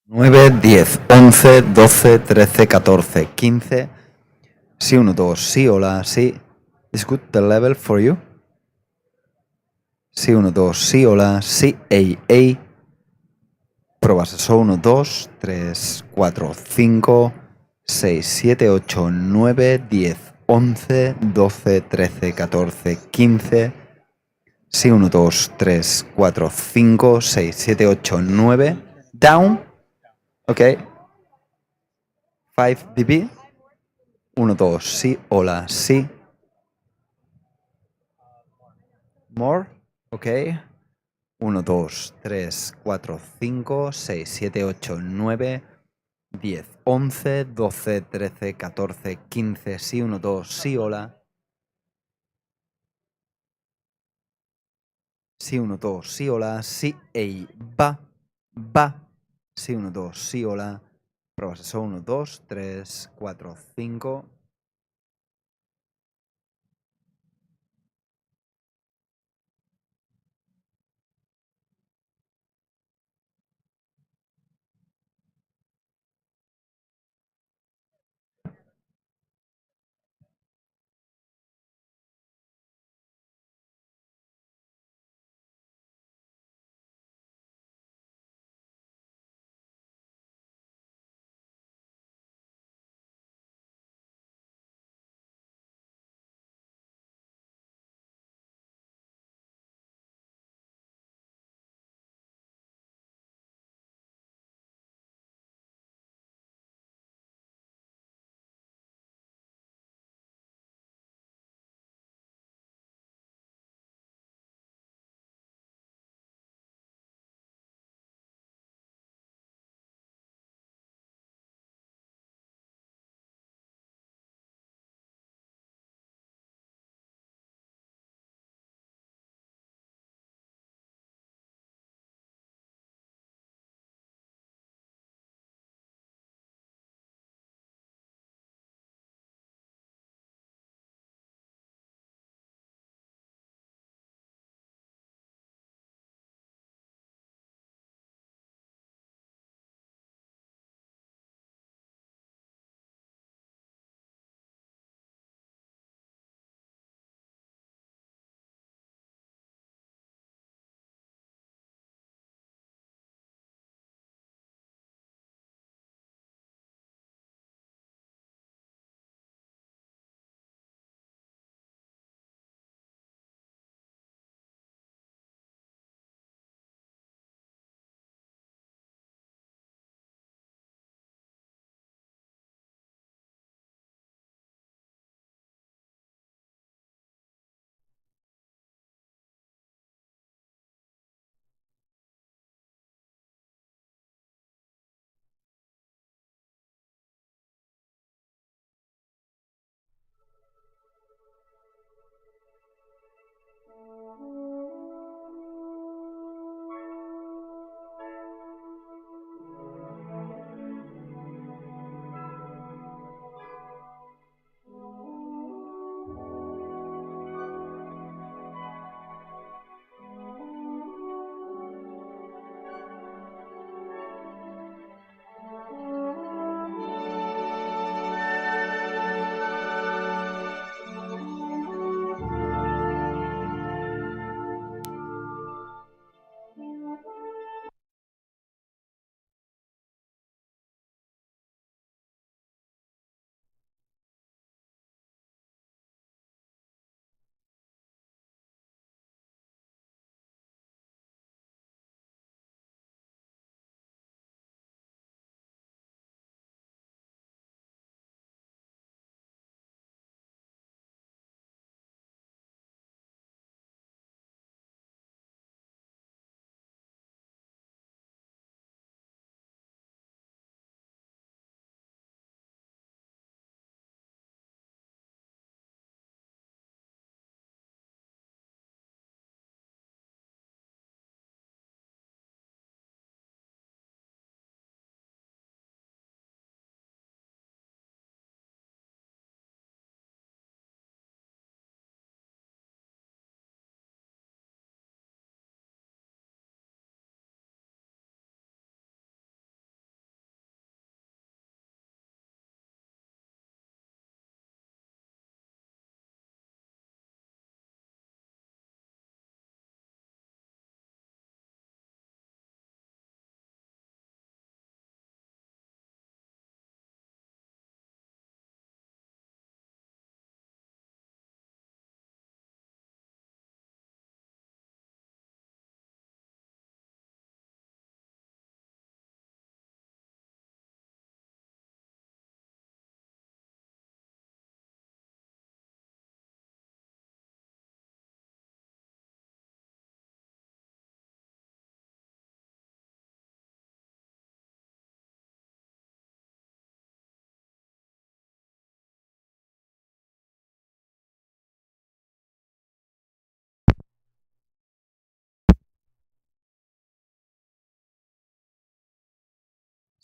9, 10, 11, 12, 13, 14, 15. Sí, 1, 2, sí, hola, sí. Is good the level for you? Sí, 1, 2, sí, hola, sí, ey, ey. Pruebas eso, 1, 2, 3, 4, 5, 6, 7, 8, 9, 10, 11, 12, 13, 14, 15. Sí, 1, 2, 3, 4, 5, 6, 7, 8, 9. Down. Ok. 5 dB. 1, 2, sí, hola, sí. More. Ok. 1, 2, 3, 4, 5, 6, 7, 8, 9, 10, 11, 12, 13, 14, 15. Sí, 1, 2, sí, hola. Sí, 1, 2, sí, hola. Sí, ey, va, va. Sí, 1, 2, sí, hola. Pruebas eso, 1, 2, 3, 4, 5.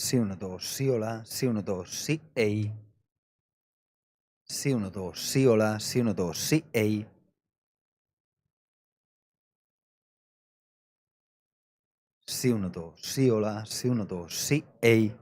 Sí, 1, 2, sí, hola. Sí, 1, 2, sí, ey. Sí, 1, 2, sí, hola. Sí, 1, 2, sí, ey. Sí, 1, 2, sí, hola. Sí, 1, 2, sí, ey.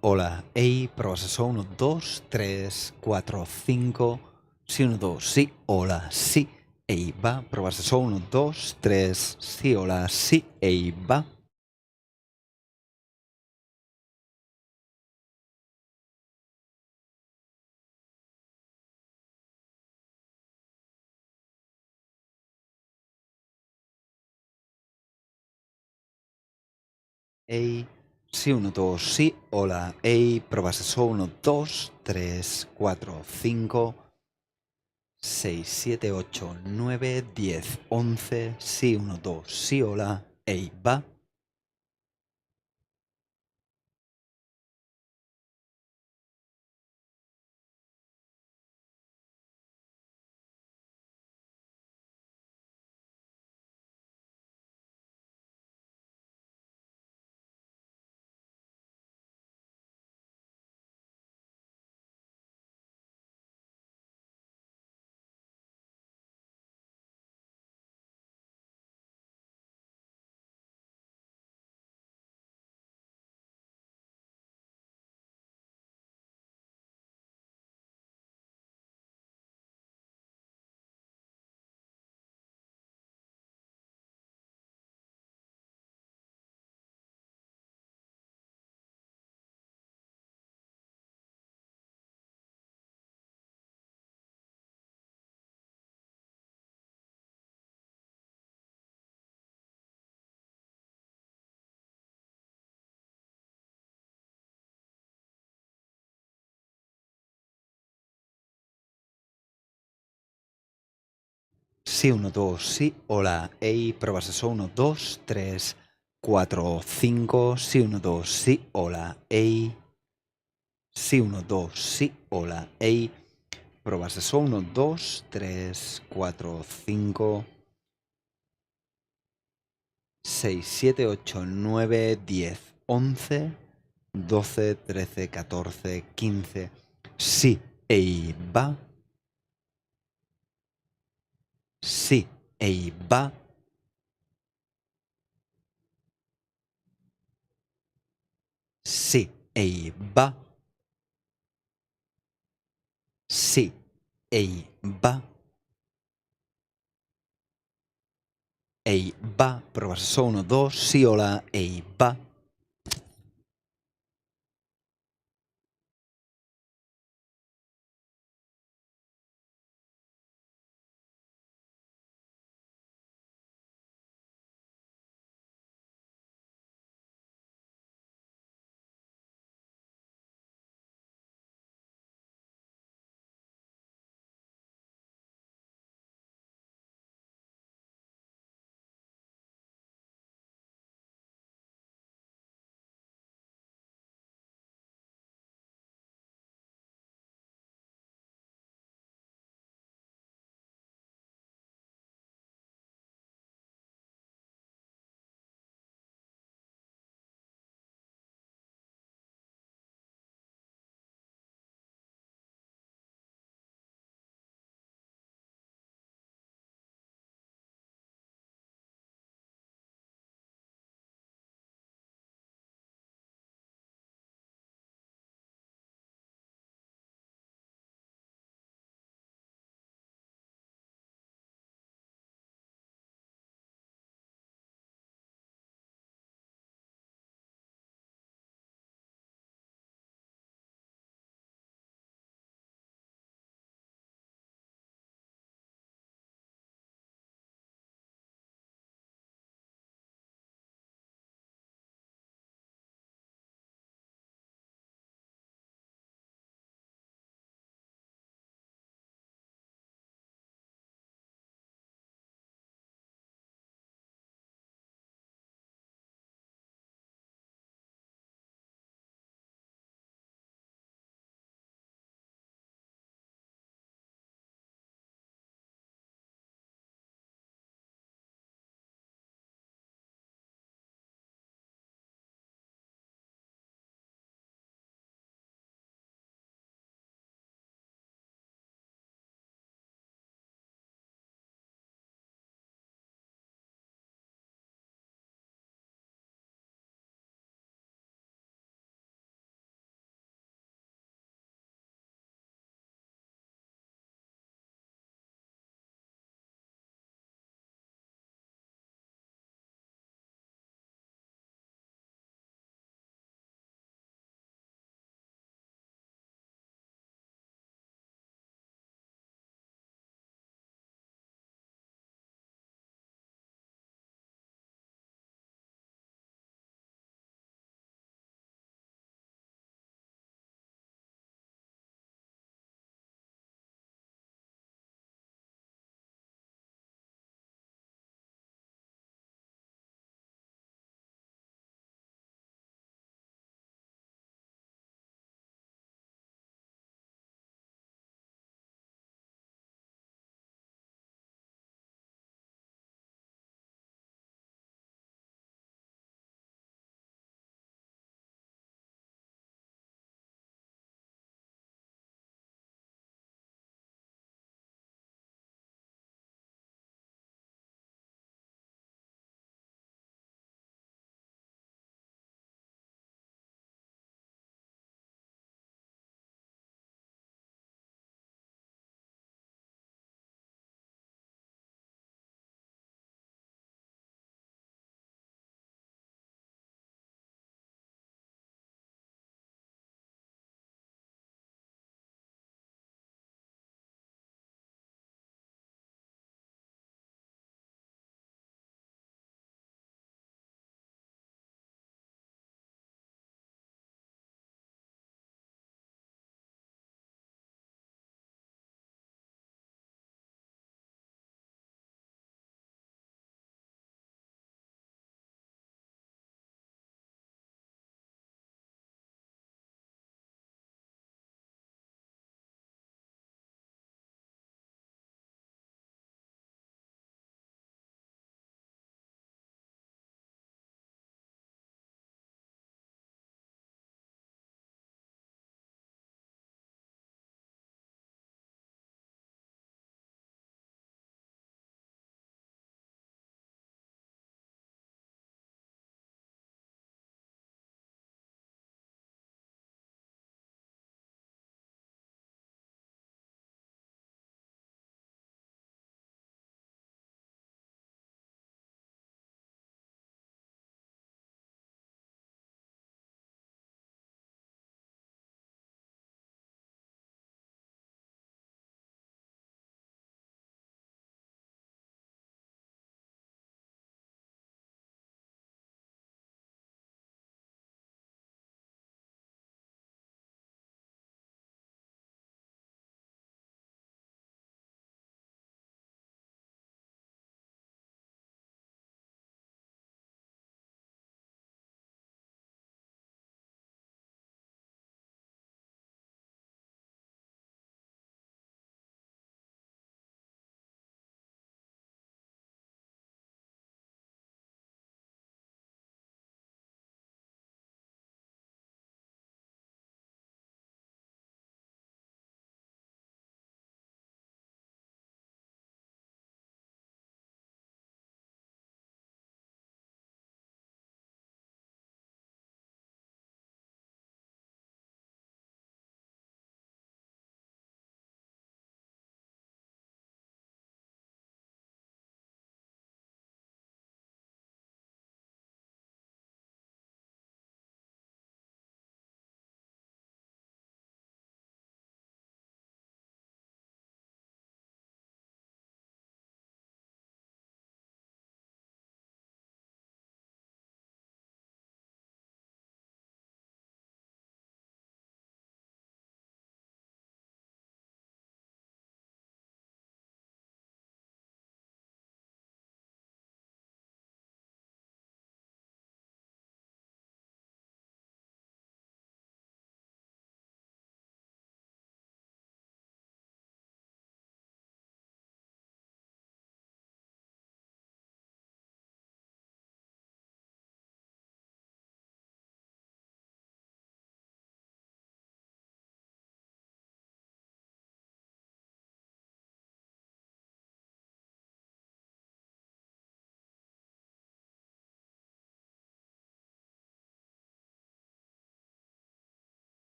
hola, hey, pruebas eso, 1, 2, 3, 4, 5, sí, 1, 2, sí, hola, sí, hey, va, pruebas eso, 1, 2, 3, sí, hola, sí, hey, va. Hey, sí, 1, 2, sí, hola, hey, pruebas eso, 1, 2, 3, 4, 5, 6, 7, 8, 9, 10, 11, sí, 1, 2, sí, hola, hey, va. Sí, 1, 2, sí, hola, hey, pruebas eso, 1, 2, 3, 4, 5, sí, 1, 2, sí, hola, hey, sí, 1, 2, sí, hola, hey, pruebas eso, 1, 2, 3, 4, 5, 6, 7, 8, 9, 10, 11, 12, 13, 14, 15, sí, hey, va, sí, hey, va, sí, hey, va, sí, hey, va. Ehi, va, prova se 1, 2, sì, hola, ehi, va.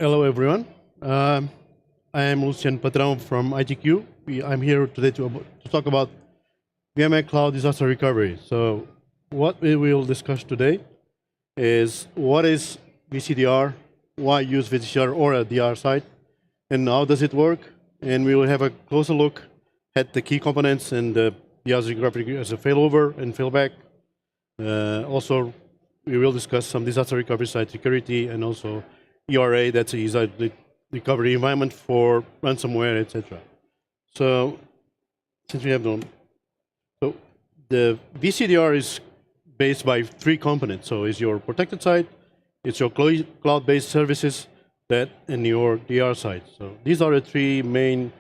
Hello, everyone. I am Lucian Patrão from ITQ. I'm here today to talk about VMware Cloud Disaster Recovery. So what we will discuss today is what is VCDR, why use VCDR or a DR site, and how does it work? And we will have a closer look at the key components and the disaster recovery as a failover and failback. Also, we will discuss some disaster recovery site security and also ERA, that's the recovery environment for ransomware, etc. So, since we have done, so the VCDR is based by 3 components. So, it's your protected site, it's your cloud-based services, and your DR site. So, these are the 3 main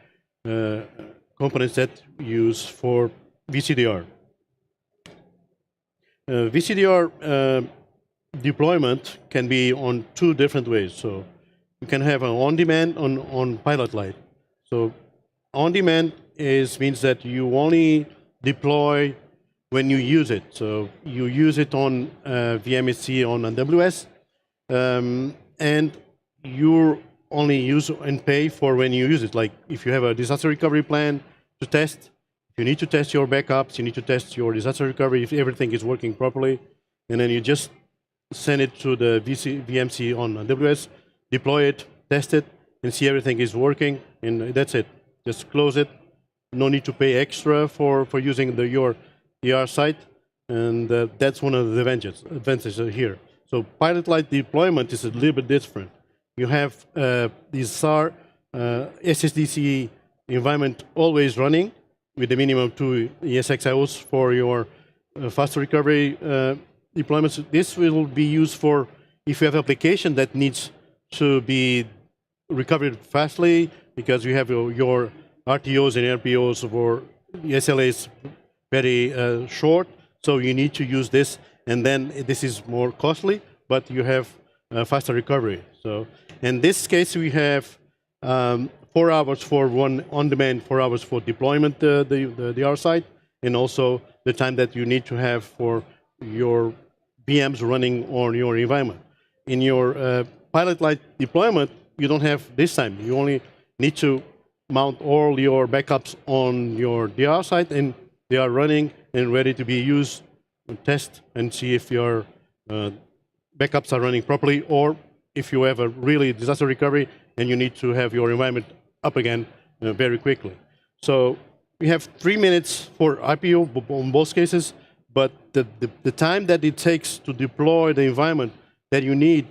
components that we use for VCDR. VCDR deployment can be on 2 different ways. So you can have an on-demand on pilot light. So on-demand means that you only deploy when you use it. So you use it on VMware on AWS, and you only use and pay for when you use it. Like if you have a disaster recovery plan to test, you need to test your backups, you need to test your disaster recovery if everything is working properly, and then you just send it to the VMC on AWS, deploy it, test it, and see everything is working, and that's it. Just close it. No need to pay extra for using your DR site, and that's one of the advantages here. So pilot light deployment is a little bit different. You have this SAR SSDC environment always running with a minimum of 2 ESXiOs for your faster recovery deployments. This will be used for if you have application that needs to be recovered fastly because you have your RTOs and RPOs for SLAs very short, so you need to use this, and then this is more costly, but you have faster recovery. So in this case, we have 4 hours for one on-demand, 4 hours for deployment, the DR site, and also the time that you need to have for your VMs running on your environment. In your pilot light deployment, you don't have this time. You only need to mount all your backups on your DR site, and they are running and ready to be used and test and see if your backups are running properly, or if you have a really disaster recovery and you need to have your environment up again very quickly. So we have 3 minutes for IPO on both cases, but the time that it takes to deploy the environment that you need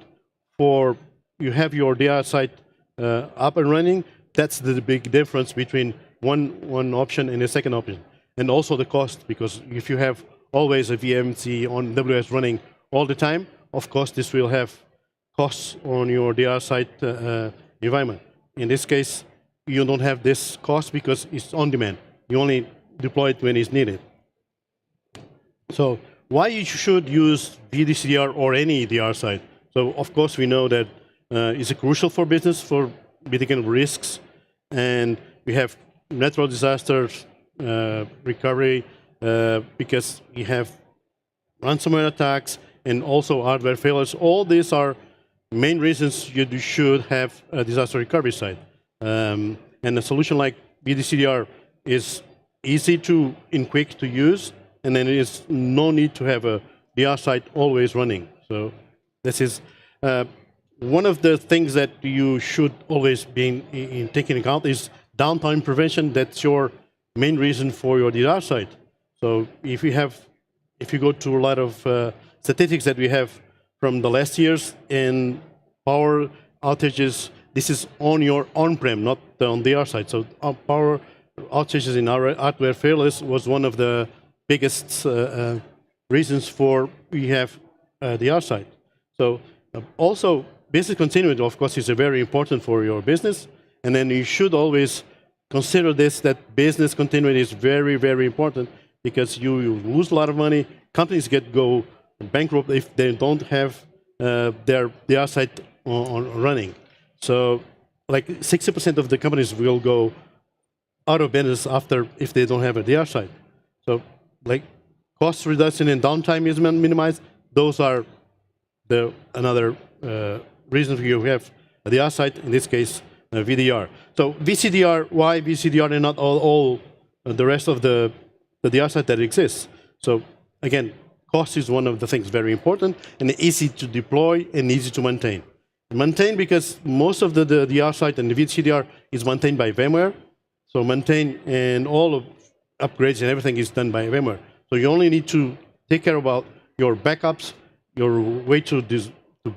for you have your DR site up and running, that's the big difference between one option and the second option. And also the cost, because if you have always a VMC on AWS running all the time, of course this will have costs on your DR site environment. In this case, you don't have this cost because it's on demand. You only deploy it when it's needed. So why you should use VDCDR or any DR site? So of course we know that it's crucial for business for mitigating risks, and we have natural disasters recovery because we have ransomware attacks and also hardware failures. All these are main reasons you should have a disaster recovery site. And a solution like VDCDR is easy and quick to use, and then there is no need to have a DR site always running. So this is one of the things that you should always be taking account is downtime prevention. That's your main reason for your DR site. So if you go to a lot of statistics that we have from the last years in power outages, this is on your on-prem, not on the DR side. So power outages in our hardware failures was one of the biggest reasons for we have the DR side. So also business continuity, of course, is very important for your business, and then you should always consider this, that business continuity is very, very important, because you lose a lot of money. Companies go bankrupt if they don't have their DR site on running. So like 60% of the companies will go out of business if they don't have a DR site. So like cost reduction and downtime is minimized. Those are another reasons you have DR side, in this case, VDR. So VCDR, why VCDR and not all the rest of the DR side that exists? So again, cost is one of the things very important, and easy to deploy and easy to maintain. Maintain because most of the DR site and the VCDR is maintained by VMware. So maintain and all of upgrades and everything is done by VMware. So you only need to take care about your backups, your way to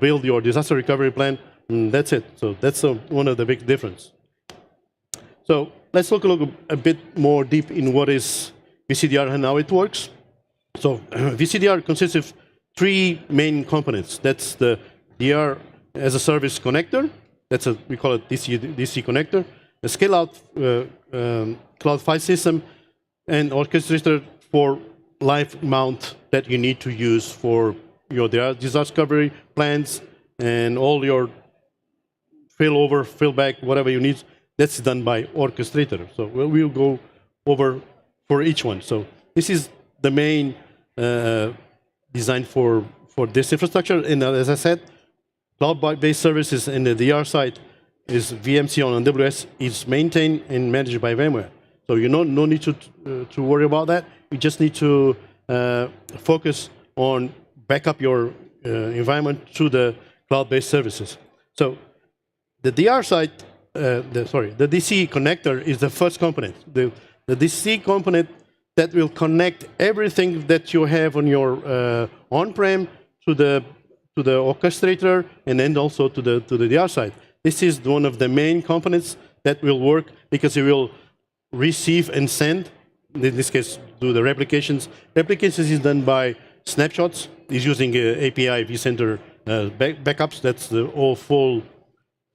build your disaster recovery plan, and that's it. So that's one of the big difference. So let's look a bit more deep in what is VCDR and how it works. So VCDR consists of three main components. That's the DR as a service connector. We call it DC connector. A scale-out cloud file system, and orchestrator for live mount that you need to use for your disaster recovery plans and all your failover, failback, whatever you need. That's done by orchestrator. So we'll go over for each one. So this is the main design for this infrastructure. And as I said, cloud-based services in the DR side is VMC on AWS is maintained and managed by VMware. So you no need to worry about that. You just need to focus on backup your environment to the cloud-based services. So the DR side, the DC connector is the first component. The DC component that will connect everything that you have on your on-prem to the orchestrator and then also to the DR side. This is one of the main components that will work because it will receive and send, in this case, do the replications. Replications is done by snapshots. It's using API vCenter backups. That's the full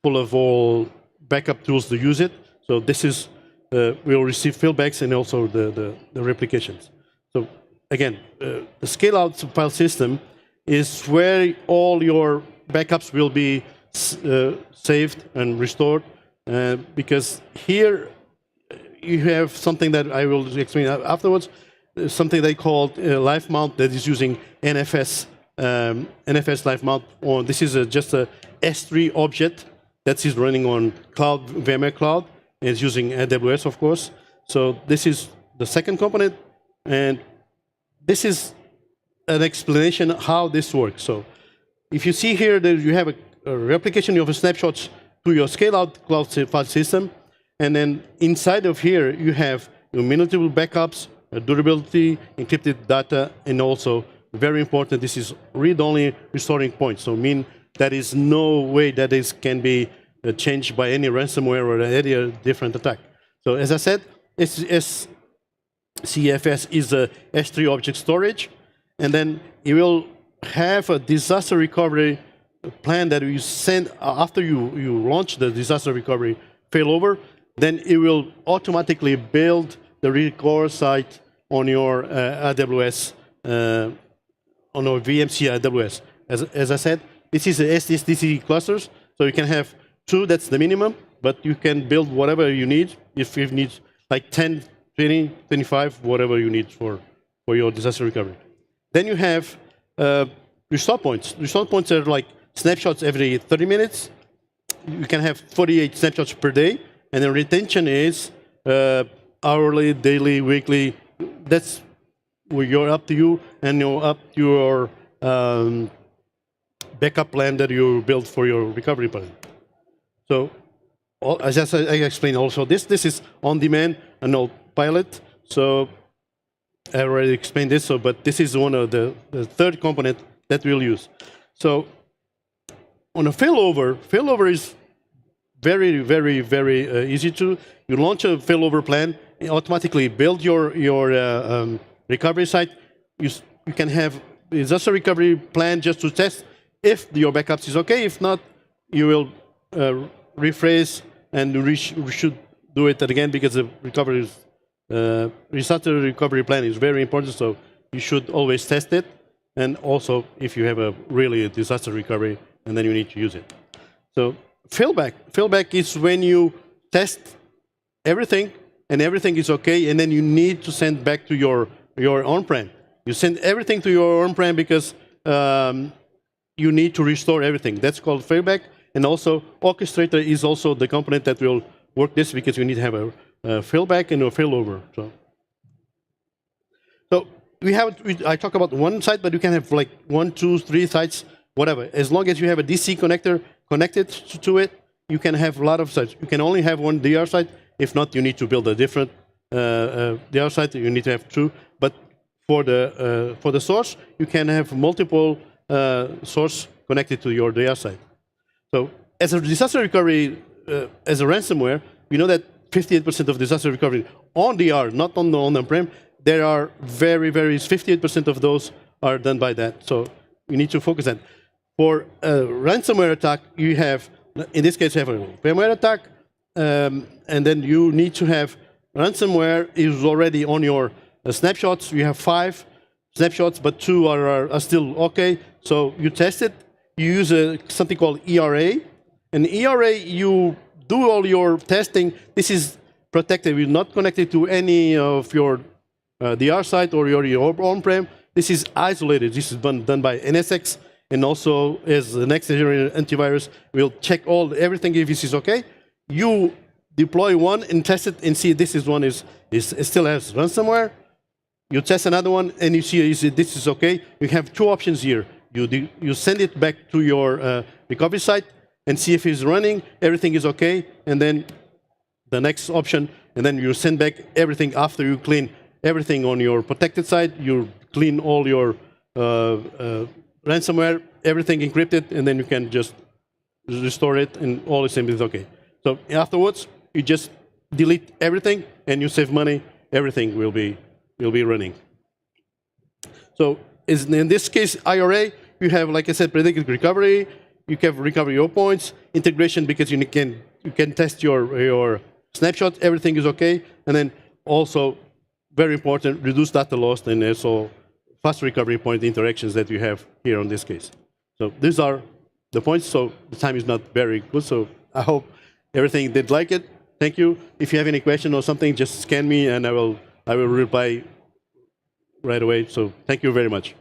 of all backup tools to use it. So this is we'll receive failbacks and also the replications. So again, the scale-out file system is where all your backups will be saved and restored, because here you have something that I will explain afterwards, something they call live mount that is using NFS live mount. This is just a S3 object that is running on cloud, VMware Cloud, and it's using AWS, of course. So this is the second component, and this is an explanation of how this works. So if you see here that you have a replication of snapshots to your scale-out cloud file system, and then inside of here you have immutable backups, durability, encrypted data, and also very important, this is read-only restoring points. So mean there is no way that this can be changed by any ransomware or any different attack. So as I said, CFS is a S3 object storage, and then you will have a disaster recovery plan that you send after you launch the disaster recovery failover. Then it will automatically build the recover site on your AWS, on your VMC AWS. As I said, this is SDC clusters, so you can have 2, that's the minimum, but you can build whatever you need. If you need like 10, 20, 25, whatever you need for your disaster recovery. Then you have restore points. Restore points are like snapshots every 30 minutes. You can have 48 snapshots per day, and the retention is hourly, daily, weekly. That's where you're up to you, and you're up to your backup plan that you build for your recovery plan. So, as I explained also, this is on demand and no pilot. So I already explained this, but this is one of the third component that we'll use. So on a failover is very, very, very easy to. You launch a failover plan, you automatically build your recovery site. You can have disaster recovery plan just to test if your backups is okay. If not, you will rephrase and we should do it again because the recovery disaster recovery plan is very important. So you should always test it, and also if you have a really disaster recovery, and then you need to use it. So failback is when you test everything and everything is okay, and then you need to send back to your on-prem. You send everything to your on-prem because you need to restore everything. That's called failback. And also, orchestrator is also the component that will work this because you need to have a failback and a failover. So I talk about one site, but you can have like 1, 2, 3 sites, whatever. As long as you have a DC connector connected to it, you can have a lot of sites. You can only have one DR site. If not, you need to build a different DR site. You need to have 2. But for the source, you can have multiple source connected to your DR site. So as a disaster recovery, as a ransomware, we know that 58% of disaster recovery on DR, not on the on-prem, there are 58% of those are done by that. So you need to focus on. For a ransomware attack, you have, in this case, you have a VMware attack, and then you need to have ransomware is already on your snapshots. You have 5 snapshots, but 2 are still okay. So you test it. You use something called ERA. And ERA, you do all your testing. This is protected. You're not connected to any of your DR site or your on-prem. This is isolated. This is done by NSX. And also, as the next generation antivirus, will check everything if this is okay. You deploy one and test it and see this one is still has ransomware. You test another one and you see this is okay. You have 2 options here. You send it back to your recovery site and see if it's running, everything is okay, and then the next option, and then you send back everything after you clean everything on your protected site. You clean all your ransomware, everything encrypted, and then you can just restore it, and all is okay. So afterwards, you just delete everything, and you save money. Everything will be running. So in this case, IRA, you have, like I said, predicted recovery. You can recover your points, integration because you can test your snapshot. Everything is okay, and then also very important, reduce data loss and also fast recovery point interactions that you have here on this case. So these are the points. So the time is not very good. So I hope everything did like it. Thank you. If you have any question or something, just scan me and I will reply right away. So thank you very much.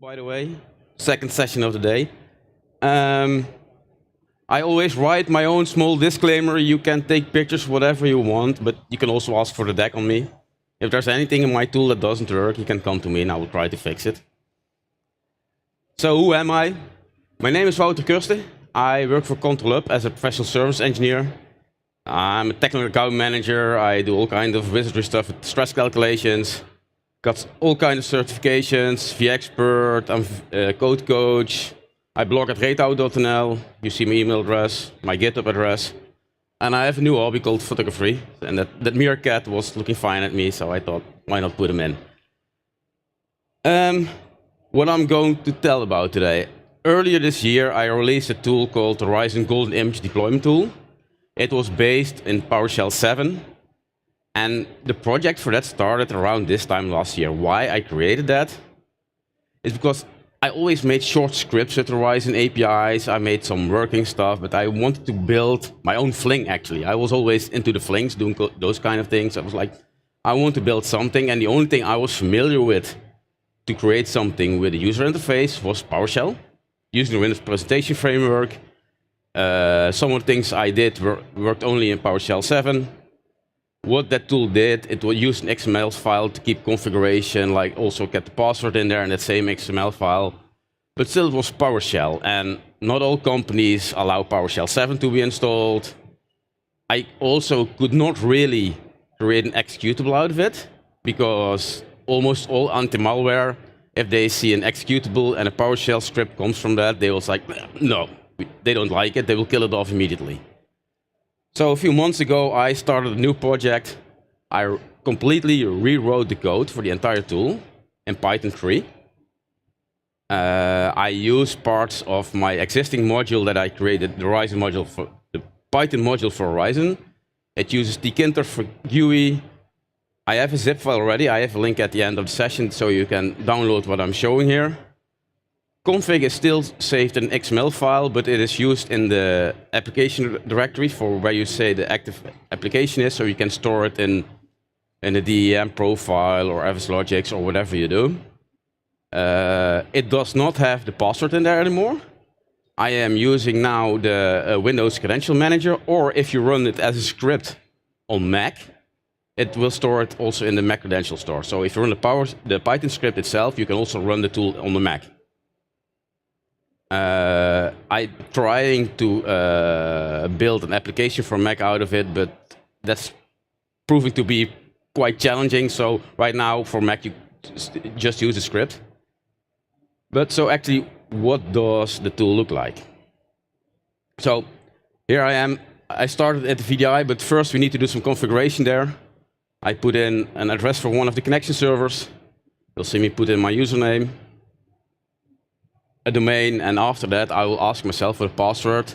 by the way. Second session of the day. I always write my own small disclaimer. You can take pictures, whatever you want, but you can also ask for the deck on me. If there's anything in my tool that doesn't work, you can come to me and I will try to fix it. So who am I? My name is Wouter Kursten. I work for ControlUp as a professional service engineer. I'm a technical account manager. I do all kinds of wizardry stuff with stress calculations. Got all kinds of certifications, vExpert, I'm a code coach. I blog at retau.nl. You see my email address, my GitHub address. And I have a new hobby called photography. And that meerkat was looking fine at me, so I thought, why not put him in? What I'm going to tell about today. Earlier this year, I released a tool called the Horizon Golden Image Deployment Tool. It was based in PowerShell 7. And the project for that started around this time last year. Why I created that is because I always made short scripts with Horizon APIs. I made some working stuff, but I wanted to build my own Fling, actually. I was always into the Flings, doing those kind of things. I was like, I want to build something, and the only thing I was familiar with to create something with a user interface was PowerShell, using the Windows presentation framework. Some of the things I did worked only in PowerShell 7. What that tool did, it will use an XML file to keep configuration, like also get the password in there in that same XML file. But still it was PowerShell, and not all companies allow PowerShell 7 to be installed. I also could not really create an executable out of it, because almost all anti-malware, if they see an executable and a PowerShell script comes from that, they will say, no, they don't like it, they will kill it off immediately. So a few months ago, I started a new project. I completely rewrote the code for the entire tool in Python 3. I used parts of my existing module that I created, the Horizon module for the Python module for Horizon. It uses tkinter for GUI. I have a zip file already. I have a link at the end of the session, so you can download what I'm showing here. Config is still saved in XML file, but it is used in the application directory for where you say the active application is, so you can store it in a DEM profile or FSLogix or whatever you do. It does not have the password in there anymore. I am using now the Windows Credential Manager, or if you run it as a script on Mac, it will store it also in the Mac Credential Store. So if you run the Python script itself, you can also run the tool on the Mac. I'm trying to build an application for Mac out of it, but that's proving to be quite challenging. So right now for Mac, you just use the script. But so actually, what does the tool look like? So here I am. I started at the VDI, but first we need to do some configuration there. I put in an address for one of the connection servers. You'll see me put in my username, a domain, and after that I will ask myself for the password.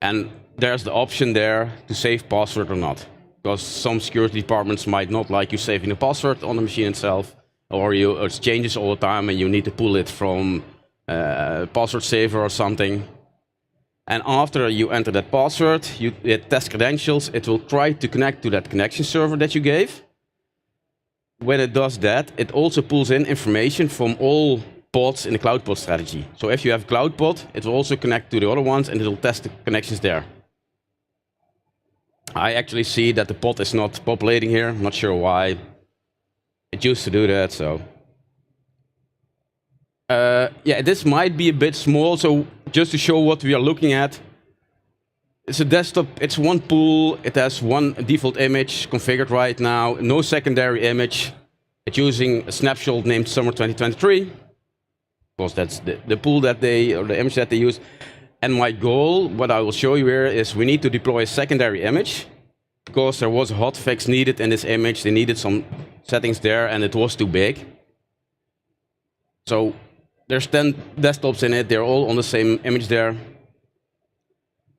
And there's the option there to save password or not, because some security departments might not like you saving the password on the machine itself, or it changes all the time and you need to pull it from password saver or something. And after you enter that password, you hit test credentials, it will try to connect to that connection server that you gave. When it does that, it also pulls in information from all pods in the cloud pod strategy. So if you have cloud pod, it will also connect to the other ones and it will test the connections there. I actually see that the pod is not populating here. I'm not sure why. It used to do that, so. Yeah, this might be a bit small, so just to show what we are looking at. It's a desktop, it's one pool, it has one default image configured right now, no secondary image. It's using a snapshot named Summer 2023. Of course, that's the pool that or the image that they use. And my goal, what I will show you here, is we need to deploy a secondary image, because there was a hotfix needed in this image. They needed some settings there, and it was too big. So there's 10 desktops in it. They're all on the same image there.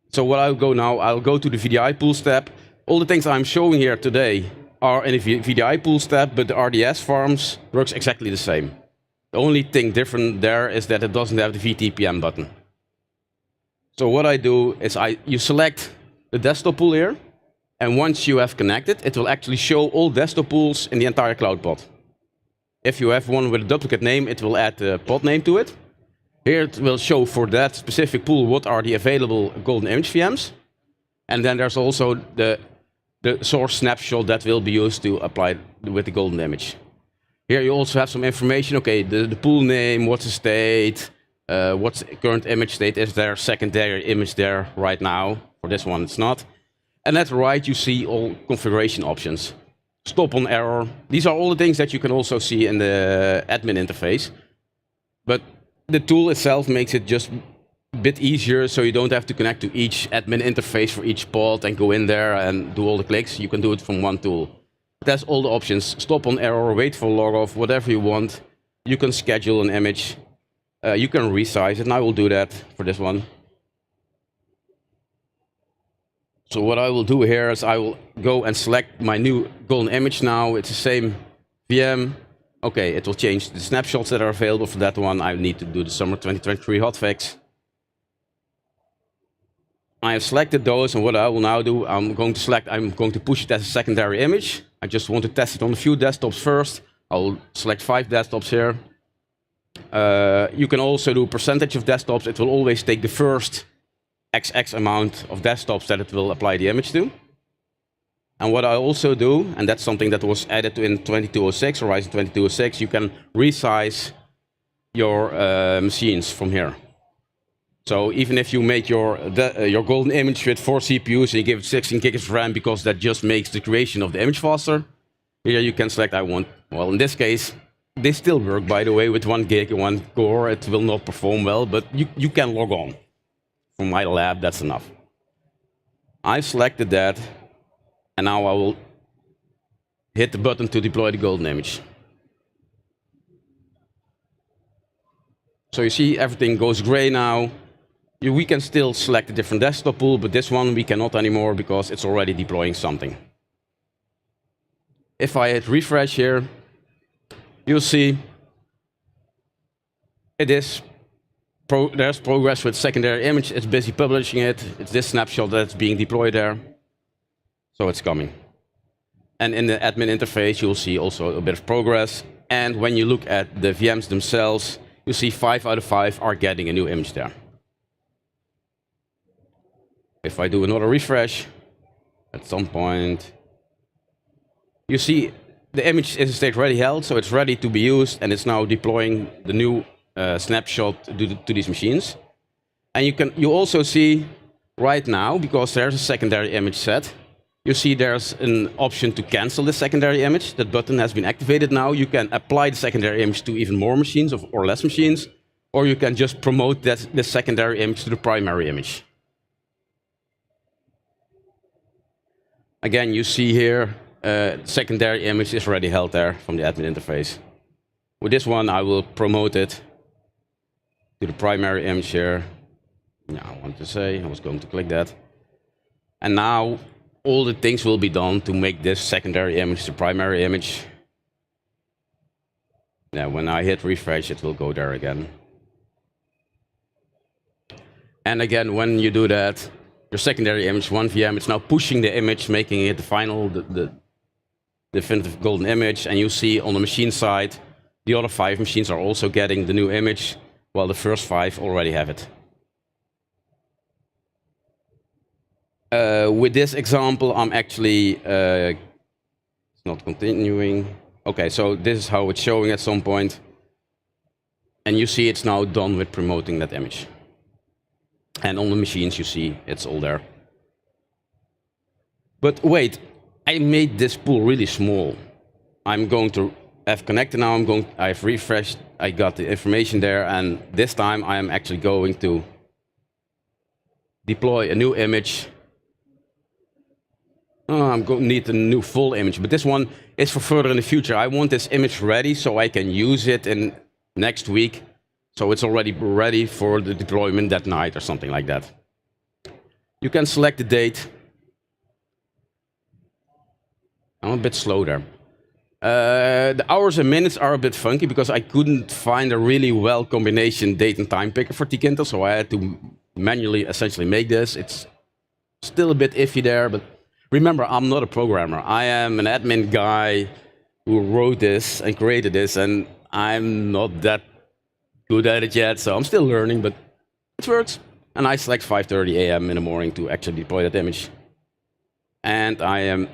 So what I'll go now, I'll go to the VDI pools tab. All the things I'm showing here today are in the VDI pools tab, but the RDS farms works exactly the same. The only thing different there is that it doesn't have the VTPM button. So what I do is you select the desktop pool here, and once you have connected, it will actually show all desktop pools in the entire cloud pod. If you have one with a duplicate name, it will add the pod name to it. Here it will show for that specific pool what are the available golden image VMs. And then there's also the source snapshot that will be used to apply with the golden image. Here you also have some information, okay, the pool name, what's the state, what's the current image state, is there a secondary image there right now? For this one it's not. And at the right you see all configuration options. Stop on error. These are all the things that you can also see in the admin interface. But the tool itself makes it just a bit easier, so you don't have to connect to each admin interface for each pod and go in there and do all the clicks. You can do it from one tool. That's all the options. Stop on error, wait for log off, whatever you want. You can schedule an image. You can resize it, and I will do that for this one. So what I will do here is I will go and select my new golden image now. It's the same VM. Okay, it will change the snapshots that are available for that one. I need to do the summer 2023 hotfix. I have selected those, and what I will now do, I'm going to push it as a secondary image. I just want to test it on a few desktops first. I'll select 5 desktops here. You can also do percentage of desktops. It will always take the first XX amount of desktops that it will apply the image to. And what I also do, and that's something that was added in 2206, Horizon 2206, you can resize your machines from here. So even if you make your golden image with 4 CPUs and you give it 16 gigs of RAM because that just makes the creation of the image faster, here you can select I want. Well, in this case, they still work, by the way, with 1 gig and 1 core. It will not perform well, but you can log on. From my lab, that's enough. I selected that, and now I will hit the button to deploy the golden image. So you see everything goes gray now. We can still select a different desktop pool, but this one we cannot anymore because it's already deploying something. If I hit refresh here, you'll see there's progress with secondary image. It's busy publishing it. It's this snapshot that's being deployed there. So it's coming. And in the admin interface, you'll see also a bit of progress. And when you look at the VMs themselves, you see 5 out of 5 are getting a new image there. If I do another refresh, at some point, you see the image is in state ready held, so it's ready to be used, and it's now deploying the new snapshot to these machines. And you also see right now, because there's a secondary image set, you see there's an option to cancel the secondary image. That button has been activated now. You can apply the secondary image to even more machines or less machines, or you can just promote the secondary image to the primary image. Again, you see here, secondary image is already held there from the admin interface. With this one, I will promote it to the primary image here. Yeah, I want to say, I was going to click that. And now, all the things will be done to make this secondary image the primary image. Now, when I hit refresh, it will go there again. And again, when you do that, your secondary image, 1 VM, it's now pushing the image, making it the final, the definitive golden image. And you see on the machine side, the other 5 machines are also getting the new image, while the first 5 already have it. With this example, I'm actually, it's not continuing. Okay, so this is how it's showing at some point. And you see it's now done with promoting that image. And on the machines, you see it's all there. But wait, I made this pool really small. I'm going to have connected now. I've refreshed. I got the information there, and this time I am actually going to deploy a new image. I'm going to need a new full image, but this one is for further in the future. I want this image ready so I can use it in next week. So it's already ready for the deployment that night or something like that. You can select the date. I'm a bit slow there. The hours and minutes are a bit funky because I couldn't find a really well combination date and time picker for Tkinter, so I had to manually essentially make this. It's still a bit iffy there, but remember, I'm not a programmer. I am an admin guy who wrote this and created this, and I'm not that good at it yet, so I'm still learning, but it works. And I select 5:30 a.m. in the morning to actually deploy that image. And I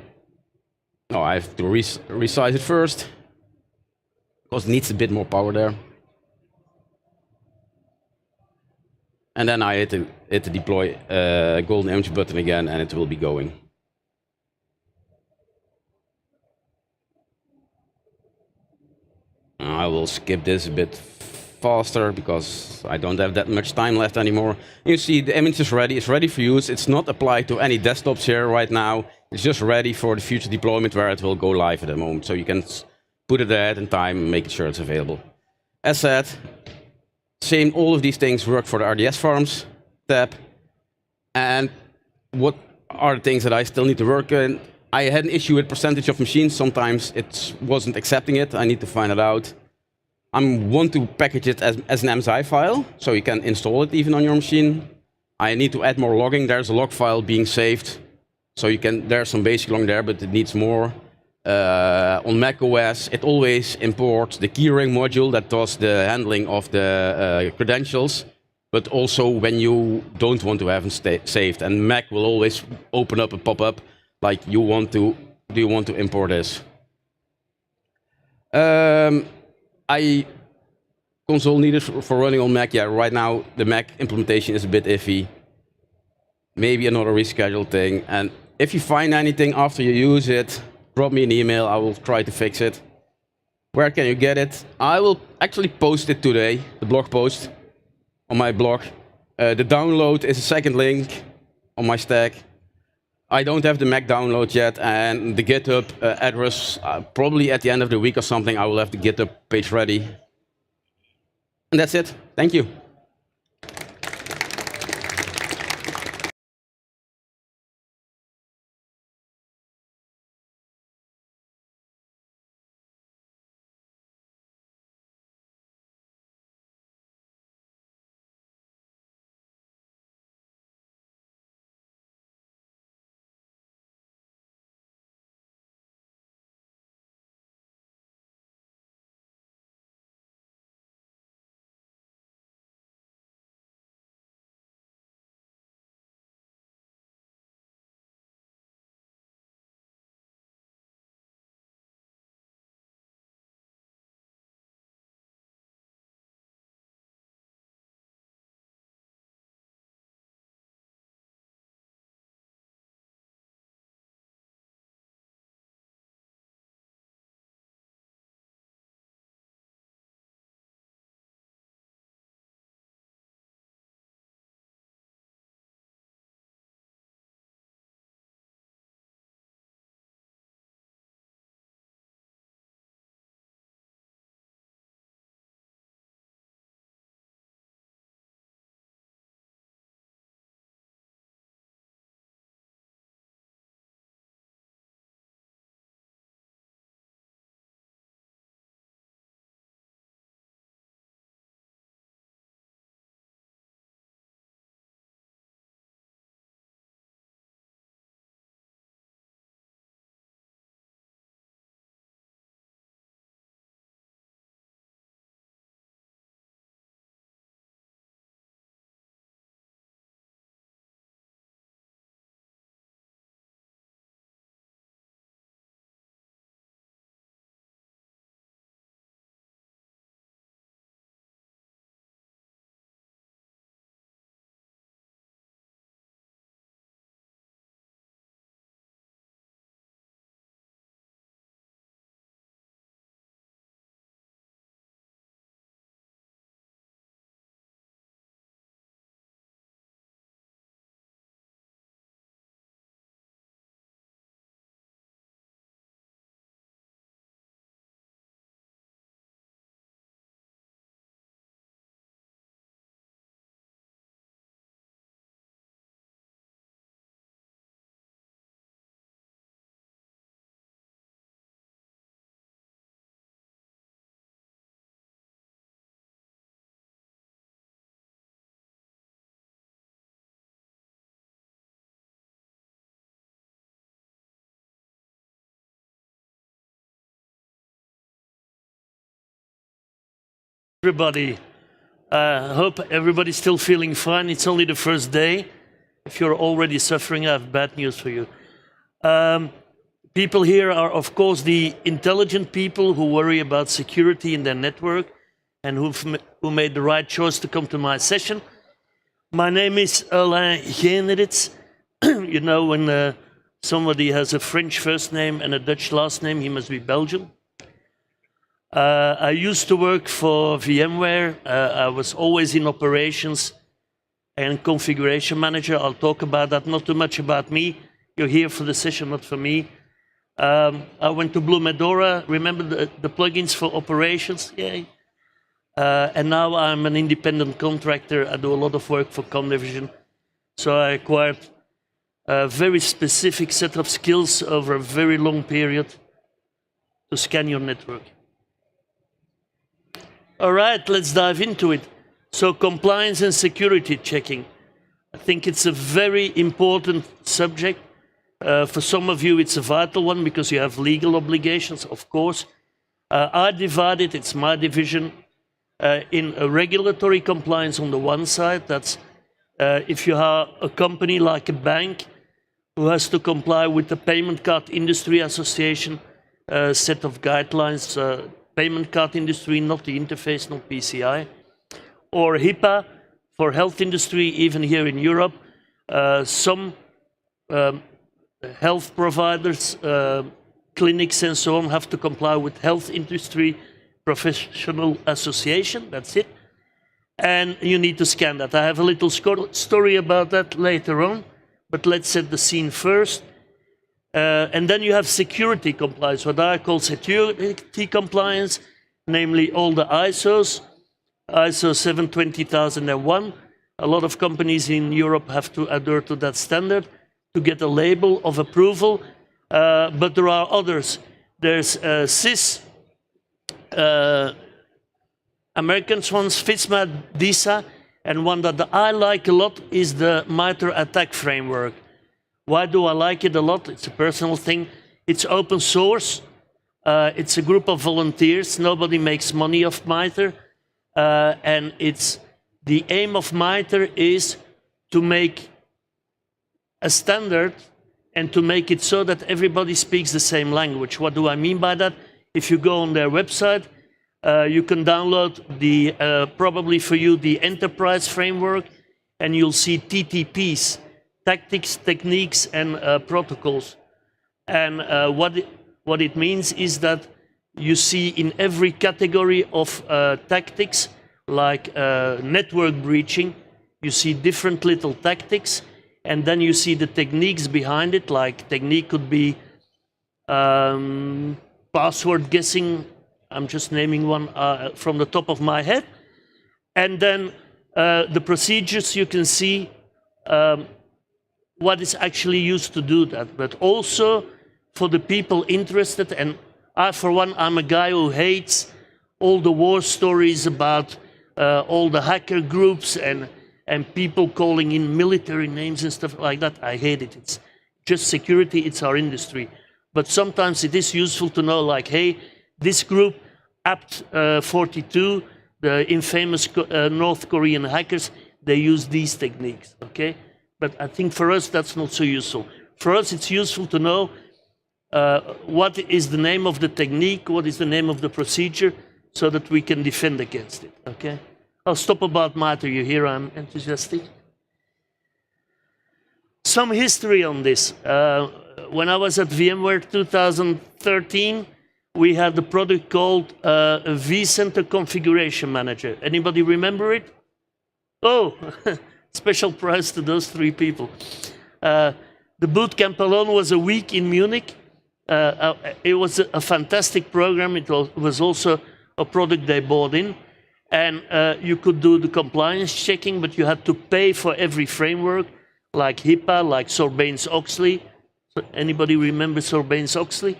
have to resize it first, because it needs a bit more power there. And then I hit the deploy golden image button again, and it will be going. I will skip this a bit faster because I don't have that much time left anymore. You see the image is ready. It's ready for use. It's not applied to any desktops here right now. It's just ready for the future deployment where it will go live at the moment. So you can put it ahead in time and make sure it's available. As said, same, all of these things work for the RDS farms tab. And what are the things that I still need to work on? I had an issue with percentage of machines. Sometimes it wasn't accepting it. I need to find it out. I want to package it as an MSI file, so you can install it even on your machine. I need to add more logging. There's a log file being saved, so you can. There's some basic logging there, but it needs more. On Mac OS, it always imports the keyring module that does the handling of the credentials, but also when you don't want to have them saved. And Mac will always open up a pop-up like, do you want to import this? Console needed for running on Mac. Yeah, right now the Mac implementation is a bit iffy. Maybe another reschedule thing. And if you find anything after you use it, drop me an email. I will try to fix it. Where can you get it? I will actually post it today, the blog post on my blog. The download is a second link on my stack. I don't have the Mac download yet, and the GitHub address, probably at the end of the week or something, I will have the GitHub page ready. And that's it. Thank you. Everybody, hope everybody's still feeling fine. It's only the first day. If you're already suffering, I have bad news for you. People here are, of course, the intelligent people who worry about security in their network and who made the right choice to come to my session. My name is Alain Generitz. You know, when somebody has a French first name and a Dutch last name, he must be Belgian. I used to work for VMware. I was always in operations and configuration manager. I'll talk about that, not too much about me. You're here for the session, not for me. I went to Blue Medora, remember the plugins for operations? Yay. And now I'm an independent contractor. I do a lot of work for Condivision. So I acquired a very specific set of skills over a very long period to scan your network. All right, let's dive into it. So compliance and security checking. I think it's a very important subject. For some of you, it's a vital one because you have legal obligations, of course. I divide it, it's my division, in a regulatory compliance on the one side. That's if you have a company like a bank who has to comply with the Payment Card Industry Association set of guidelines, payment card industry, not the interface, not PCI, or HIPAA for health industry, even here in Europe. Some health providers, clinics and so on have to comply with Health Industry Professional Association, that's it. And you need to scan that. I have a little story about that later on, but let's set the scene first. And then you have security compliance, what I call security compliance, namely all the ISOs, ISO 72001. A lot of companies in Europe have to adhere to that standard to get a label of approval, but there are others. There's CIS, American ones, FISMA, DISA, and one that I like a lot is the MITRE ATT&CK framework. Why do I like it a lot? It's a personal thing. It's open source. It's a group of volunteers. Nobody makes money off MITRE. And the aim of MITRE is to make a standard and to make it so that everybody speaks the same language. What do I mean by that? If you go on their website, you can download probably for you, the enterprise framework, and you'll see TTPs, tactics, techniques, and protocols. And what it means is that you see in every category of tactics, like network breaching, you see different little tactics, and then you see the techniques behind it, like technique could be password guessing. I'm just naming one from the top of my head. And then the procedures, you can see what is actually used to do that. But also for the people interested, and I, for one, I'm a guy who hates all the war stories about all the hacker groups and people calling in military names and stuff like that. I hate it. It's just security, it's our industry. But sometimes it is useful to know, like, hey, this group, apt42, the infamous North Korean hackers, they use these techniques, okay? But I think for us, that's not so useful. For us, it's useful to know what is the name of the technique, what is the name of the procedure, so that we can defend against it, okay? I'll stop about MITRE, you hear I'm enthusiastic. Some history on this. When I was at VMware 2013, we had a product called vCenter Configuration Manager. Anybody remember it? Oh, special prize to those 3 people. The bootcamp alone was a week in Munich. It was a fantastic program. It was also a product they bought in. And you could do the compliance checking, but you had to pay for every framework, like HIPAA, like Sarbanes-Oxley. So anybody remember Sarbanes-Oxley?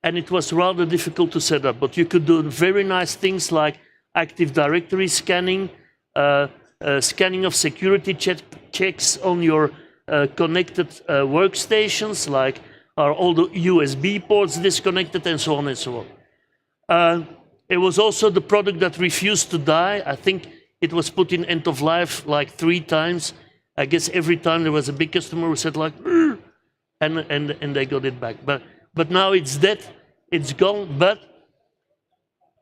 And it was rather difficult to set up, but you could do very nice things like Active Directory scanning, scanning of security checks on your connected workstations, like are all the USB ports disconnected, and so on and so on. It was also the product that refused to die. I think it was put in end of life like 3 times. I guess every time there was a big customer who said like, and they got it back. But now it's dead, it's gone. But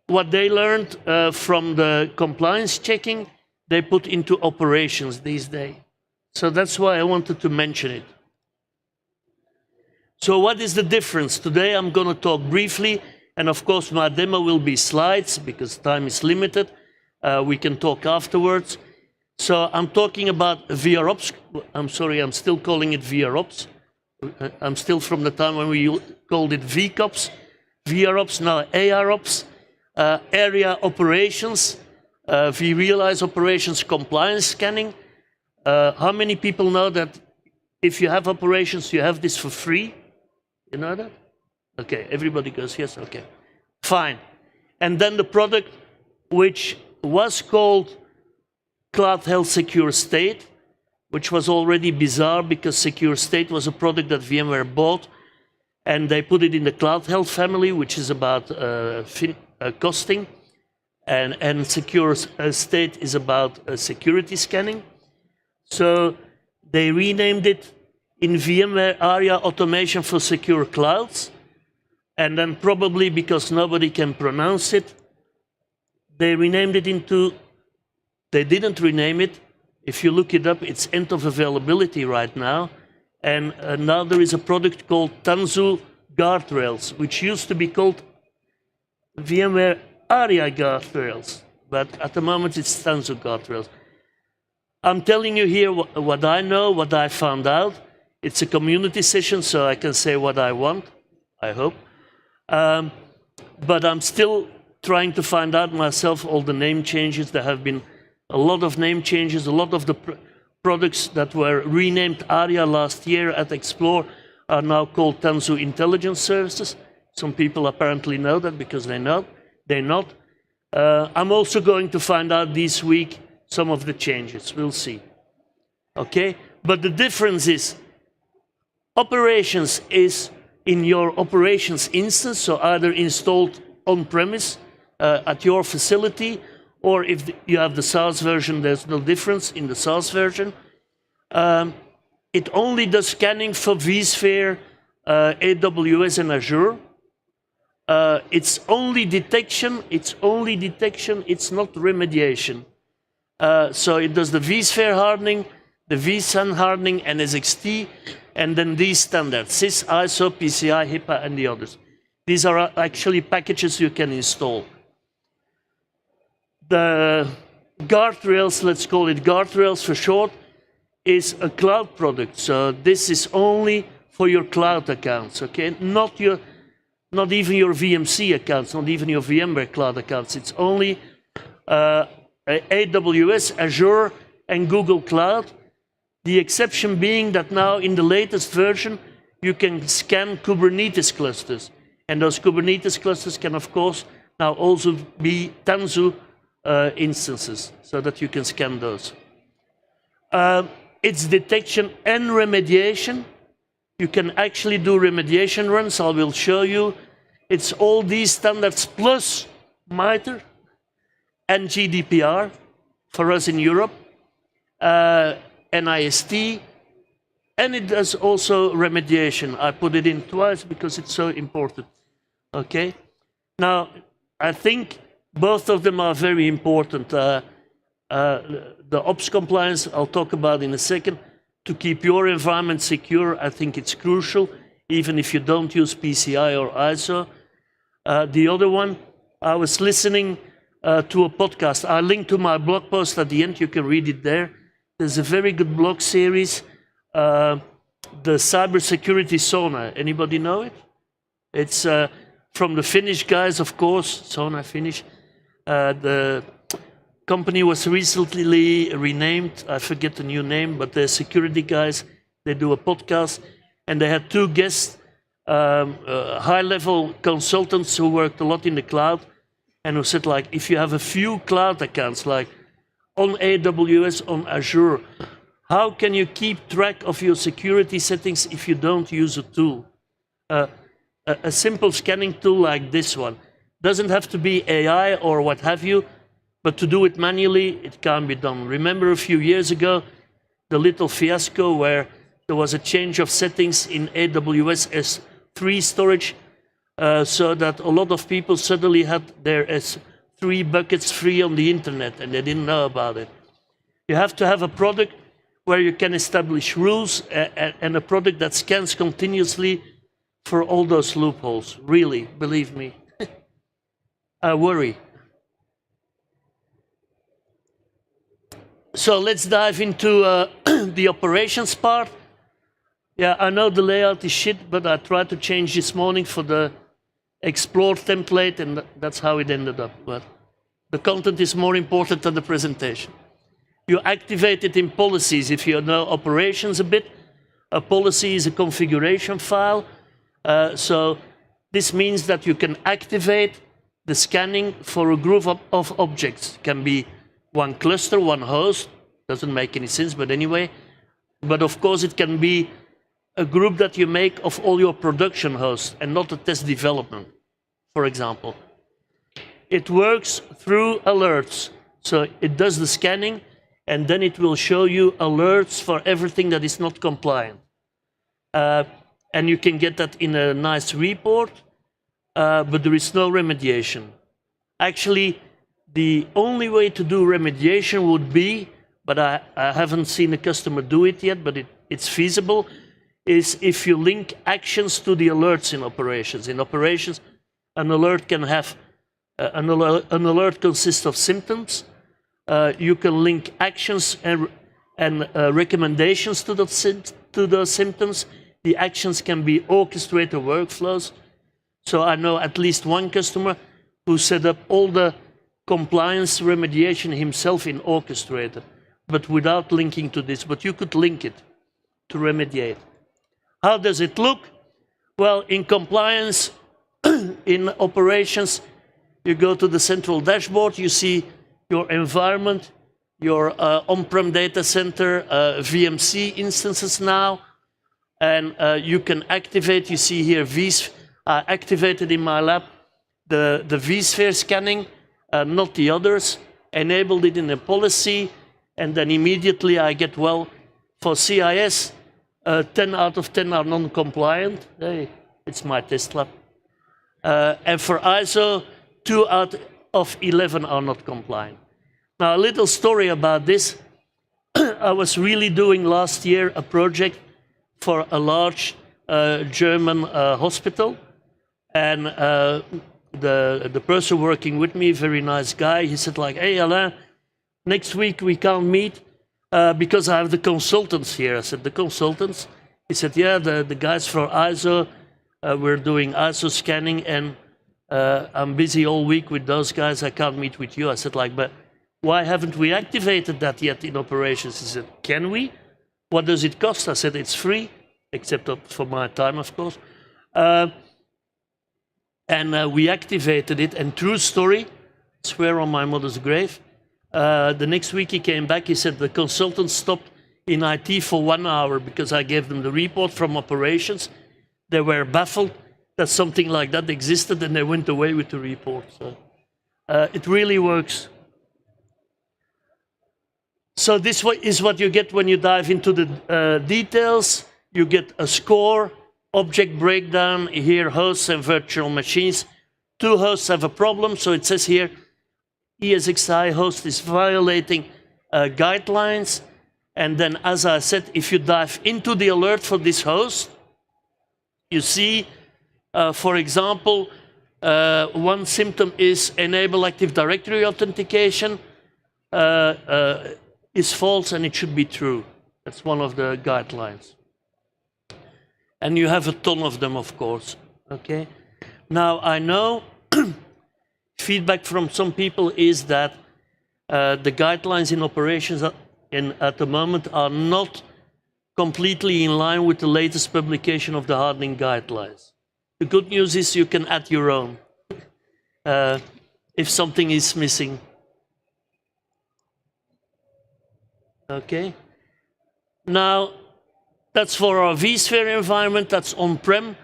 what they learned from the compliance checking, they put into operations these days. So that's why I wanted to mention it. So what is the difference? Today I'm going to talk briefly, and of course my demo will be slides because time is limited. We can talk afterwards. So I'm talking about VROps. I'm sorry, I'm still calling it VROps. I'm still from the time when we called it VCOps, VROps, now AROps, area operations, vRealize operations compliance scanning. How many people know that if you have operations, you have this for free? You know that? Okay, everybody goes, yes, okay. Fine. And then the product which was called Cloud Health Secure State, which was already bizarre because Secure State was a product that VMware bought, and they put it in the Cloud Health family, which is about costing, and Secure State is about security scanning. So they renamed it in VMware ARIA Automation for Secure Clouds, and then probably because nobody can pronounce it, they renamed it into, they didn't rename it. If you look it up, it's end of availability right now. And now there is a product called Tanzu Guardrails, which used to be called VMware ARIA Guardrails. But at the moment, it's Tanzu Guardrails. I'm telling you here what I know, what I found out. It's a community session, so I can say what I want, I hope. But I'm still trying to find out myself all the name changes. There have been a lot of name changes. A lot of the products that were renamed ARIA last year at Explore are now called Tanzu Intelligence Services. Some people apparently know that because they're not. I'm also going to find out this week some of the changes. We'll see. Okay? But the difference is, operations is in your operations instance, so either installed on-premise at your facility, or if you have the SaaS version, there's no difference in the SaaS version. It only does scanning for vSphere, AWS, and Azure. It's only detection, it's not remediation. So it does the vSphere hardening, the vSAN hardening, and SXT, and then these standards, SIS, ISO, PCI, HIPAA, and the others. These are actually packages you can install. The guardrails, let's call it guardrails for short, is a cloud product. So this is only for your cloud accounts, okay? Not even your VMC accounts, not even your VMware cloud accounts. It's only AWS, Azure, and Google Cloud. The exception being that now in the latest version, you can scan Kubernetes clusters. And those Kubernetes clusters can, of course, now also be Tanzu instances, so that you can scan those. It's detection and remediation. You can actually do remediation runs. I will show you. It's all these standards plus MITRE and GDPR for us in Europe, NIST, and it does also remediation. I put it in twice because it's so important. Okay? Now, I think both of them are very important. The ops compliance, I'll talk about in a second. To keep your environment secure, I think it's crucial, even if you don't use PCI or ISO. The other one, I was listening to a podcast. I'll link to my blog post at the end, you can read it there. There's a very good blog series, the Cybersecurity Sauna. Anybody know it? It's from the Finnish guys, of course, Sauna Finnish. The company was recently renamed. I forget the new name, but they're security guys. They do a podcast, and they had 2 guests, high-level consultants who worked a lot in the cloud, and who said, like, if you have a few cloud accounts, like on AWS, on Azure, how can you keep track of your security settings if you don't use a tool? A simple scanning tool like this one. Doesn't have to be AI or what have you, but to do it manually, it can be done. Remember a few years ago, the little fiasco where there was a change of settings in AWS S3 storage, so that a lot of people suddenly had their S3 buckets free on the internet and they didn't know about it. You have to have a product where you can establish rules and a product that scans continuously for all those loopholes. Really, believe me. I worry. So let's dive into the operations part. Yeah, I know the layout is shit, but I tried to change this morning for the Explore template, and that's how it ended up. But the content is more important than the presentation. You activate it in policies. If you know operations a bit, a policy is a configuration file. So this means that you can activate the scanning for a group of objects. It can be one cluster, one host. Doesn't make any sense, but anyway. But of course, it can be a group that you make of all your production hosts and not a test development, for example. It works through alerts. So it does the scanning, and then it will show you alerts for everything that is not compliant. And you can get that in a nice report, but there is no remediation. Actually, the only way to do remediation would be, but I haven't seen a customer do it yet, but it's feasible, is if you link actions to the alerts in operations. In operations, an alert can have, an alert consists of symptoms. You can link actions and recommendations to those symptoms. The actions can be orchestrated workflows. So I know at least one customer who set up all the compliance remediation himself in Orchestrator, but without linking to this. But you could link it to remediate. How does it look? Well, in compliance, in operations, you go to the central dashboard, you see your environment, your on-prem data center, VMC instances now, and you can activate, you see here, I activated in my lab the vSphere scanning, not the others, enabled it in a policy, and then immediately I get, well, for CIS, 10 out of 10 are non-compliant. Hey, it's my test lab. And for ISO, 2 out of 11 are not compliant. Now, a little story about this. I was really doing last year a project for a large German hospital. And the person working with me, very nice guy, he said like, hey Alain, next week we can't meet because I have the consultants here. I said, the consultants? He said, yeah, the guys for ISO, we're doing ISO scanning and I'm busy all week with those guys, I can't meet with you. I said like, but why haven't we activated that yet in operations? He said, can we? What does it cost? I said, it's free, except for my time, of course. And we activated it, and true story, swear on my mother's grave, the next week he came back, he said the consultants stopped in IT for 1 hour because I gave them the report from operations. They were baffled that something like that existed, and they went away with the report. So it really works. So this is what you get when you dive into the details. You get a score, object breakdown, here hosts and virtual machines. 2 hosts have a problem, so it says here, ESXi host is violating guidelines. And then, as I said, if you dive into the alert for this host, you see, for example, one symptom is enable Active Directory authentication is false and it should be true. That's one of the guidelines. And you have a ton of them, of course. Okay. Now, I know feedback from some people is that the guidelines in operations at the moment are not completely in line with the latest publication of the hardening guidelines. The good news is you can add your own if something is missing. Okay. Now, that's for our vSphere environment, that's on-prem.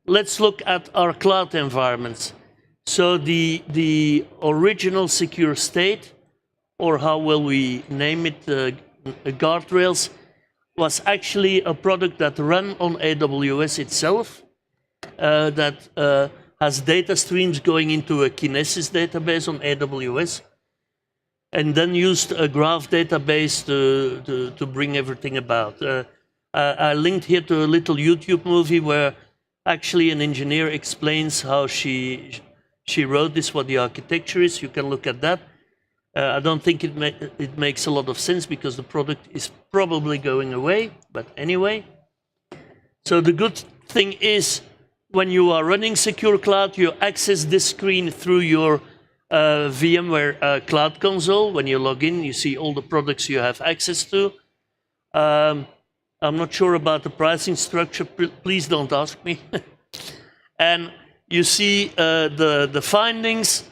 Let's look at our cloud environments. So the original secure state, or how will we name it, guardrails, was actually a product that ran on AWS itself, that has data streams going into a Kinesis database on AWS, and then used a graph database to bring everything about. I linked here to a little YouTube movie where actually an engineer explains how she wrote this, what the architecture is. You can look at that. I don't think it makes a lot of sense because the product is probably going away, but anyway. So the good thing is when you are running Secure Cloud, you access this screen through your VMware Cloud Console. When you log in, you see all the products you have access to. I'm not sure about the pricing structure. Please don't ask me. And you see the findings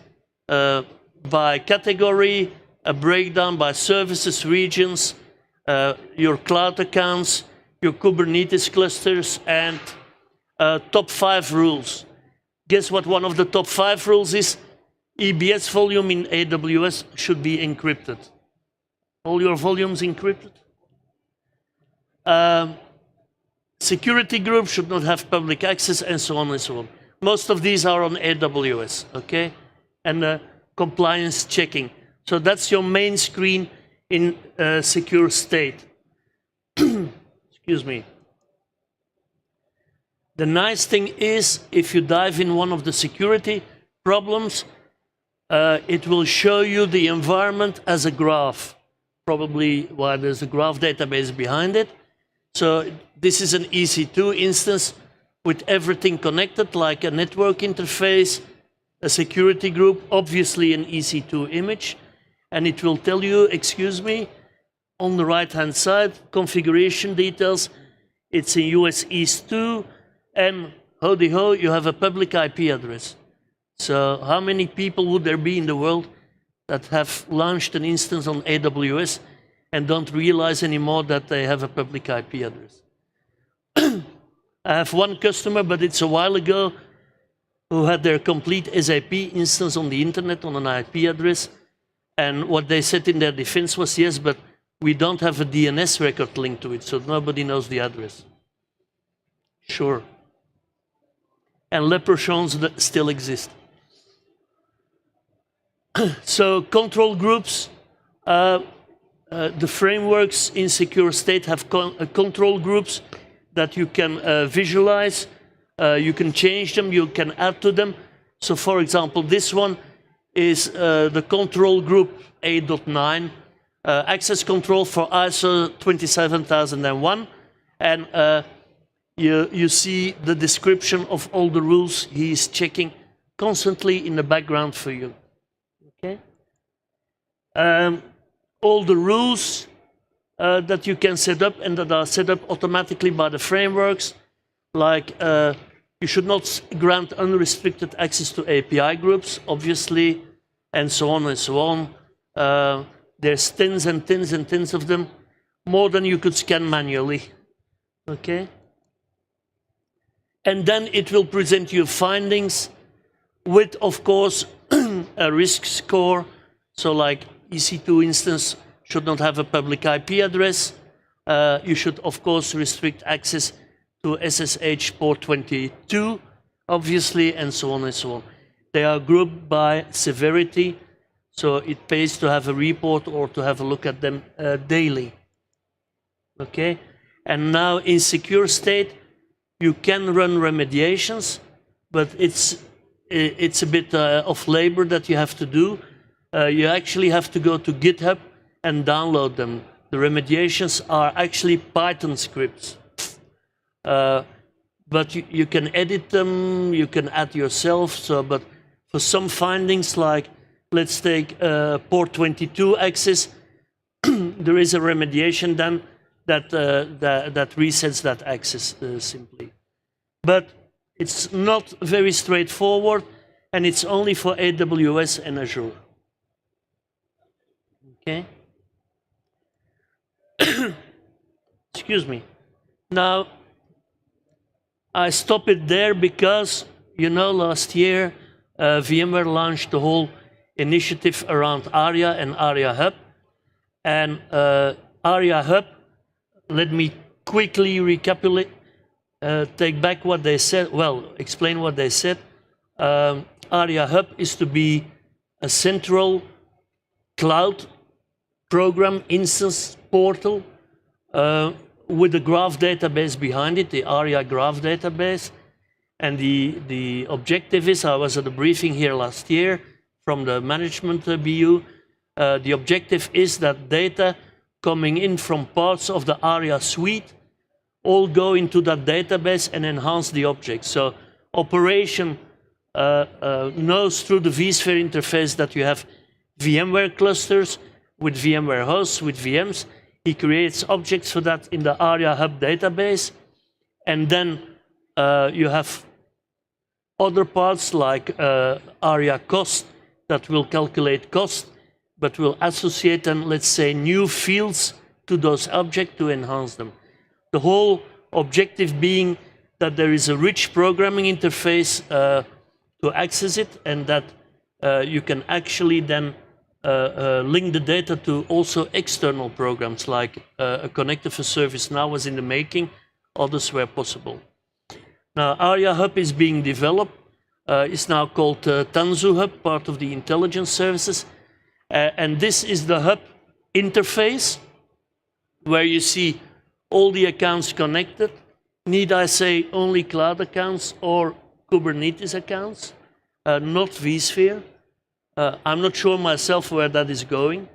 by category, a breakdown by services, regions, your cloud accounts, your Kubernetes clusters, and top 5 rules. Guess what one of the top 5 rules is? EBS volume in AWS should be encrypted. All your volumes encrypted. Security group should not have public access, and so on and so on. Most of these are on AWS, okay? And compliance checking. So that's your main screen in secure state. Excuse me. The nice thing is, if you dive in one of the security problems, it will show you the environment as a graph. Probably why there's a graph database behind it. So this is an EC2 instance with everything connected, like a network interface, a security group, obviously an EC2 image, and it will tell you, excuse me, on the right-hand side, configuration details, it's a US East 2, and howdy ho, you have a public IP address. So how many people would there be in the world that have launched an instance on AWS and don't realize anymore that they have a public IP address? I have one customer, but it's a while ago, who had their complete SAP instance on the internet on an IP address. And what they said in their defense was, yes, but we don't have a DNS record linked to it, so nobody knows the address. Sure. And leprechauns that still exist. So control groups, the frameworks in secure state have control groups that you can visualize. You can change them, you can add to them. So for example, this one is the control group 8.9, access control for ISO 27001. And you see the description of all the rules he is checking constantly in the background for you. Okay. All the rules that you can set up and that are set up automatically by the frameworks, like you should not grant unrestricted access to API groups, obviously, and so on and so on. There's tens and tens and tens of them, more than you could scan manually. Okay? And then it will present you findings with, of course, a risk score. So like EC2 instance should not have a public IP address. You should, of course, restrict access to SSH port 22, obviously, and so on and so on. They are grouped by severity, so it pays to have a report or to have a look at them daily. Okay? And now in secure state, you can run remediations, but it's a bit of labor that you have to do. You actually have to go to GitHub and download them. The remediations are actually Python scripts. But you can edit them, you can add yourself. So, but for some findings, like let's take port 22 access, there is a remediation done that resets that access simply. But it's not very straightforward, and it's only for AWS and Azure. Okay. Excuse me. Now, I stop it there because, you know, last year VMware launched the whole initiative around ARIA and ARIA Hub. And ARIA Hub, let me quickly recapitulate, take back what they said, well, explain what they said. ARIA Hub is to be a central cloud program instance portal with a graph database behind it, the ARIA graph database. And the objective is, I was at a briefing here last year from the management BU, the objective is that data coming in from parts of the ARIA suite all go into that database and enhance the object. So operation knows through the vSphere interface that you have VMware clusters with VMware hosts, with VMs. He creates objects for that in the ARIA Hub database. And then you have other parts like ARIA cost that will calculate cost, but will associate them, let's say, new fields to those objects to enhance them. The whole objective being that there is a rich programming interface to access it, and that you can actually then link the data to also external programs, like a connector for service now was in the making, others were possible. Now, ARIA Hub is being developed. It's now called Tanzu Hub, part of the intelligence services. And this is the hub interface, where you see all the accounts connected. Need I say only cloud accounts or Kubernetes accounts, not vSphere. I'm not sure myself where that is going.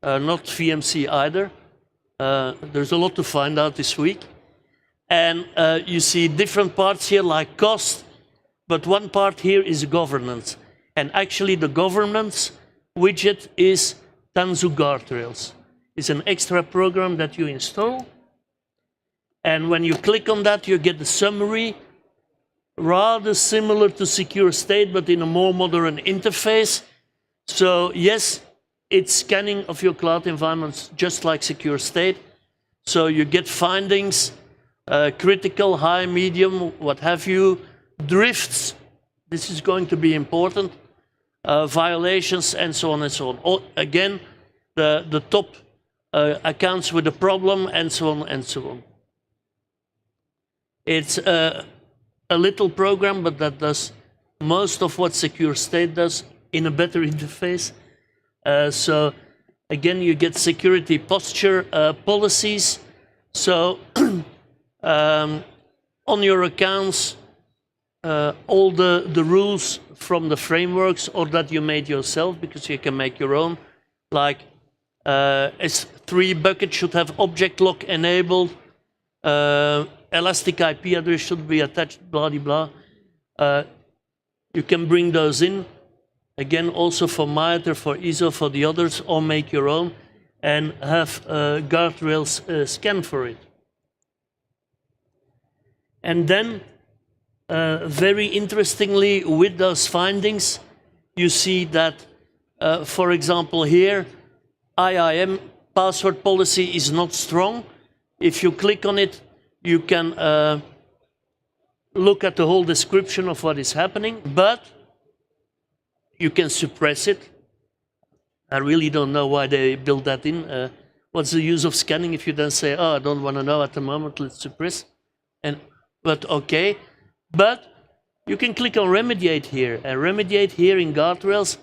Not VMC either. There's a lot to find out this week. And you see different parts here like cost, but one part here is governance. And actually the governance widget is Tanzu Guardrails. It's an extra program that you install. And when you click on that, you get the summary, rather similar to Secure State, but in a more modern interface. So yes, it's scanning of your cloud environments just like Secure State. So you get findings, critical, high, medium, what have you, drifts, this is going to be important, violations, and so on and so on. Again, the top accounts with a problem, and so on and so on. It's a little program, but that does most of what Secure State does in a better interface. So again, you get security posture policies. So on your accounts, all the rules from the frameworks, or that you made yourself, because you can make your own, like S3 bucket should have object lock enabled, elastic IP address should be attached, blah, blah, blah. You can bring those in, again, also for MITRE, for ISO, for the others, or make your own, and have guardrails scan for it. And then, very interestingly, with those findings, you see that, for example, here, IAM password policy is not strong. If you click on it, you can look at the whole description of what is happening, but you can suppress it. I really don't know why they built that in. What's the use of scanning if you then say, oh, I don't want to know at the moment, let's suppress. But okay. But you can click on remediate here, and remediate here in guardrails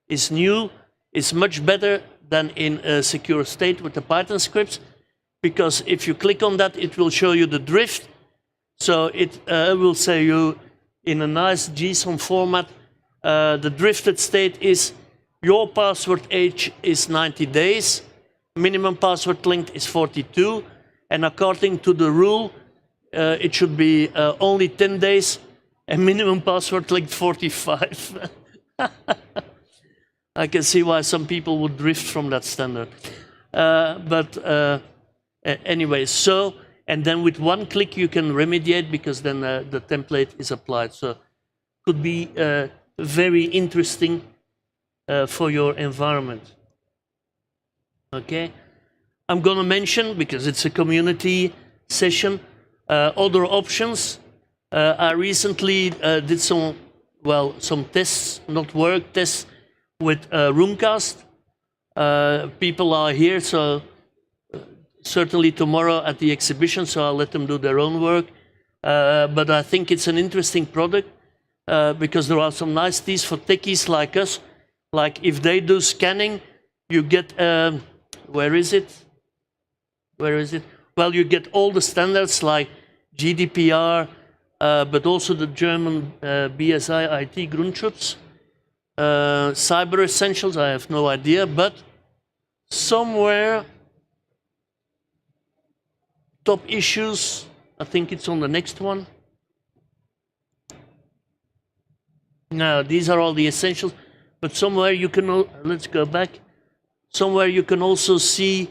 is new. It's much better than in Secure State with the Python scripts, because if you click on that, it will show you the drift. So it will say you in a nice JSON format, the drifted state is your password age is 90 days, minimum password length is 42, and according to the rule, it should be only 10 days, and minimum password length 45. I can see why some people would drift from that standard. Anyway, so, and then with one click you can remediate, because then the template is applied. So could be very interesting for your environment. Okay, I'm gonna mention, because it's a community session, other options. I recently did some well, some tests, not work tests, with Roomcast. People are here, so certainly tomorrow at the exhibition, so I'll let them do their own work. But I think it's an interesting product because there are some niceties for techies like us. Like if they do scanning, you get, where is it? Where is it? Well, you get all the standards like GDPR, but also the German BSI IT Grundschutz. Cyber Essentials, I have no idea, but somewhere, top issues, I think it's on the next one. No, these are all the essentials, but somewhere you can, let's go back, somewhere you can also see,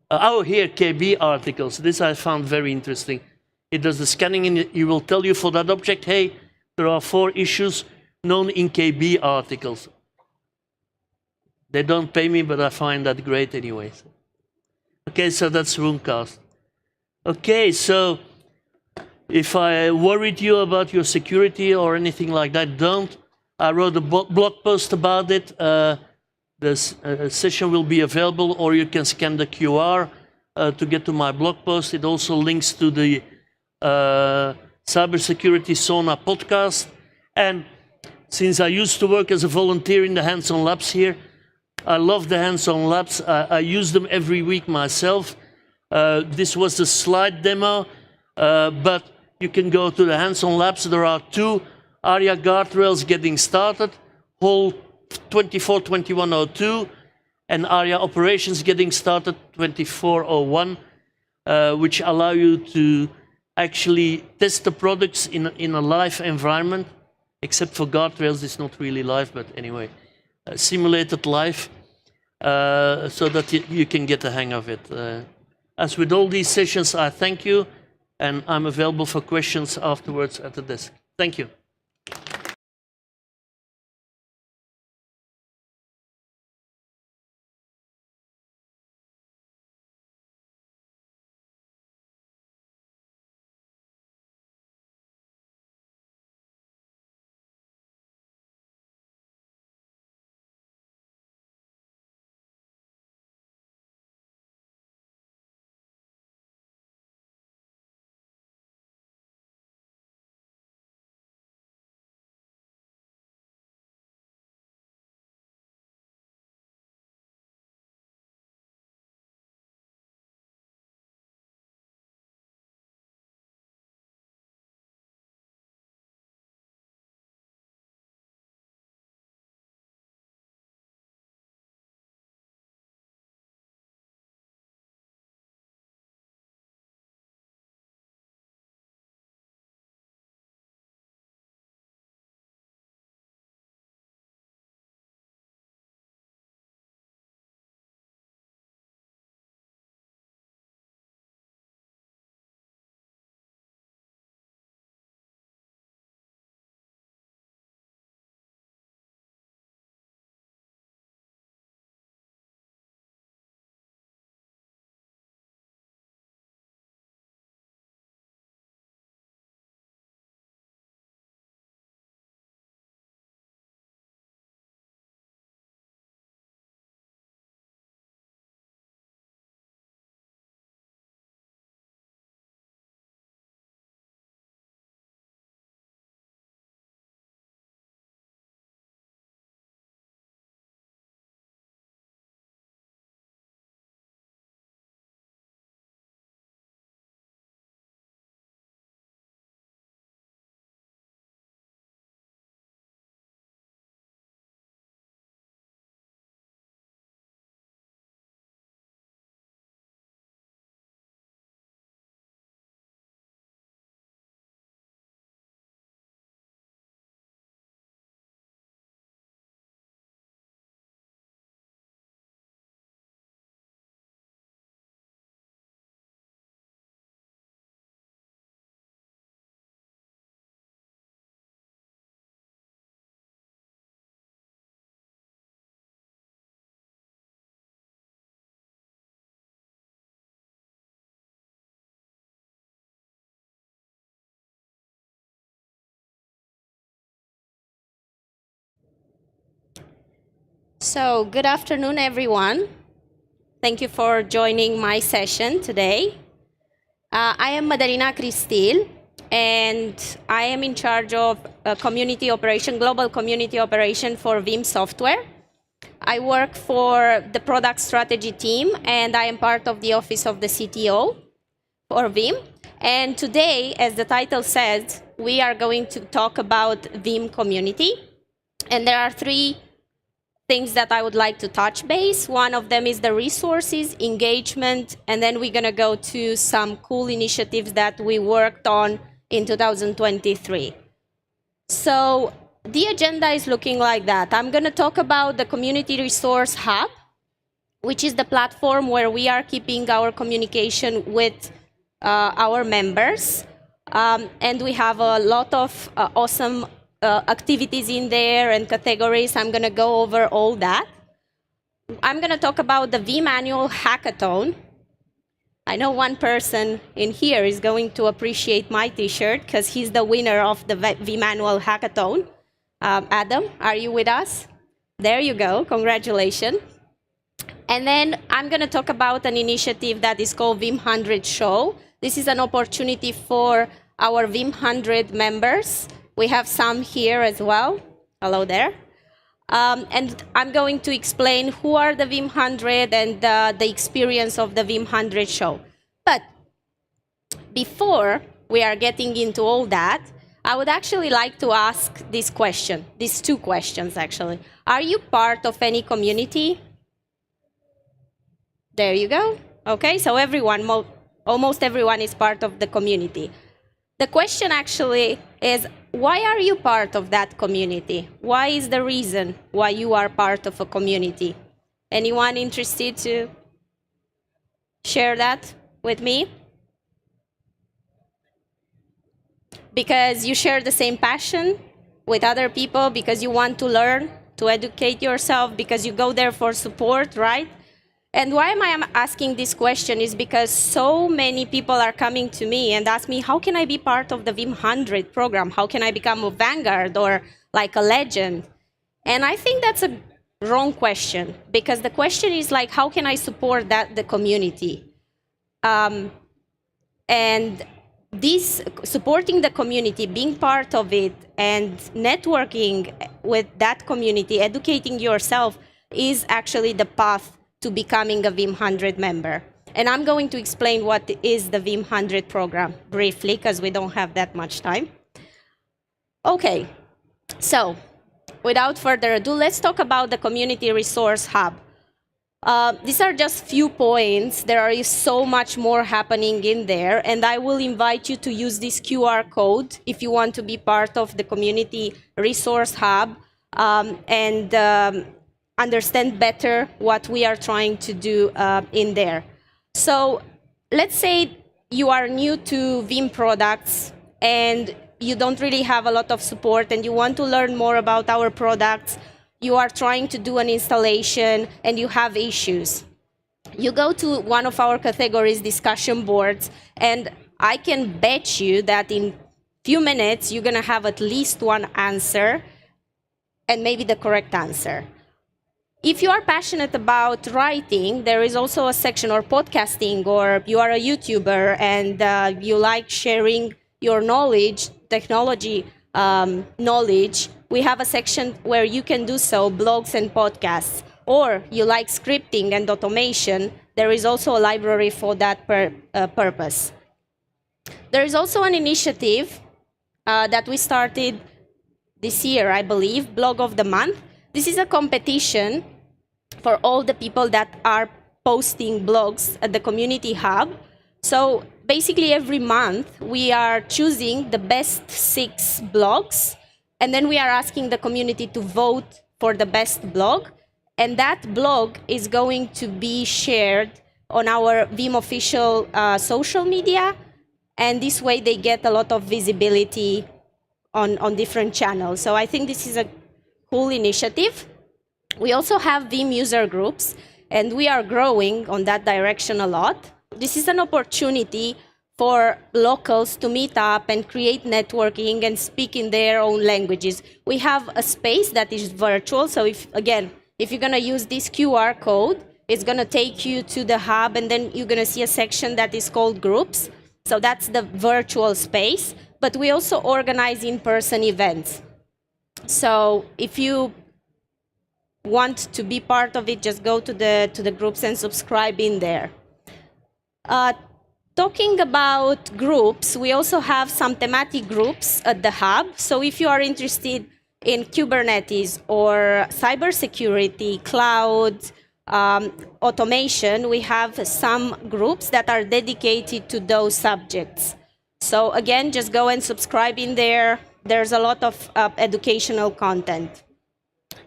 oh, here, KB articles. This I found very interesting. It does the scanning and it will tell you for that object, hey, there are 4 issues known in KB articles. They don't pay me, but I find that great anyways. Okay, so that's Roomcast. Okay, so if I worried you about your security or anything like that, don't. I wrote a blog post about it. This session will be available, or you can scan the QR to get to my blog post. It also links to the Cybersecurity Sauna podcast. And since I used to work as a volunteer in the hands-on labs here, I love the hands-on labs. I use them every week myself. This was the slide demo, but you can go to the hands-on labs. There are 2 ARIA guardrails getting started, whole 242102, and ARIA operations getting started 2401, which allow you to actually test the products in a live environment, except for guardrails, it's not really live, but anyway, simulated live, so that you can get the hang of it. As with all these sessions, I thank you, and I'm available for questions afterwards at the desk. Thank you. So, good afternoon, everyone. Thank you for joining my session today. I am Madalina Cristil, and I am in charge of community operation, global community operation for Vim Software. I work for the product strategy team, and I am part of the office of the CTO for Vim. And today, as the title says, we are going to talk about Vim community. And there are three things that I would like to touch base. One of them is the resources, engagement, and then we're going to go to some cool initiatives that we worked on in 2023. So the agenda is looking like that. I'm going to talk about the Community Resource Hub, which is the platform where we are keeping our communication with our members. And we have a lot of awesome activities in there and categories. I'm going to go over all that. I'm going to talk about the Vim Annual Hackathon. I know one person in here is going to appreciate my t-shirt because he's the winner of the Vim Annual Hackathon. Adam, are you with us? There you go. Congratulations. And then I'm going to talk about an initiative that is called Vim 100 Show. This is an opportunity for our Vim 100 members. We have some here as well. Hello there. And I'm going to explain who are the Vim 100 and the experience of the Vim 100 show. But before we are getting into all that, I would actually like to ask this question, these two questions actually. Are you part of any community? There you go. Okay, so everyone, almost everyone is part of the community. The question actually is, why are you part of that community? Why is the reason why you are part of a community? Anyone interested to share that with me? Because you share the same passion with other people, because you want to learn, to educate yourself, because you go there for support, right? And why am I asking this question is because so many people are coming to me and ask me, how can I be part of the Vim 100 program? How can I become a vanguard or like a legend? And I think that's a wrong question, because the question is like, how can I support the community? And this supporting the community, being part of it and networking with that community, educating yourself is actually the path to becoming a Vim 100 member. And I'm going to explain what is the Vim 100 program briefly, because we don't have that much time. Okay, so without further ado, let's talk about the Community Resource Hub. These are just few points. There is so much more happening in there, and I will invite you to use this QR code if you want to be part of the Community Resource Hub and understand better what we are trying to do in there. So let's say you are new to Vim products and you don't really have a lot of support and you want to learn more about our products. You are trying to do an installation and you have issues. You go to one of our categories, discussion boards, and I can bet you that in few minutes you're going to have at least one answer and maybe the correct answer. If you are passionate about writing, there is also a section, or podcasting, or you are a YouTuber and you like sharing your knowledge, technology knowledge, we have a section where you can do so, blogs and podcasts. Or you like scripting and automation, there is also a library for that purpose. There is also an initiative that we started this year, I believe, Blog of the Month. This is a competition for all the people that are posting blogs at the Community Hub. So basically every month we are choosing the best 6 blogs, and then we are asking the community to vote for the best blog. And that blog is going to be shared on our Vim official social media, and this way they get a lot of visibility on different channels. So I think this is a cool initiative. We also have Vim user groups, and we are growing on that direction a lot. This is an opportunity for locals to meet up and create networking and speak in their own languages. We have a space that is virtual, so if If you're going to use this QR code, it's going to take you to the hub, and then you're going to see a section that is called groups. So that's the virtual space. But we also organize in-person events. So if you want to be part of it, just go to the groups and subscribe in there. Talking about groups, we also have some thematic groups at the hub. So if you are interested in Kubernetes or cybersecurity, cloud, automation, we have some groups that are dedicated to those subjects. So again, just go and subscribe in there. There's a lot of educational content.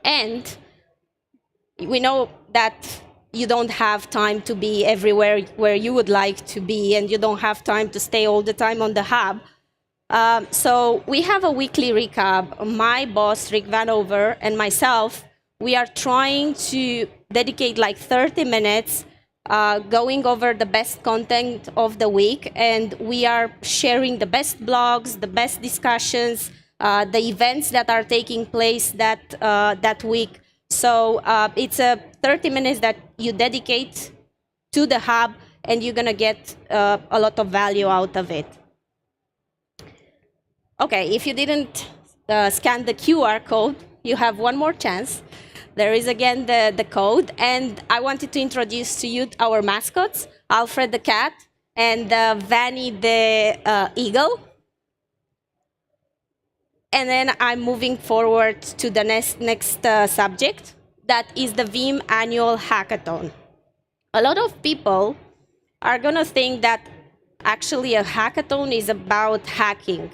And we know that you don't have time to be everywhere where you would like to be, and you don't have time to stay all the time on the hub. So we have a weekly recap. My boss, Rick Vanover, and myself, we are trying to dedicate like 30 minutes going over the best content of the week, and we are sharing the best blogs, the best discussions, the events that are taking place that week. So it's a 30 minutes that you dedicate to the hub, and you're going to get a lot of value out of it. Okay, if you didn't scan the QR code, you have one more chance. There is again the code, and I wanted to introduce to you our mascots, Alfred the cat and Vanny the eagle. And then I'm moving forward to the next subject, that is the Vim annual hackathon. A lot of people are going to think that actually a hackathon is about hacking.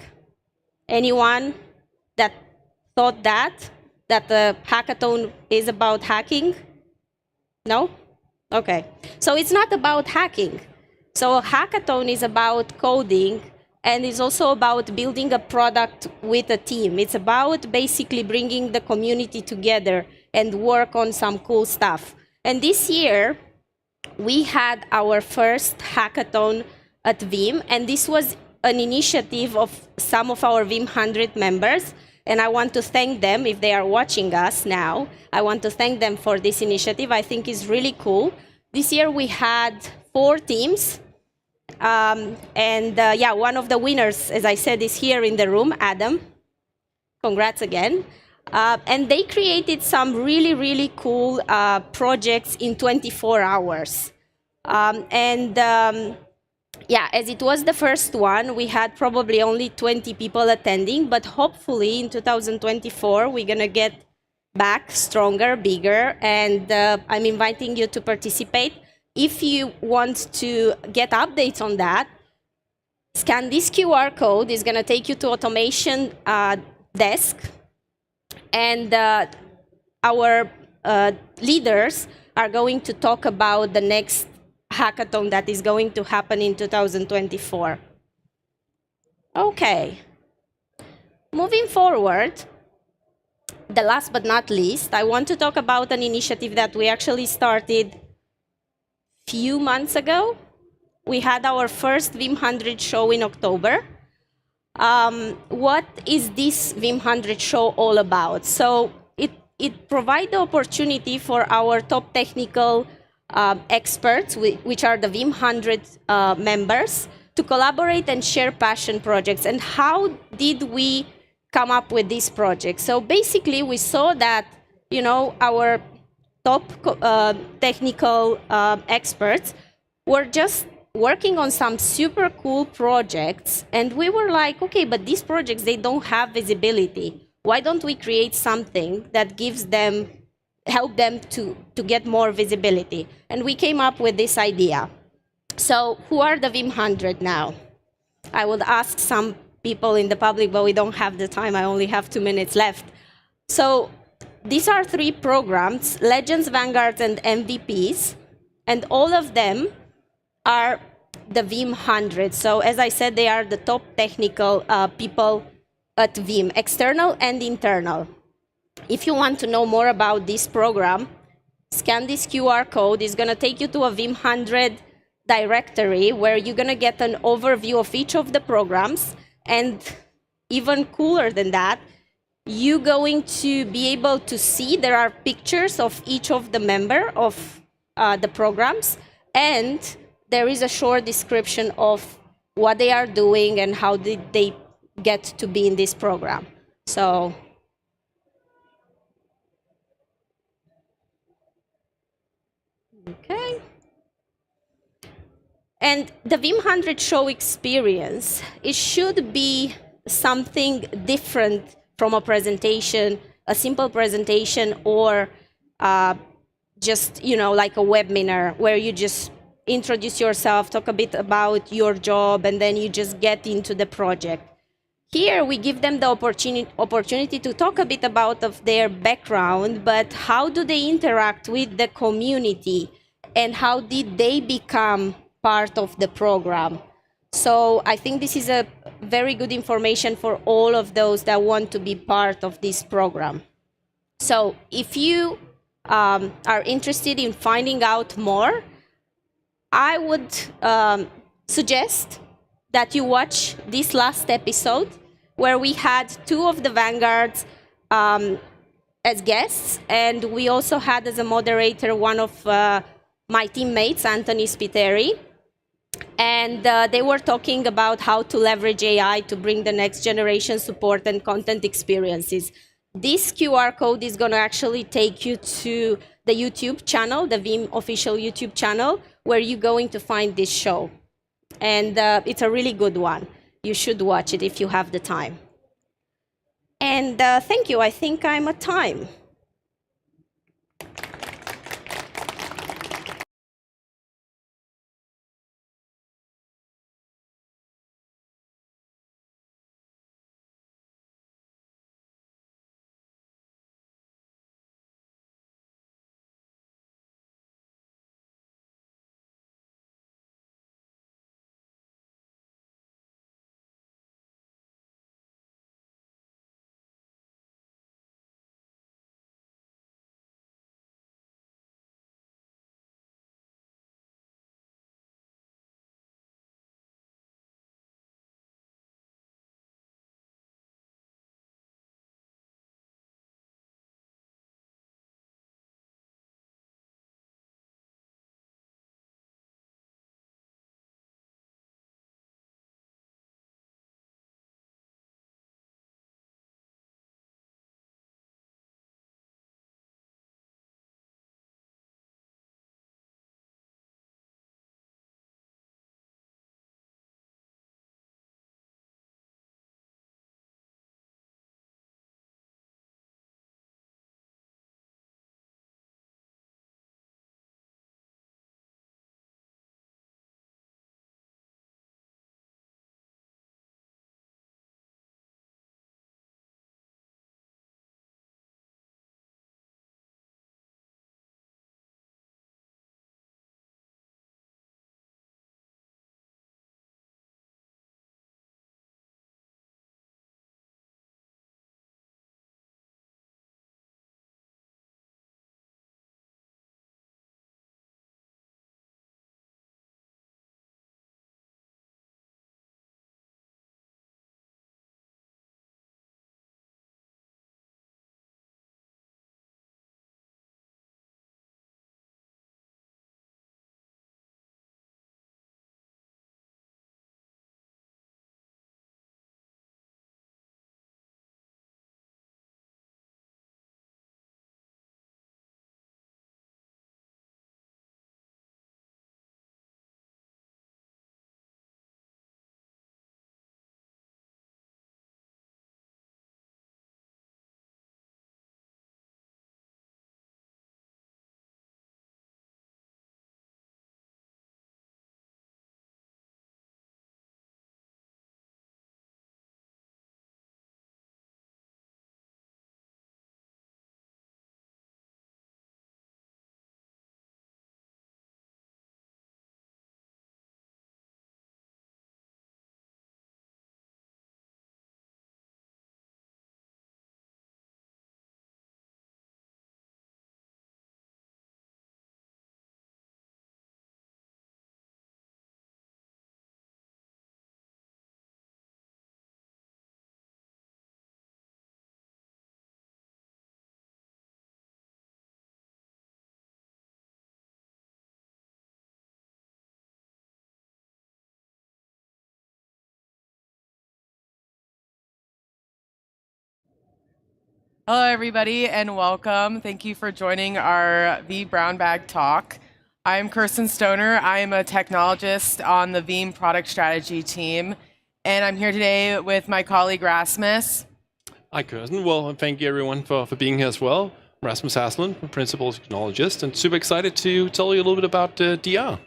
Anyone that thought that the hackathon is about hacking? No? Okay. So it's not about hacking. So a hackathon is about coding, and it's also about building a product with a team. It's about basically bringing the community together and work on some cool stuff. And this year, we had our first hackathon at Vim, and this was an initiative of some of our Vim 100 members. And I want to thank them, if they are watching us now, I want to thank them for this initiative. I think it's really cool. This year we had 4 teams. Yeah, one of the winners, as I said, is here in the room, Adam. Congrats again. And they created some really, really cool projects in 24 hours. Yeah, as it was the first one, we had probably only 20 people attending, but hopefully in 2024, we're going to get back stronger, bigger, and I'm inviting you to participate. If you want to get updates on that, scan this QR code. It's going to take you to automation desk, and our leaders are going to talk about the next hackathon that is going to happen in 2024. Okay. Moving forward, the last but not least, I want to talk about an initiative that we actually started a few months ago. We had our first Vim 100 show in October. What is this Vim 100 show all about? So it provides the opportunity for our top technical experts, which are the Vim 100 members, to collaborate and share passion projects. And how did we come up with this project? So basically, we saw that, our top technical experts were just working on some super cool projects, and we were like, okay, but these projects, they don't have visibility. Why don't we create something that help them to get more visibility? And we came up with this idea. So who are the Vim 100 now? I would ask some people in the public, but we don't have the time. I only have 2 minutes left. So these are 3 programs, Legends, Vanguards, and MVPs, and all of them are the Vim 100. So as I said, they are the top technical people at Vim, external and internal. If you want to know more about this program, scan this QR code. It's going to take you to a Vim 100 directory where you're going to get an overview of each of the programs. And even cooler than that, you're going to be able to see there are pictures of each of the member of the programs, and there is a short description of what they are doing and how did they get to be in this program. So okay. And the Vim 100 show experience, it should be something different from a presentation, a simple presentation, or just, like a webinar where you just introduce yourself, talk a bit about your job, and then you just get into the project. Here, we give them the opportunity to talk a bit about of their background, but how do they interact with the community, and how did they become part of the program? So I think this is a very good information for all of those that want to be part of this program. So if you are interested in finding out more, I would suggest that you watch this last episode where we had two of the vanguards as guests, and we also had as a moderator one of my teammates, Anthony Spiteri, and they were talking about how to leverage AI to bring the next generation support and content experiences. This QR code is going to actually take you to the YouTube channel, the Vim official YouTube channel, where you're going to find this show. And it's a really good one. You should watch it if you have the time. And thank you. I think I'm at time. Hello, everybody, and welcome. Thank you for joining our vBrownBag talk. I'm Kirsten Stoner. I am a technologist on the Veeam product strategy team, and I'm here today with my colleague Rasmus. Hi, Kirsten. Well, thank you everyone for being here as well. Rasmus Hasland, Principal Technologist, and super excited to tell you a little bit about DR.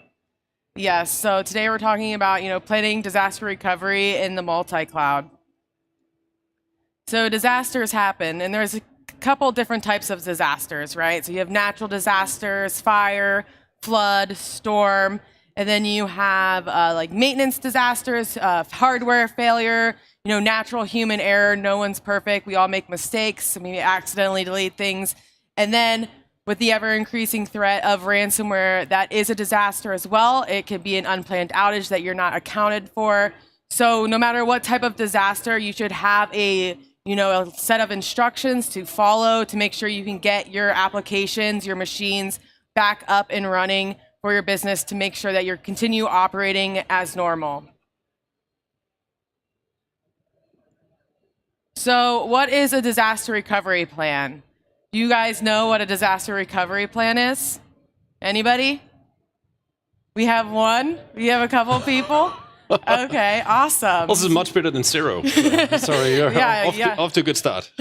Yes, so today we're talking about, planning disaster recovery in the multi-cloud. So disasters happen, and there's a couple different types of disasters, right? So you have natural disasters, fire, flood, storm, and then you have like maintenance disasters, hardware failure, natural human error. No one's perfect. We all make mistakes. We accidentally delete things. And then with the ever-increasing threat of ransomware, that is a disaster as well. It could be an unplanned outage that you're not accounted for. So no matter what type of disaster, you should have a set of instructions to follow to make sure you can get your applications, your machines back up and running for your business to make sure that you continue operating as normal. So what is a disaster recovery plan? Do you guys know what a disaster recovery plan is? Anybody? We have one? We have a couple people? Okay, awesome. This is much better than zero. Sorry, you're off to a good start.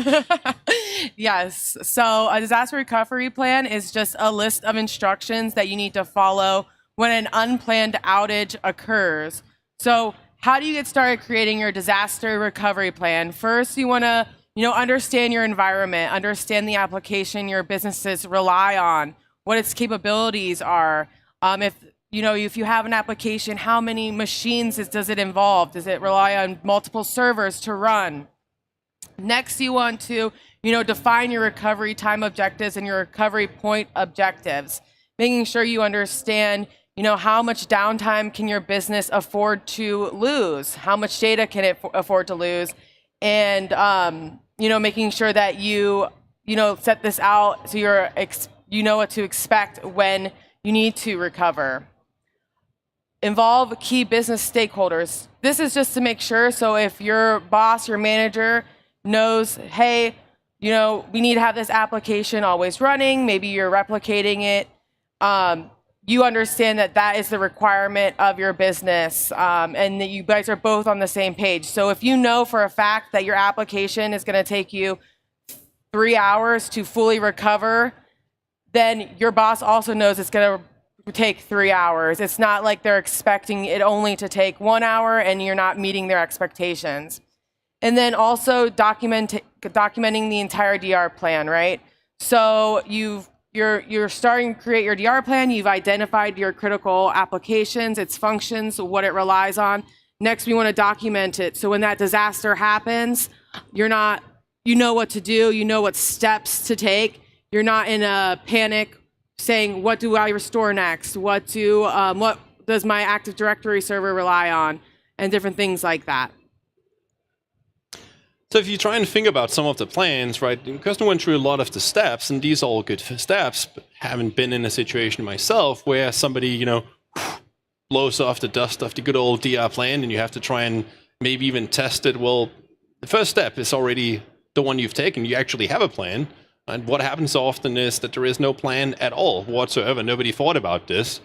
Yes. So a disaster recovery plan is just a list of instructions that you need to follow when an unplanned outage occurs. So how do you get started creating your disaster recovery plan? First, you want to understand your environment, understand the application your businesses rely on, what its capabilities are. If you have an application, how many machines does it involve? Does it rely on multiple servers to run? Next, you want to, define your recovery time objectives and your recovery point objectives, making sure you understand, how much downtime can your business afford to lose? How much data can it afford to lose? And, making sure that you, set this out so you know what to expect when you need to recover. Involve key business stakeholders. This is just to make sure, so if your boss, your manager knows, hey, we need to have this application always running, maybe you're replicating it, you understand that is the requirement of your business, and that you guys are both on the same page. So if you know for a fact that your application is going to take you 3 hours to fully recover, then your boss also knows it's going to take 3 hours. It's not like they're expecting it only to take 1 hour and you're not meeting their expectations. And then also documenting the entire DR plan, right? So you're starting to create your DR plan. You've identified your critical applications, its functions, what it relies on. Next, we want to document it. So when that disaster happens, you know what to do. You know what steps to take. You're not in a panic saying, what do I restore next? What does my Active Directory server rely on? And different things like that. So if you try and think about some of the plans, right, Kirsten went through a lot of the steps, and these are all good steps, but haven't been in a situation myself where somebody, blows off the dust of the good old DR plan and you have to try and maybe even test it. Well, the first step is already the one you've taken. You actually have a plan. And what happens often is that there is no plan at all whatsoever. Nobody thought about this.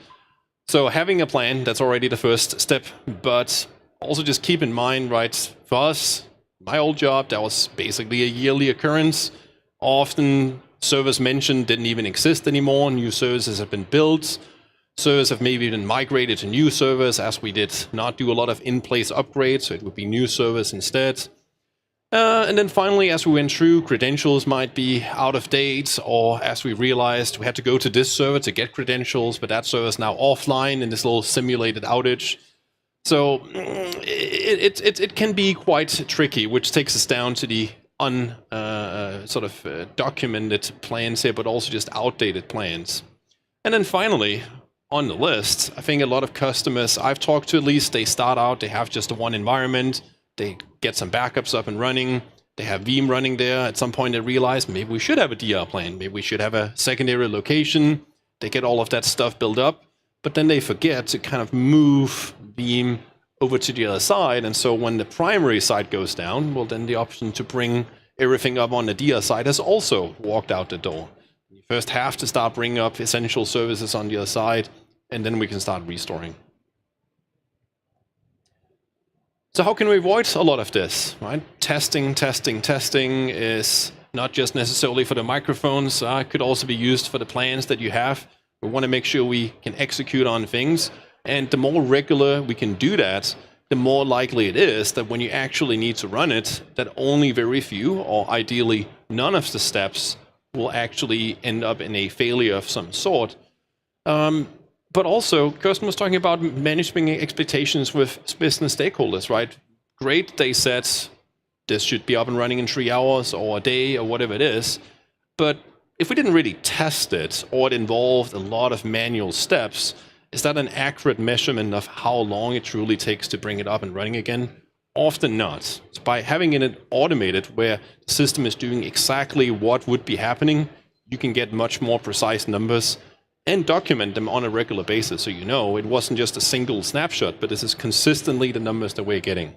So having a plan, that's already the first step. But also just keep in mind, right, for us, my old job, that was basically a yearly occurrence. Often servers mentioned didn't even exist anymore. New services have been built. Servers have maybe been migrated to new servers, as we did not do a lot of in-place upgrades, so it would be new servers instead. And then finally, as we went through, credentials might be out of date, or as we realized we had to go to this server to get credentials, but that server is now offline in this little simulated outage. So it can be quite tricky, which takes us down to the documented plans here, but also just outdated plans. And then finally, on the list, I think a lot of customers I've talked to, at least, they start out, they have just one environment. They get some backups up and running. They have Veeam running there. At some point, they realize maybe we should have a DR plan. Maybe we should have a secondary location. They get all of that stuff built up, but then they forget to kind of move Veeam over to the other side. And so when the primary side goes down, well, then the option to bring everything up on the DR side has also walked out the door. You first have to start bringing up essential services on the other side, and then we can start restoring. So how can we avoid a lot of this, right? Testing is not just necessarily for the microphones. It could also be used for the plans that you have. We want to make sure we can execute on things. And the more regular we can do that, the more likely it is that when you actually need to run it, that only very few, or ideally none of the steps, will actually end up in a failure of some sort. But also, Kirsten was talking about managing expectations with business stakeholders, right? Great, they said this should be up and running in 3 hours or a day or whatever it is. But if we didn't really test it, or it involved a lot of manual steps, is that an accurate measurement of how long it truly takes to bring it up and running again? Often not. So by having it automated, where the system is doing exactly what would be happening, you can get much more precise numbers and document them on a regular basis, so you know it wasn't just a single snapshot, but this is consistently the numbers that we're getting.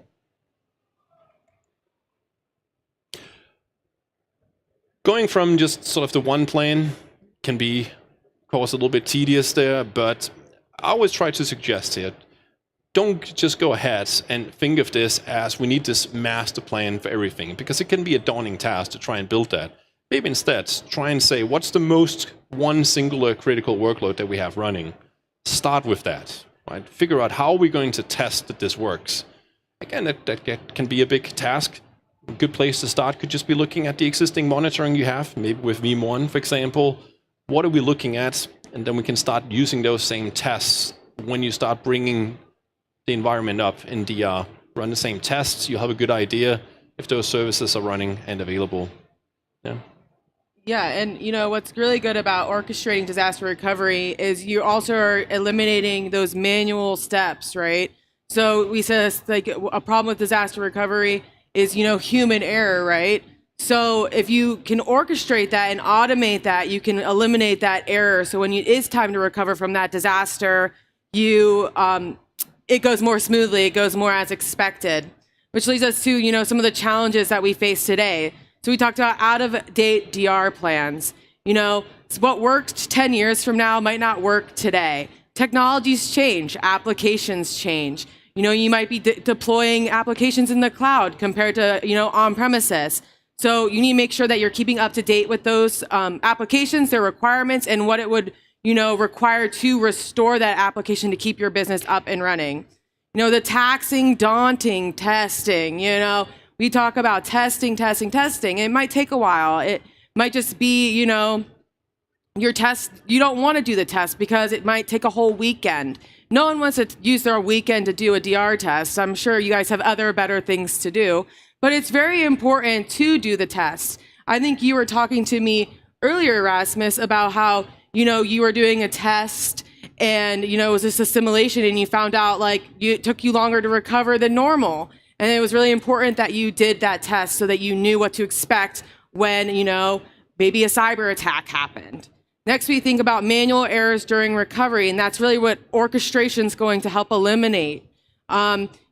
Going from just sort of the one plan can be, of course, a little bit tedious there, but I always try to suggest here, don't just go ahead and think of this as we need this master plan for everything, because it can be a daunting task to try and build that. Maybe instead, try and say, what's the most one singular critical workload that we have running? Start with that, right? Figure out how we're going to test that this works. Again, that can be a big task. A good place to start could just be looking at the existing monitoring you have, maybe with VM1, for example. What are we looking at? And then we can start using those same tests when you start bringing the environment up in DR. Run the same tests, you'll have a good idea if those services are running and available. Yeah. Yeah, and what's really good about orchestrating disaster recovery is you also are eliminating those manual steps, right? So we said like a problem with disaster recovery is human error, right? So if you can orchestrate that and automate that, you can eliminate that error. So when it is time to recover from that disaster, it goes more smoothly, it goes more as expected, which leads us to some of the challenges that we face today. So we talked about out-of-date DR plans. What worked 10 years from now might not work today. Technologies change, applications change. You might be deploying applications in the cloud compared to, on-premises. So you need to make sure that you're keeping up to date with those applications, their requirements, and what it would, require to restore that application to keep your business up and running. The taxing, daunting testing, we talk about testing. It might take a while. It might just be, your test, you don't want to do the test because it might take a whole weekend. No one wants to use their weekend to do a DR test. I'm sure you guys have other better things to do, but it's very important to do the test. I think you were talking to me earlier, Rasmus, about how, you were doing a test and, it was just a simulation and you found out it took you longer to recover than normal. And it was really important that you did that test so that you knew what to expect when, maybe a cyber attack happened. Next, we think about manual errors during recovery, and that's really what orchestration is going to help eliminate.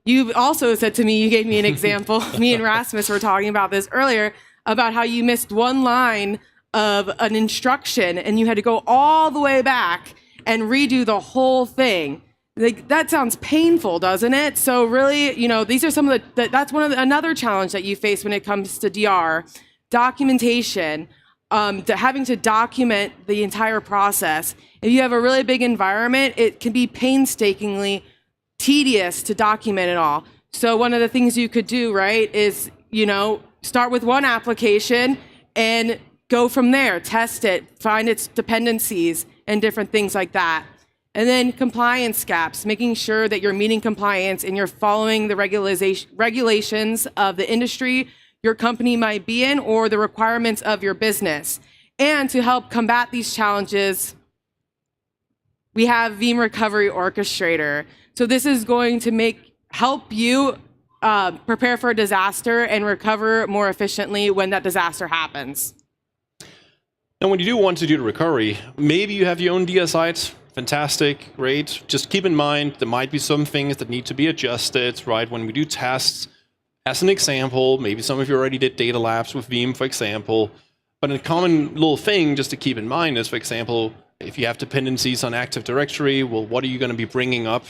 You also said to me, you gave me an example, me and Rasmus were talking about this earlier, about how you missed one line of an instruction and you had to go all the way back and redo the whole thing. That sounds painful, doesn't it? So really, these are some of that's another challenge that you face when it comes to DR. Documentation, having to document the entire process. If you have a really big environment, it can be painstakingly tedious to document it all. So one of the things you could do, right, is, start with one application and go from there, test it, find its dependencies and different things like that. And then compliance gaps, making sure that you're meeting compliance and you're following the regulations of the industry your company might be in or the requirements of your business. And to help combat these challenges, we have Veeam Recovery Orchestrator. So this is going to help you prepare for a disaster and recover more efficiently when that disaster happens. And when you do want to do the recovery, maybe you have your own DR sites. Fantastic, great. Just keep in mind there might be some things that need to be adjusted, right? When we do tests, As an example, maybe some of you already did data labs with Veeam, for example. But a common little thing just to keep in mind is, for example, if you have dependencies on Active Directory, well, what are you going to be bringing up?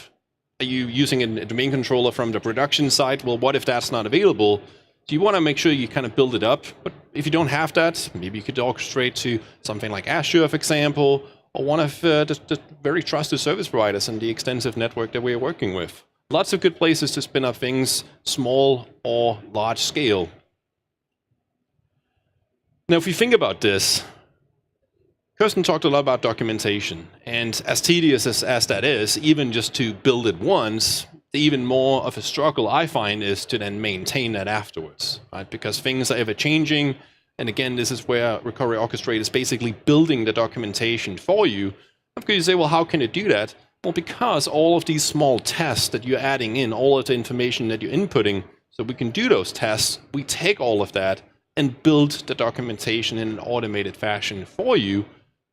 Are you using a domain controller from the production side? Well, what if that's not available? So you want to make sure you kind of build it up. But if you don't have that, maybe you could orchestrate to something like Azure, for example, or one of the very trusted service providers and the extensive network that we are working with. Lots of good places to spin up things, small or large scale. Now, if you think about this, Kirsten talked a lot about documentation, and as tedious as that is, even just to build it once, even more of a struggle I find is to then maintain that afterwards, right? Because things are ever changing, and again, this is where Recovery Orchestrate is basically building the documentation for you. Because you say, well, how can it do that? Well, because all of these small tests that you're adding in, all of the information that you're inputting, so we can do those tests, we take all of that and build the documentation in an automated fashion for you,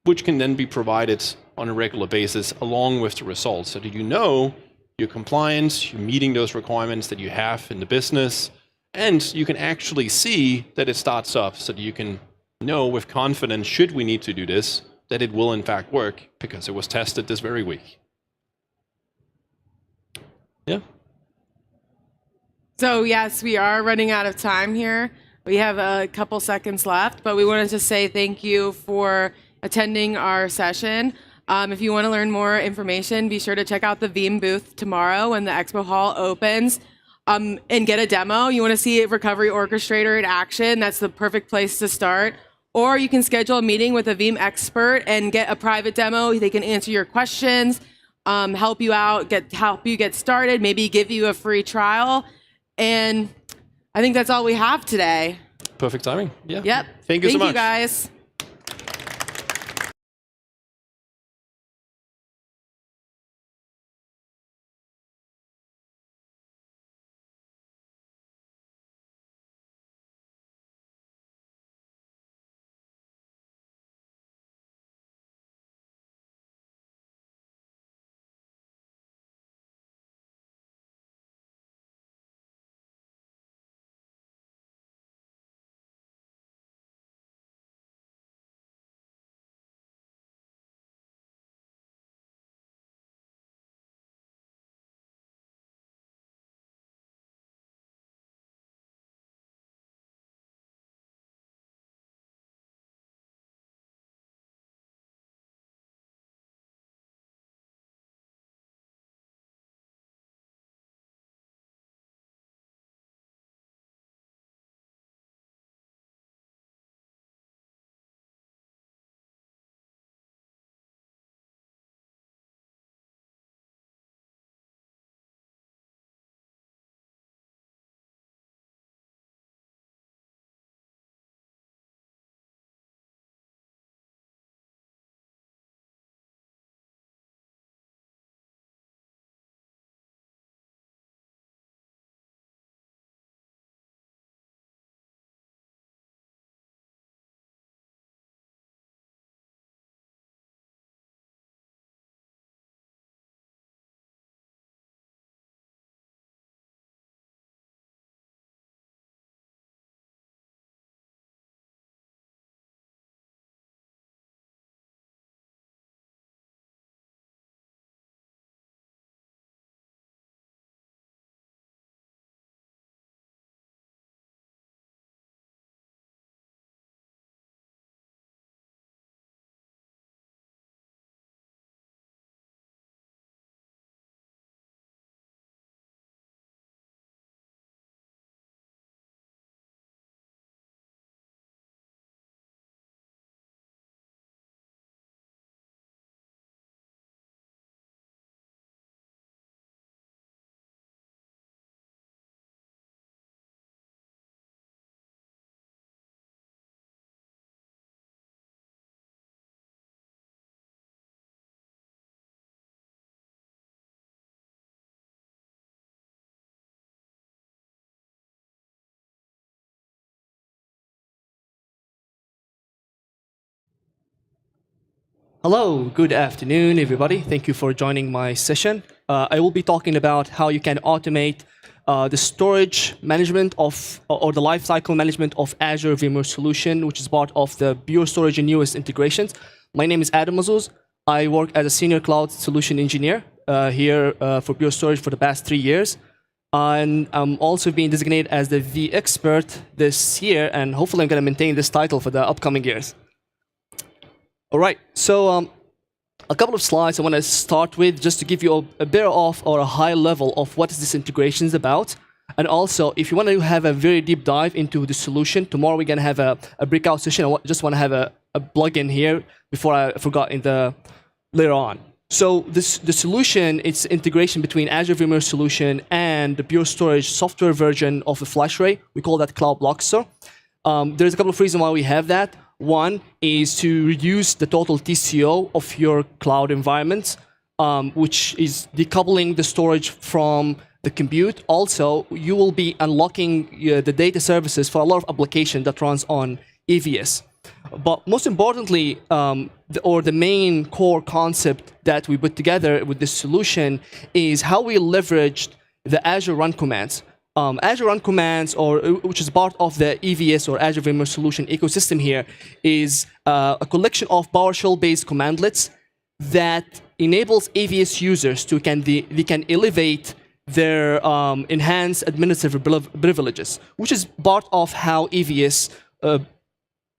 which can then be provided on a regular basis along with the results, so that you know you're compliant, you're meeting those requirements that you have in the business, and you can actually see that it starts up, so that you can know with confidence, should we need to do this, that it will in fact work because it was tested this very week. Yeah. So yes, we are running out of time here. We have a couple seconds left, but we wanted to say thank you for attending our session. If you want to learn more information, be sure to check out the Veeam booth tomorrow when the expo hall opens, and get a demo. You want to see a Recovery Orchestrator in action, that's the perfect place to start. Or you can schedule a meeting with a Veeam expert and get a private demo. They can answer your questions, help you out, help you get started, maybe give you a free trial. And I think that's all we have today. Perfect timing. Yeah. Yep. Thank you so much. Thank you, guys. Hello, good afternoon, everybody. Thank you for joining my session. I will be talking about how you can automate the storage management of, or the lifecycle management of Azure VMware solution, which is part of the Pure Storage and newest integrations. My name is Adam Mazuz. I work as a senior cloud solution engineer here for Pure Storage for the past 3 years. And I'm also being designated as the V expert this year, and hopefully I'm going to maintain this title for the upcoming years. All right, so a couple of slides I want to start with just to give you a bit of, or a high level of what is this integration is about. And also, if you want to have a very deep dive into the solution, tomorrow we're going to have a breakout session. I just want to have a plug-in here before I forgot later on. So the solution, it's integration between Azure VMware solution and the Pure Storage software version of the FlashArray. We call that Cloud Block Store. There's a couple of reasons why we have that. One is to reduce the total TCO of your cloud environment, which is decoupling the storage from the compute. Also, you will be unlocking the data services for a lot of applications that runs on EVS. But most importantly, the main core concept that we put together with this solution is how we leveraged the Azure Run commands. Azure Run commands, which is part of the EVS or Azure VMware Solution ecosystem here, is a collection of PowerShell-based commandlets that enables EVS users to they can elevate their enhanced administrative privileges, which is part of how EVS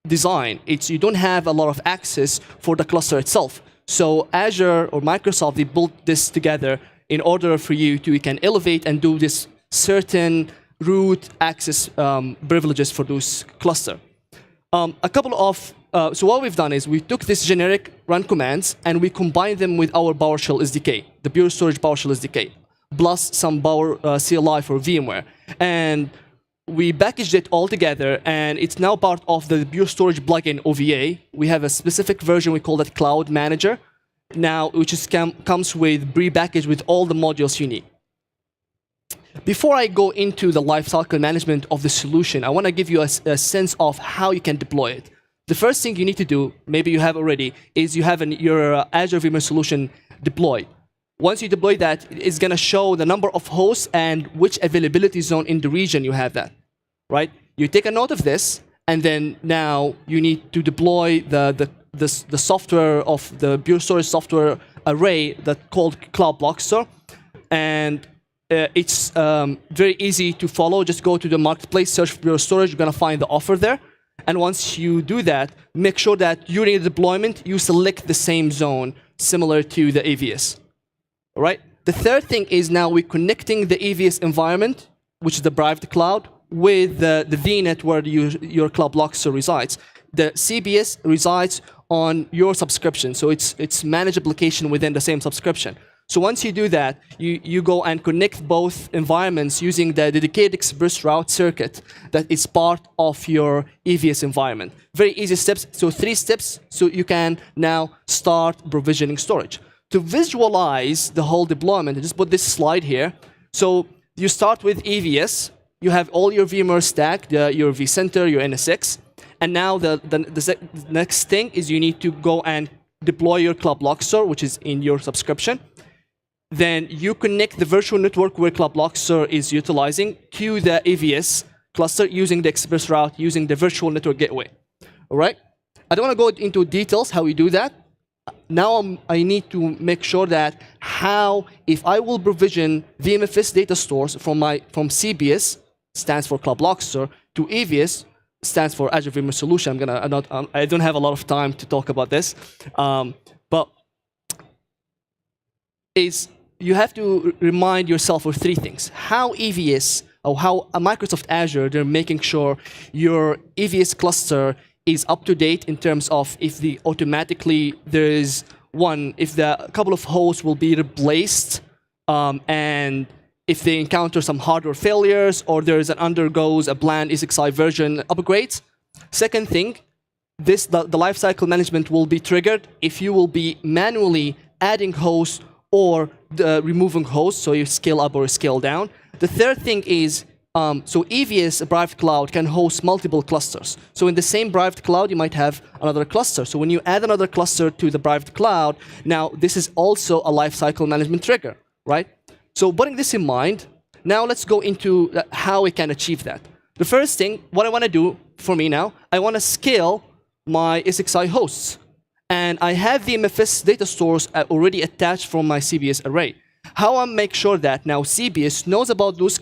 design. You don't have a lot of access for the cluster itself. So Azure or Microsoft, they built this together in order for you can elevate and do this certain root access privileges for those cluster. So what we've done is we took this generic run commands and we combined them with our PowerShell SDK, the Pure Storage PowerShell SDK, plus some Power CLI for VMware. And we packaged it all together, and it's now part of the Pure Storage plugin OVA. We have a specific version, we call that Cloud Manager, now, which comes with pre-packaged with all the modules you need. Before I go into the lifecycle management of the solution, I want to give you a sense of how you can deploy it. The first thing you need to do, maybe you have already, is you have your Azure VMware solution deployed. Once you deploy that, it's going to show the number of hosts and which availability zone in the region you have that, right? You take a note of this, and then now you need to deploy the software of the Pure Storage software array that's called Cloud Block Store. And it's very easy to follow. Just go to the marketplace, search for Pure Storage. You're going to find the offer there. And once you do that, make sure that during the deployment, you select the same zone similar to the AVS. All right? The third thing is now we're connecting the AVS environment, which is the private cloud, with the VNet where your Cloud Block Store resides. The CBS resides on your subscription, so it's managed application within the same subscription. So once you do that, you go and connect both environments using the dedicated express route circuit that is part of your EVS environment. Very easy steps, so 3 steps, so you can now start provisioning storage. To visualize the whole deployment, I just put this slide here. So you start with EVS, you have all your VMware stack, your vCenter, your NSX, and now the next thing is you need to go and deploy your Cloud Block Store, which is in your subscription. Then you connect the virtual network where Cloud Block Store is utilizing to the AVS cluster using the express route, using the virtual network gateway. All right? I don't want to go into details how we do that. Now I need to make sure that if I will provision VMFS data stores from CBS, stands for Cloud Block Store, to AVS, stands for Azure VMware Solution. I don't have a lot of time to talk about this, but you have to remind yourself of 3 things. How EVS, or how Microsoft Azure, they're making sure your EVS cluster is up to date in terms of if if a couple of hosts will be replaced, and if they encounter some hardware failures, or undergoes a planned ESXi version upgrades. Second thing, the lifecycle management will be triggered if you will be manually adding hosts or removing hosts, so you scale up or scale down. The third thing is, so EVS, a private cloud, can host multiple clusters. So in the same private cloud, you might have another cluster. So when you add another cluster to the private cloud, now this is also a lifecycle management trigger, right? So putting this in mind, now let's go into how we can achieve that. The first thing, what I want to do for me now, I want to scale my ESXi hosts. And I have the VMFS data stores already attached from my CBS array. How I make sure that now CBS knows about those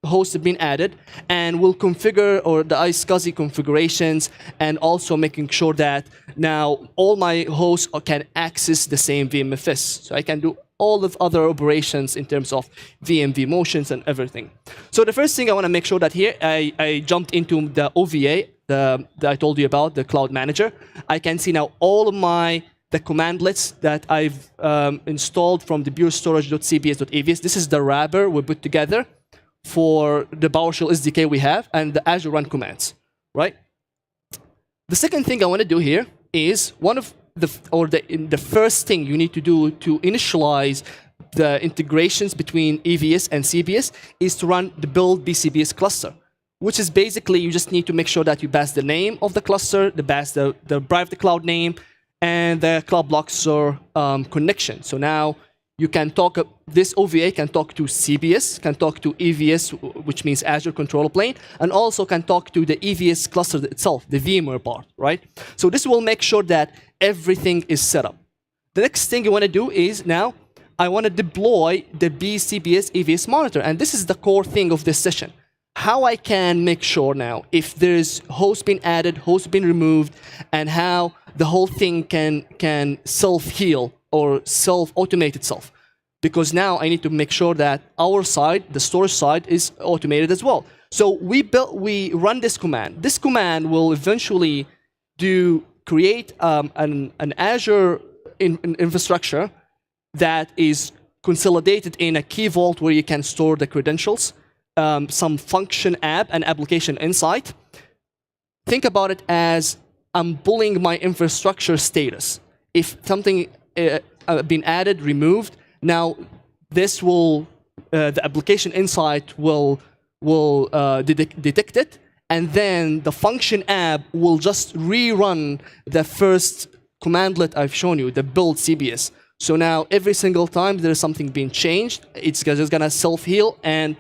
hosts have been added and will configure or the iSCSI configurations, and also making sure that now all my hosts can access the same VMFS. So I can do all of other operations in terms of vMotions and everything. So the first thing I want to make sure that here, I jumped into the OVA that I told you about, the Cloud Manager. I can see now all of the commandlets that I've installed from the burestorage.cbs.avs. This is the wrapper we put together for the PowerShell SDK we have and the Azure Run commands, right? The second thing I want to do here is the first thing you need to do to initialize the integrations between EVS and CBS is to run the build BCBS cluster, which is basically you just need to make sure that you pass the name of the cluster, the private cloud name, and the Cloud Bloxer connection. So now you can talk, this OVA can talk to CBS, can talk to EVS, which means Azure Controller Plane, and also can talk to the EVS cluster itself, the VMware part, right? So this will make sure that everything is set up. The next thing you want to do is now, I want to deploy the BCBS EVS monitor, and this is the core thing of this session. How I can make sure now, if there's host been added, host been removed, and how the whole thing can self-heal or self-automate itself. Because now I need to make sure that our side, the storage side, is automated as well. So we run this command. This command will eventually create an Azure infrastructure that is consolidated in a key vault where you can store the credentials, some function app and application insight. Think about it as I'm pulling my infrastructure status. If something been added, removed, now this will, the application insight will detect it, and then the function app will just rerun the first commandlet I've shown you, the build CBS. So now every single time there's something being changed, it's just gonna self-heal and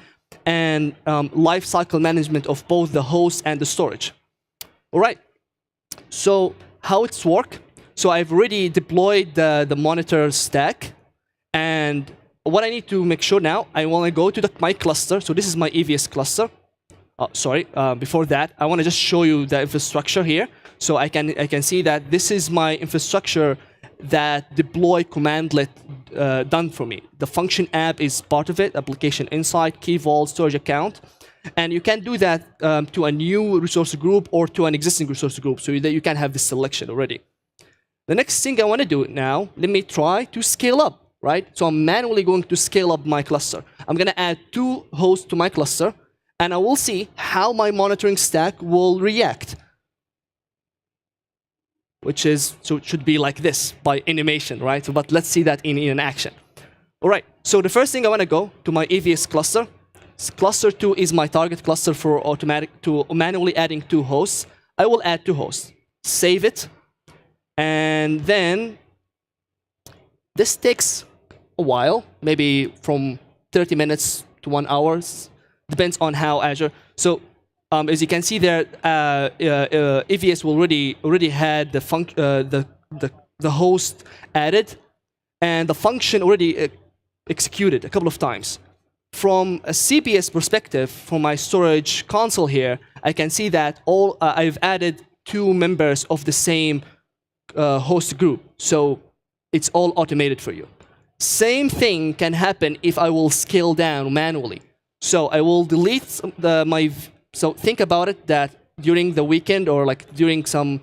lifecycle management of both the host and the storage. All right. So how it's work? So I've already deployed the monitor stack, and what I need to make sure now, I want to go to my cluster. So this is my EVS cluster. Before that, I want to just show you the infrastructure here. So I can see that this is my infrastructure that deploy commandlet done for me. The function app is part of it, application insight, key vault, storage account. And you can do that to a new resource group or to an existing resource group, so that you can have this selection already. The next thing I want to do now, let me try to scale up, right? So I'm manually going to scale up my cluster. I'm going to add 2 hosts to my cluster, and I will see how my monitoring stack will react. So it should be like this by animation, right? So, but let's see that in action. All right, so the first thing I want to go to my EVS cluster. Cluster 2 is my target cluster for manually adding 2 hosts. I will add 2 hosts. Save it. And then this takes a while, maybe from 30 minutes to 1 hour. Depends on how Azure. So as you can see there, EVS already had the host added, and the function already executed a couple of times. From a CBS perspective, from my storage console here, I can see that I've added 2 members of the same host group. So it's all automated for you. Same thing can happen if I will scale down manually. So I will delete so think about it that during the weekend or like during some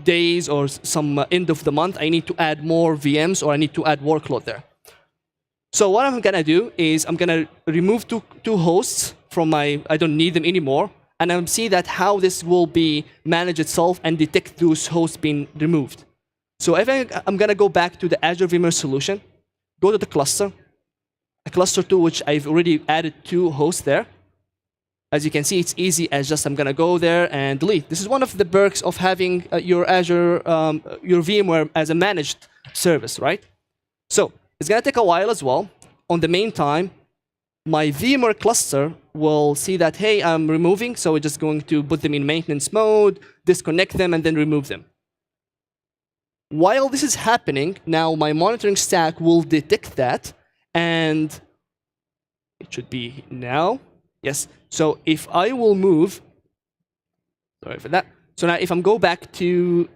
days or some end of the month, I need to add more VMs or I need to add workload there. So what I'm going to do is I'm going to remove two hosts from I don't need them anymore, and I'll see that how this will be managed itself and detect those hosts being removed. So I'm going to go back to the Azure VMware solution, go to the cluster, a cluster 2, which I've already added 2 hosts there. As you can see, it's easy as just I'm going to go there and delete. This is one of the perks of having your Azure, your VMware as a managed service, right? So It's going to take a while as well. On the meantime, my VMware cluster will see that, hey, I'm removing, so we're just going to put them in maintenance mode, disconnect them, and then remove them. While this is happening, now my monitoring stack will detect that, and it should be now. Yes. So if I will move, sorry for that. So now if I go back to,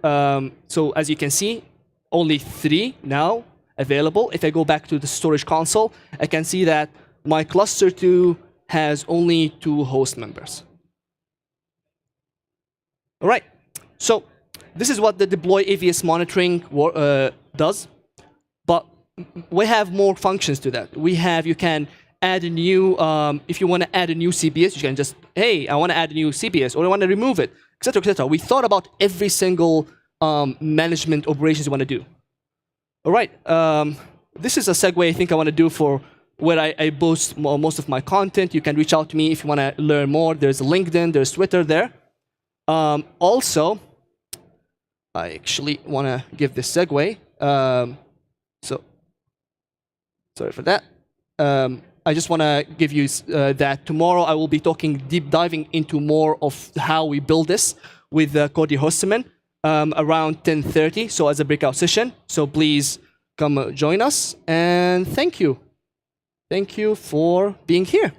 so as you can see, only 3 now available. If I go back to the storage console, I can see that my cluster 2 has only 2 host members. All right. So this is what the deploy AVS monitoring does. But we have more functions to that. You can add a new, if you want to add a new CBS, you can just, hey, I want to add a new CBS, or I want to remove it, etc., etc. We thought about every single management operations you want to do. All right. This is a segue I think I want to do for where I post most of my content. You can reach out to me if you want to learn more. There's LinkedIn, there's Twitter there. Also, I actually want to give this segue. So, sorry for that. I just want to give you that tomorrow I will be deep diving into more of how we build this with Cody Hosteman around 10:30. So as a breakout session. So please come join us, and thank you. Thank you for being here.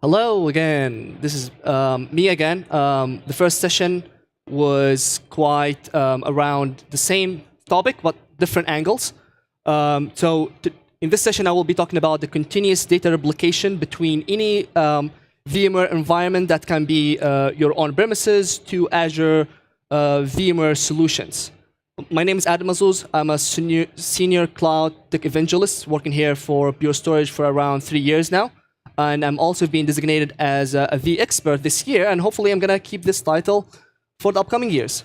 Hello again. This is me again. The first session was quite around the same topic, but different angles. In this session, I will be talking about the continuous data replication between any VMware environment that can be your on-premises to Azure VMware solutions. My name is Adam Azuz. I'm a senior cloud tech evangelist working here for Pure Storage for around 3 years now. And I'm also being designated as a V expert this year, and hopefully I'm going to keep this title for the upcoming years.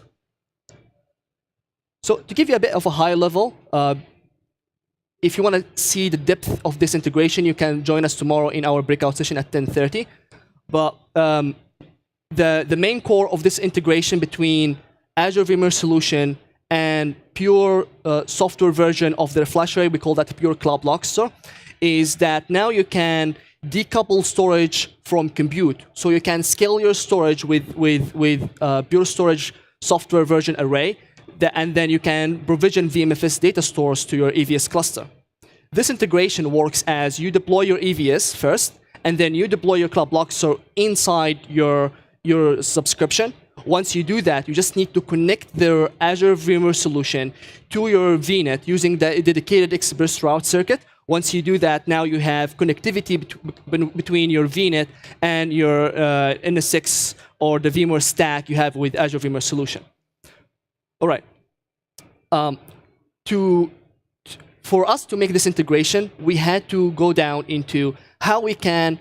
So to give you a bit of a high level, if you want to see the depth of this integration, you can join us tomorrow in our breakout session at 10:30. But the main core of this integration between Azure VMware solution and pure software version of their flash array, we call that pure cloud block store, is that now you can decouple storage from compute. So you can scale your storage with pure storage software version array, and then you can provision VMFS data stores to your EVS cluster. This integration works as you deploy your EVS first, and then you deploy your cloud block store inside your subscription. Once you do that, you just need to connect the Azure VMware solution to your VNet using the dedicated express route circuit. Once you do that, now you have connectivity between your VNet and your NSX or the VMware stack you have with Azure VMware solution. All right. For us to make this integration, we had to go down into how we can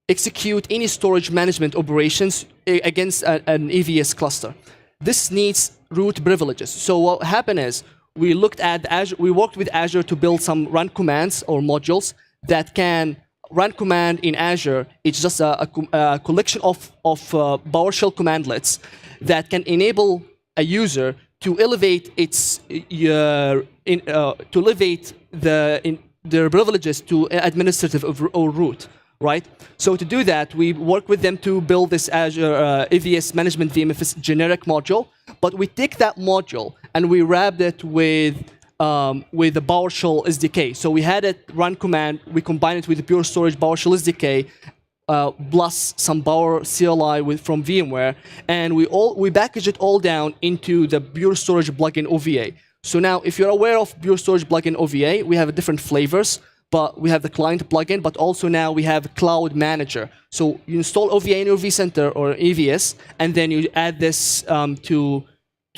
execute any storage management operations against an EVS cluster. This needs root privileges. So what happened is we looked at Azure. We worked with Azure to build some run commands or modules that can run command in Azure. It's just a collection of PowerShell commandlets that can enable a user to elevate their privileges to administrative or root, right? So to do that, we work with them to build this Azure EVS management VMFS generic module. But we take that module and we wrapped it with the PowerShell SDK. So we had it run command. We combined it with the Pure Storage PowerShell SDK plus some Power CLI from VMware, and we package it all down into the Pure Storage plugin OVA. So now, if you're aware of Pure Storage plugin OVA, we have different flavors. But we have the client plugin, but also now we have Cloud Manager. So you install OVA in your vCenter or EVS, and then you add this to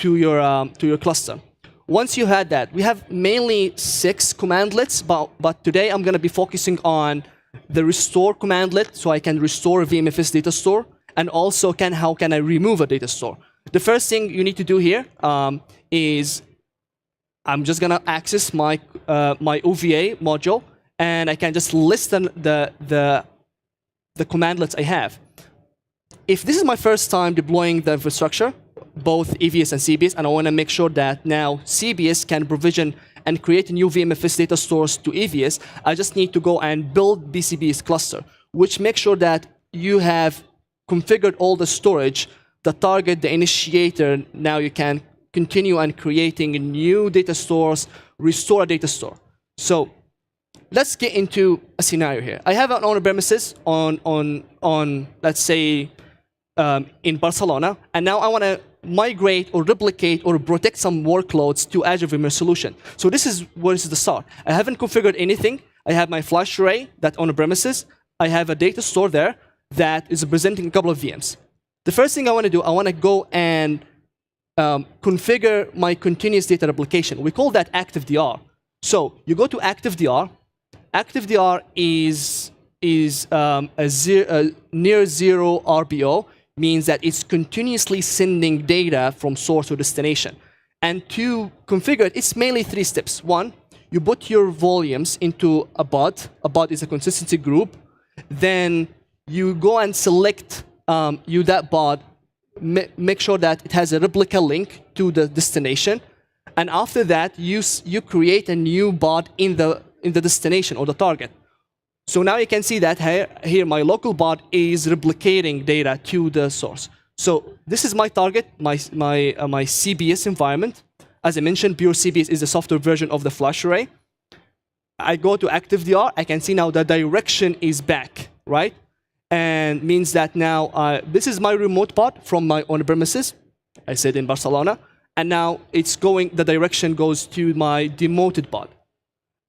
your cluster. Once you had that, we have mainly 6 commandlets, but today I'm going to be focusing on the restore commandlet, so I can restore a VMFS data store, and also how can I remove a data store. The first thing you need to do here is I'm just going to access my OVA module, and I can just list the commandlets I have. If this is my first time deploying the infrastructure, both EVS and CBS, and I want to make sure that now CBS can provision and create new VMFS data stores to EVS, I just need to go and build BCBS cluster, which makes sure that you have configured all the storage, the target, the initiator. Now you can continue and creating new data stores, restore a data store. So let's get into a scenario here. I have an on-premises on let's say in Barcelona, and now I want to migrate or replicate or protect some workloads to Azure VMware solution. So this is where is the start. I haven't configured anything. I have my flash array that on-premises. I have a data store there that is representing a couple of VMs. The first thing I want to do, I want to go and configure my continuous data replication. We call that ActiveDR. So you go to ActiveDR. ActiveDR is a near zero RPO, means that it's continuously sending data from source to destination. And to configure it, it's mainly 3 steps. 1, you put your volumes into a pod. A pod is a consistency group. Then you go and select that pod, make sure that it has a replica link to the destination. And after that, you create a new pod in the destination or the target. So now you can see that here my local pod is replicating data to the source. So this is my target, my CBS environment. As I mentioned, Pure CBS is the software version of the flash array. I go to ActiveDR, I can see now the direction is back, right? and means that now this is my remote pod from my on premises. I said in Barcelona, and now it's going. The direction goes to my demoted pod.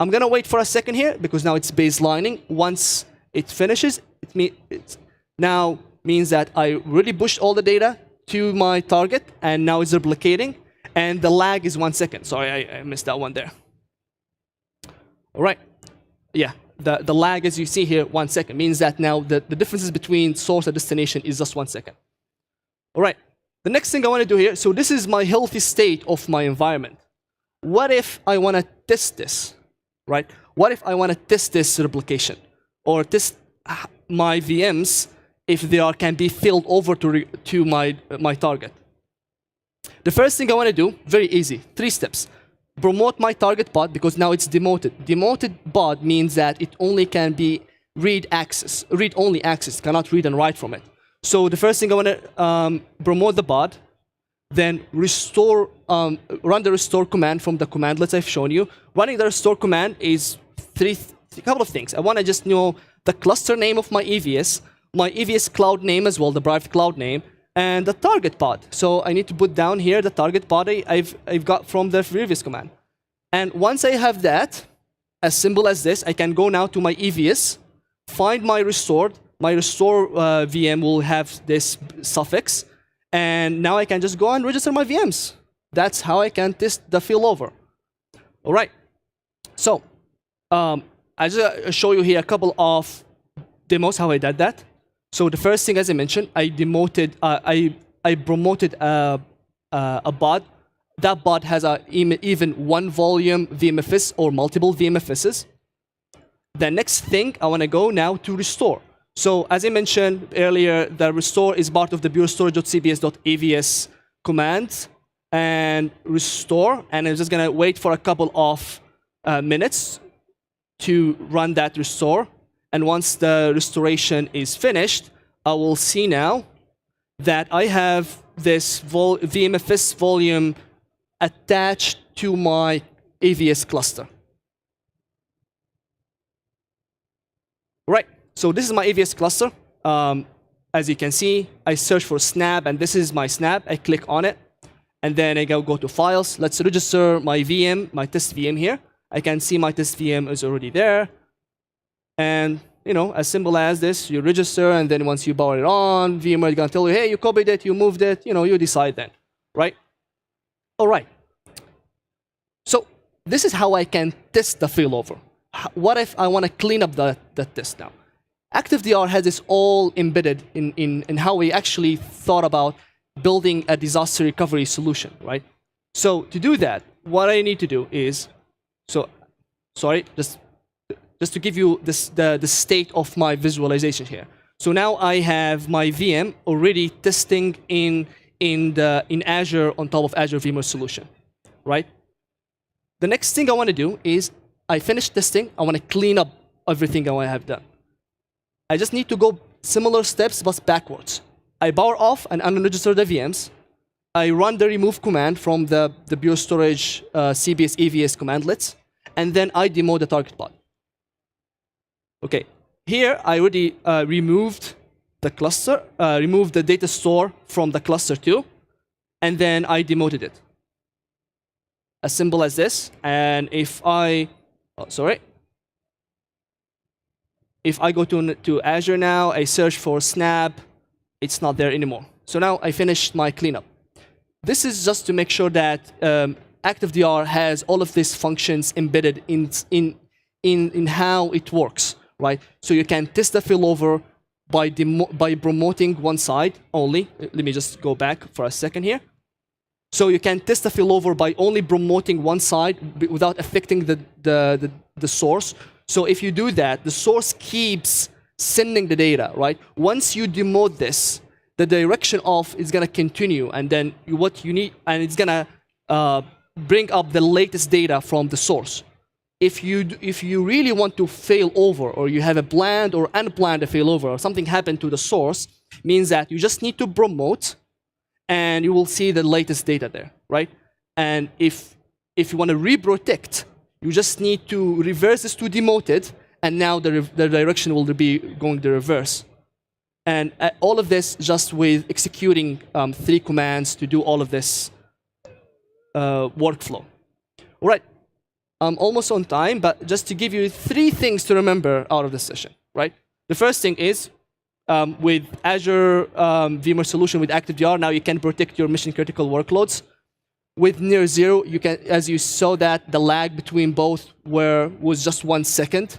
I'm gonna wait for a second here because now it's baselining. Once it finishes, it now means that I really pushed all the data to my target, and now it's replicating, and the lag is 1 second. Sorry, I missed that one there. All right, yeah, the lag, as you see here, 1 second, means that now the differences between source and destination is just 1 second. All right, the next thing I want to do here, so this is my healthy state of my environment. What if I want to test this, right? What if I want to test this replication, or test my VMs if they can be filled over to my target? The first thing I want to do, very easy, 3 steps. Promote my target pod because now it's demoted. Demoted pod means that it only can be read-only access, cannot read and write from it. So the first thing I want to promote the pod, then restore, run the restore command from the commandlets I've shown you. Running the restore command is a couple of things. I want to just know the cluster name of my EVS cloud name as well, the private cloud name, and the target pod. So I need to put down here the target pod I've got from the previous command. And once I have that, as simple as this, I can go now to my EVS, find my restored. My restore VM will have this suffix, and now I can just go and register my VMs. That's how I can test the failover. All right. So I just show you here a couple of demos how I did that. So the first thing, as I mentioned, I promoted a bot. That bot has even one volume VMFS or multiple VMFSs. The next thing, I want to go now to restore. So as I mentioned earlier, the restore is part of the burestorage.cbs.avs command and restore. And I'm just going to wait for a couple of minutes to run that restore. And once the restoration is finished, I will see now that I have this VMFS volume attached to my AVS cluster. Right, so this is my AVS cluster. As you can see, I search for snap, and this is my snap. I click on it, and then I go to files. Let's register my VM, my test VM here. I can see my test VM is already there. And as simple as this, you register, and then once you power it on, VMware is going to tell you, hey, you copied it, you moved it, you decide then, right? All right. So this is how I can test the failover. What if I want to clean up the test now? ActiveDR has this all embedded in how we actually thought about building a disaster recovery solution, right? So to do that, what I need to do is, just to give you the state of my visualization here. So now I have my VM already testing in Azure on top of Azure VMware solution, right? The next thing I want to do is I finished testing. I want to clean up everything I have done. I just need to go similar steps but backwards. I power off and unregister the VMs. I run the remove command from the Pure Storage CBS EVS commandlets, and then I demo the target pod. Okay, here I already removed the cluster, removed the data store from the cluster too, and then I demoted it. As simple as this. And if I go to Azure now, I search for snap, it's not there anymore. So now I finished my cleanup. This is just to make sure that ActiveDR has all of these functions embedded in how it works. Right, so you can test the failover by promoting one side only. Let me just go back for a second here. So you can test the failover by only promoting one side without affecting the source. So if you do that, the source keeps sending the data, right? Once you demote this, the direction of is going to continue, and then what you need, and it's going to bring up the latest data from the source. If you really want to fail over, or you have a planned or unplanned failover, or something happened to the source, means that you just need to promote, and you will see the latest data there, right? And if you want to reprotect, you just need to reverse this to demoted, and now the direction will be going the reverse. And all of this just with executing 3 commands to do all of this workflow. All right, I'm almost on time, but just to give you 3 things to remember out of this session, right? The first thing is, with Azure VMware solution with ActiveDR, now you can protect your mission-critical workloads. With near zero, you can, as you saw that the lag between both was just 1 second.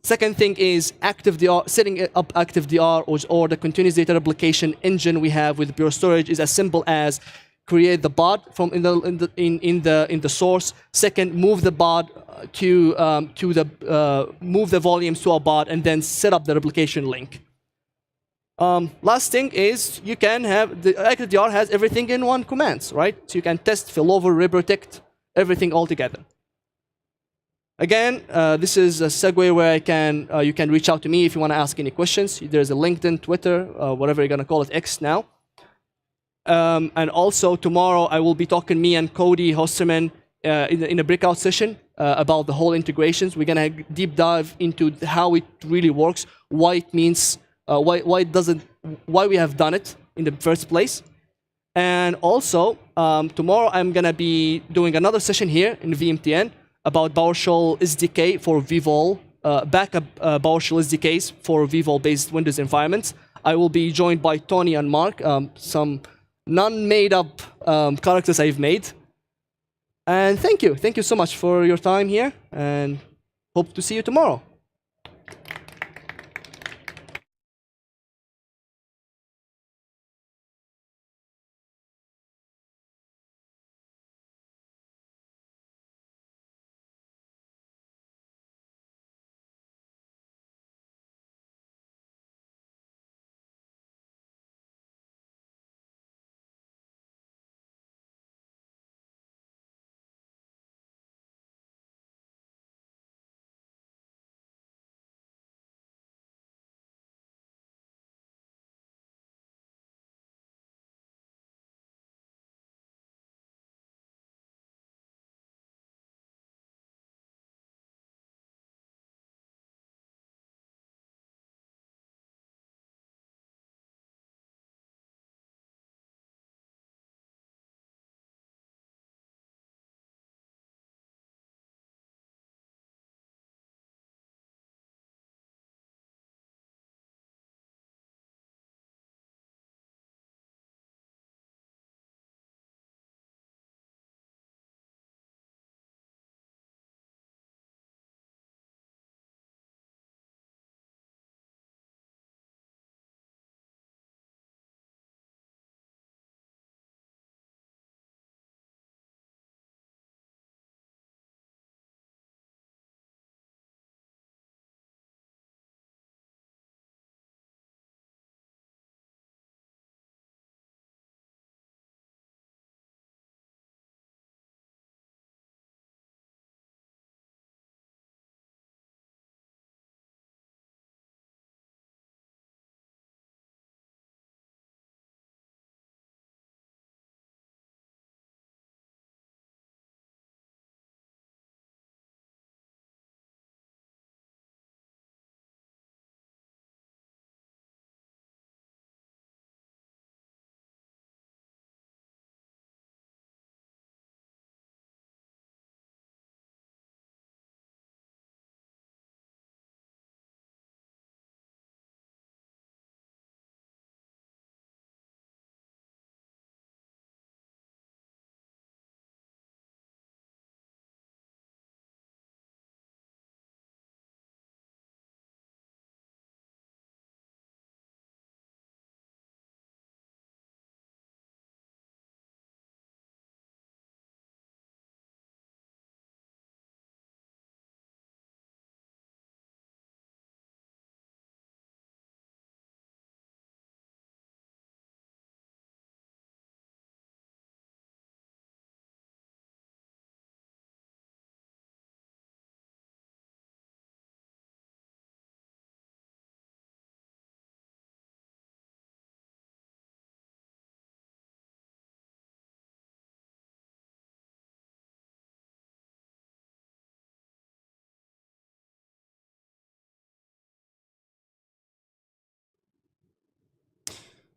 Second thing is ActiveDR, setting up ActiveDR or the continuous data replication engine we have with Pure Storage is as simple as create the pod from in the source. Second, move the pod move the volumes to a pod, and then set up the replication link. Last thing is you can have the ActiveDR has everything in one command, right? So you can test, failover, reprotect, everything all together. Again, this is a segue where you can reach out to me if you want to ask any questions. There's a LinkedIn, Twitter, whatever you're going to call it, X now. And also tomorrow I will be talking, me and Cody Hosterman, in a breakout session about the whole integrations. We're going to deep dive into how it really works, why it means, why we have done it in the first place. And also tomorrow I'm going to be doing another session here in VMTN about PowerShell SDK for vVol, backup PowerShell SDKs for vVol-based Windows environments. I will be joined by Tony and Mark, some non-made-up characters I've made. And thank you. Thank you so much for your time here, and hope to see you tomorrow.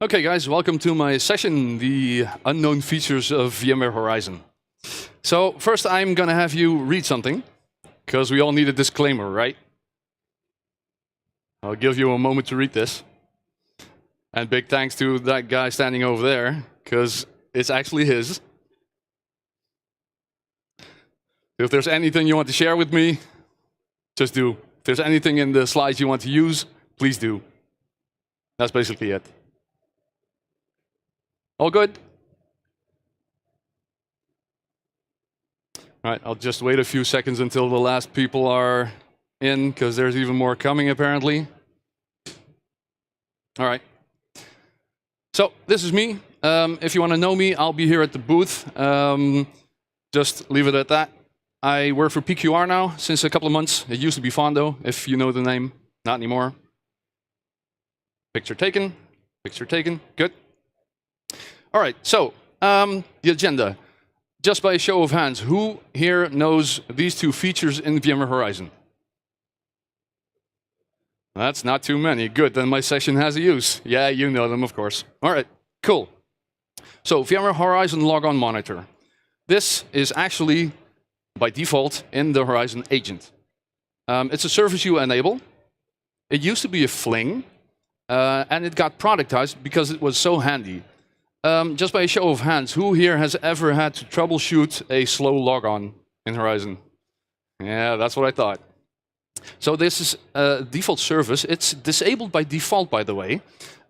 Okay, guys, welcome to my session, the unknown features of VMware Horizon. So first, I'm going to have you read something, because we all need a disclaimer, right? I'll give you a moment to read this. And big thanks to that guy standing over there, because it's actually his. If there's anything you want to share with me, just do. If there's anything in the slides you want to use, please do. That's basically it. All good? All right, I'll just wait a few seconds until the last people are in, because there's even more coming, apparently. All right. So this is me. If you want to know me, I'll be here at the booth. Just leave it at that. I work for PQR now since a couple of months. It used to be Fondo, if you know the name. Not anymore. Picture taken. Picture taken. Good. All right, so the agenda. Just by a show of hands, who here knows these two features in VMware Horizon? That's not too many. Good, then my session has a use. Yeah, you know them, of course. All right, cool. So VMware Horizon Logon Monitor. This is actually, by default, in the Horizon agent. It's a service you enable. It used to be a fling, and it got productized because it was so handy. Just by a show of hands, who here has ever had to troubleshoot a slow logon in Horizon? Yeah, that's what I thought. So this is a default service. It's disabled by default, by the way,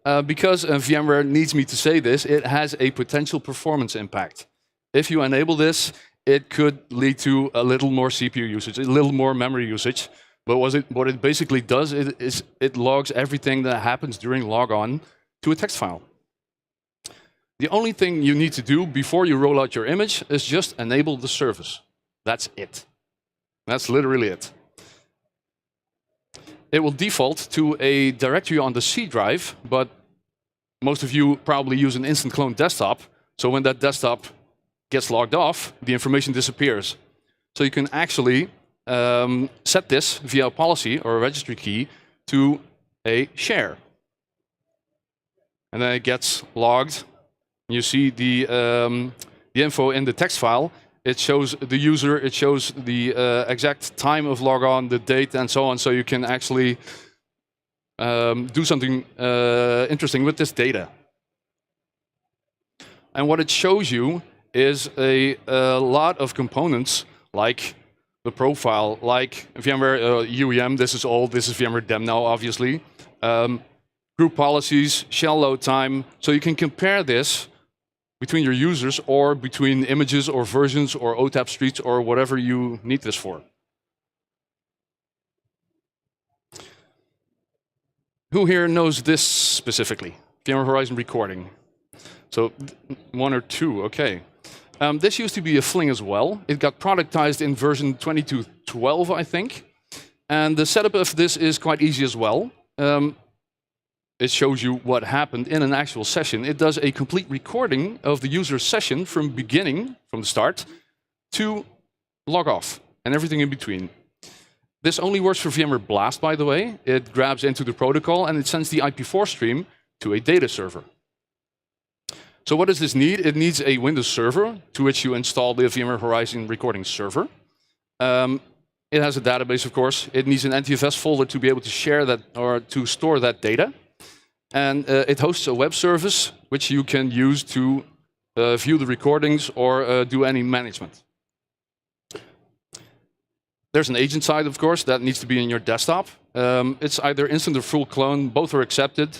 because VMware needs me to say this. It has a potential performance impact. If you enable this, it could lead to a little more CPU usage, a little more memory usage. But what it basically does is it logs everything that happens during logon to a text file. The only thing you need to do before you roll out your image is just enable the service. That's it. That's literally it. It will default to a directory on the C drive, but most of you probably use an instant clone desktop. So when that desktop gets logged off, the information disappears. So you can actually set this via a policy or a registry key to a share. And then it gets logged. You see the info in the text file. It shows the user, it shows the exact time of logon, the date, and so on. So you can actually do something interesting with this data. And what it shows you is a lot of components, like the profile, like VMware UEM. This is old. This is VMware Dem now, obviously. Group policies, shell load time. So you can compare this between your users or between images or versions or OTAP streets or whatever you need this for. Who here knows this specifically? VMware Horizon recording. So one or two, okay. This used to be a fling as well. It got productized in version 22.12, I think. And the setup of this is quite easy as well. It shows you what happened in an actual session. It does a complete recording of the user's session from beginning, from the start, to log off, and everything in between. This only works for VMware Blast, by the way. It grabs into the protocol, and it sends the IP4 stream to a data server. So what does this need? It needs a Windows server, to which you install the VMware Horizon recording server. It has a database, of course. It needs an NTFS folder to be able to share that, or to store that data. And it hosts a web service, which you can use to view the recordings or do any management. There's an agent side, of course, that needs to be in your desktop. It's either instant or full clone. Both are accepted.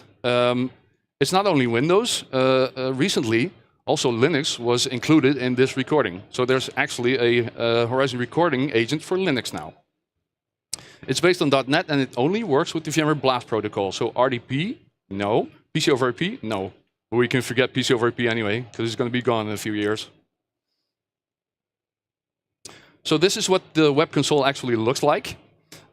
It's not only Windows. Recently, also Linux was included in this recording. So there's actually a Horizon recording agent for Linux now. It's based on .NET, and it only works with the VMware Blast protocol. So RDP, no. PC over IP, no. But we can forget PC over IP anyway, because it's going to be gone in a few years. So this is what the web console actually looks like.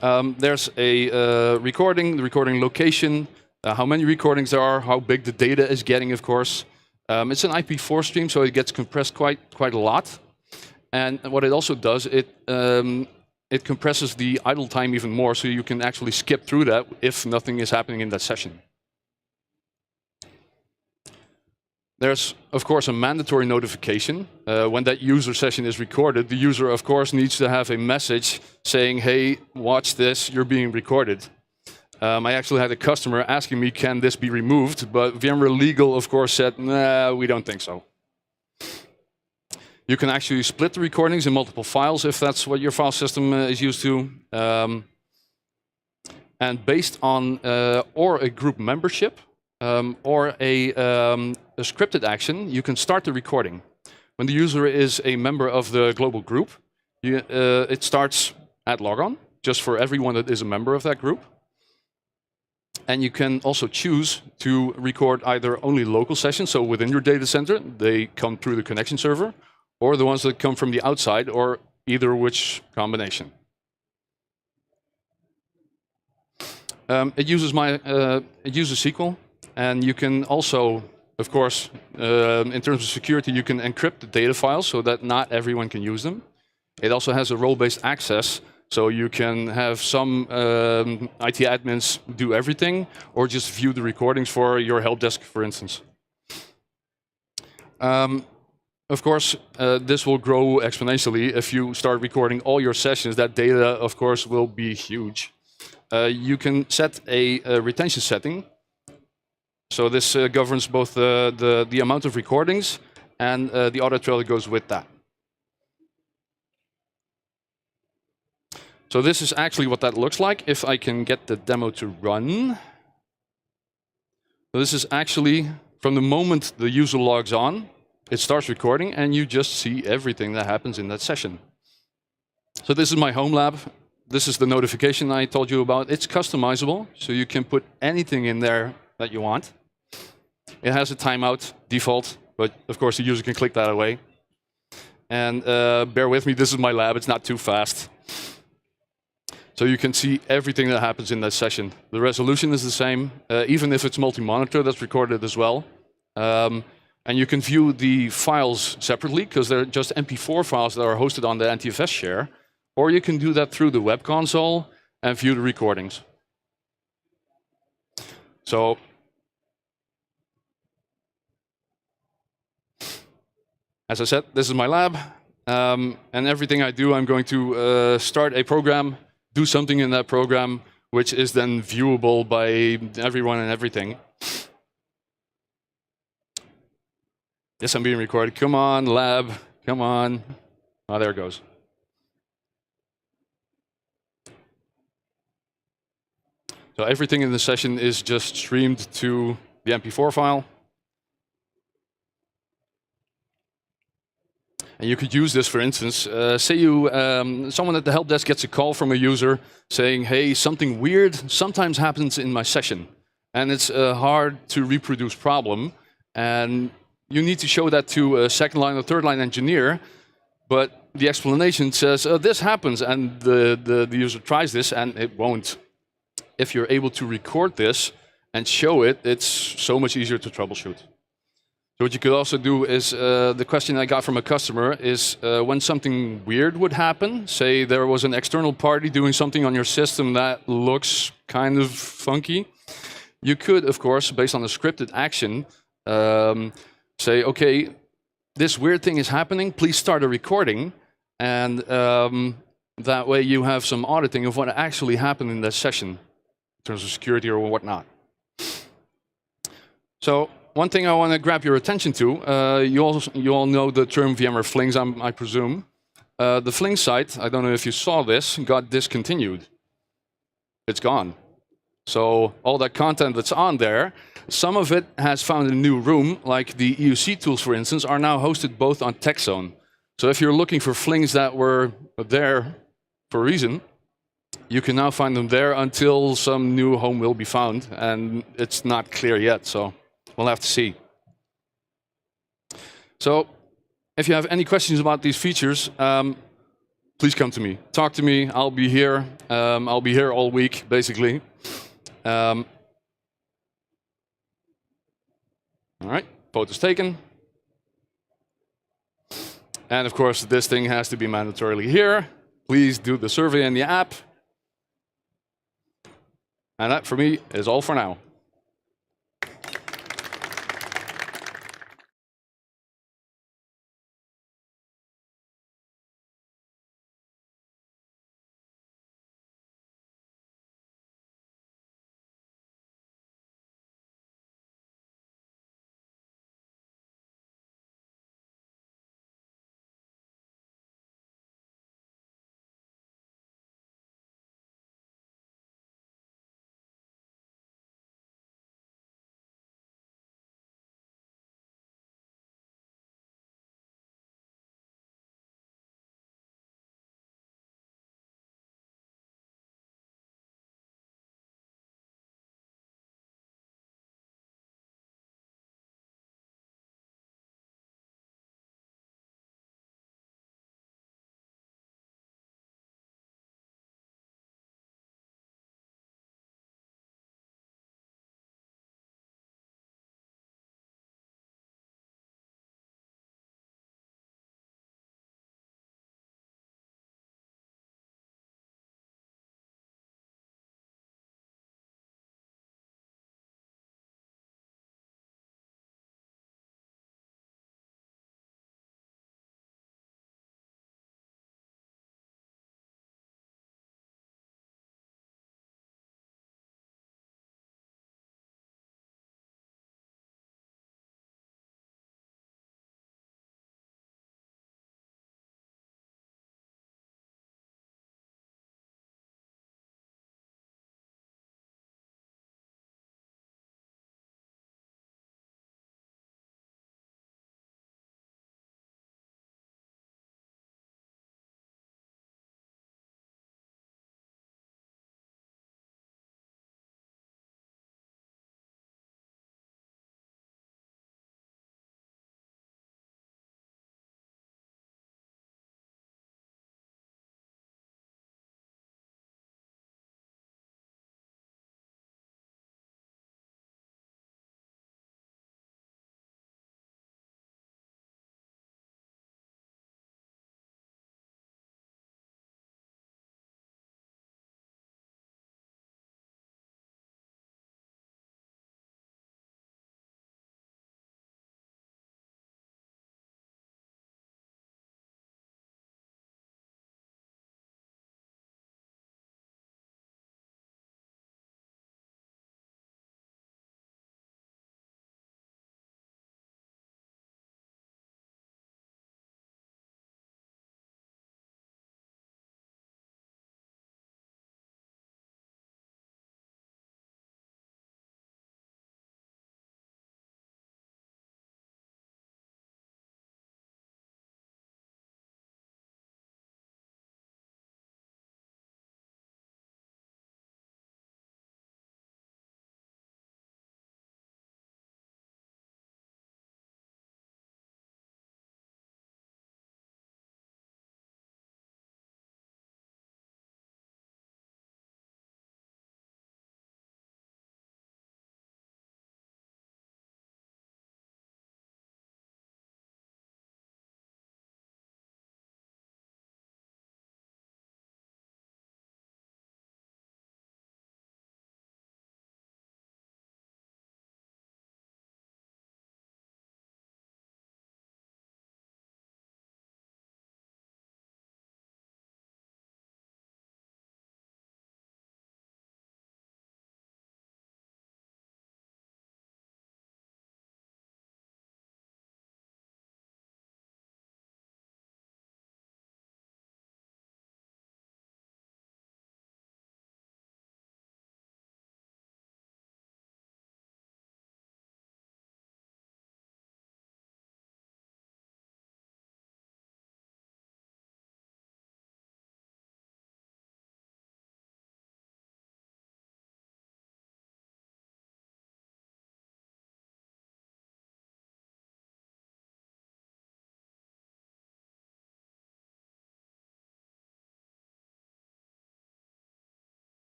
There's a recording, the recording location, how many recordings there are, how big the data is getting, of course. It's an IP4 stream, so it gets compressed quite a lot. And what it also does, it compresses the idle time even more, so you can actually skip through that if nothing is happening in that session. There's, of course, a mandatory notification. When that user session is recorded, the user, of course, needs to have a message saying, hey, watch this, you're being recorded. I actually had a customer asking me, can this be removed? But VMware Legal, of course, said, nah, we don't think so. You can actually split the recordings in multiple files if that's what your file system is used to. And based on or a group membership or a scripted action, you can start the recording. When the user is a member of the global group, it starts at logon, just for everyone that is a member of that group. And you can also choose to record either only local sessions, so within your data center, they come through the connection server, or the ones that come from the outside, or either which combination. It uses SQL, and you can also, of course, in terms of security, you can encrypt the data files so that not everyone can use them. It also has a role-based access, so you can have some IT admins do everything, or just view the recordings for your help desk, for instance. Of course, this will grow exponentially. If you start recording all your sessions, that data, of course, will be huge. You can set a retention setting. So this governs both the amount of recordings and the audit trail that goes with that. So this is actually what that looks like if I can get the demo to run. So this is actually from the moment the user logs on, it starts recording and you just see everything that happens in that session. So this is my home lab. This is the notification I told you about. It's customizable, so you can put anything in there that you want. It has a timeout default, but of course the user can click that away. And bear with me, this is my lab, it's not too fast. So you can see everything that happens in that session. The resolution is the same, even if it's multi-monitor, that's recorded as well. And you can view the files separately, because they're just MP4 files that are hosted on the NTFS share. Or you can do that through the web console and view the recordings. So as I said, this is my lab. And everything I do, I'm going to start a program, do something in that program, which is then viewable by everyone and everything. Yes, I'm being recorded. Come on, lab. Come on. Oh, there it goes. So everything in the session is just streamed to the MP4 file. And you could use this, for instance, say someone at the help desk gets a call from a user saying, hey, something weird sometimes happens in my session. And it's a hard to reproduce problem. And you need to show that to a second line or third line engineer. But the explanation says, this happens. And the user tries this and it won't. If you're able to record this and show it, it's so much easier to troubleshoot. So what you could also do is, the question I got from a customer is, when something weird would happen, say there was an external party doing something on your system that looks kind of funky, you could, of course, based on a scripted action, say, okay, this weird thing is happening, please start a recording, and that way you have some auditing of what actually happened in that session, in terms of security or whatnot. So one thing I want to grab your attention to, you all know the term VMware Flings, I presume. The Fling site, I don't know if you saw this, got discontinued. It's gone. So all that content that's on there, some of it has found a new room, like the EUC tools, for instance, are now hosted both on TechZone. So if you're looking for Flings that were there for a reason, you can now find them there until some new home will be found, and it's not clear yet, so we'll have to see. So if you have any questions about these features, please come to me. Talk to me, I'll be here. I'll be here all week, basically. All right, photos taken. And of course, this thing has to be mandatorily here. Please do the survey in the app. And that, for me, is all for now.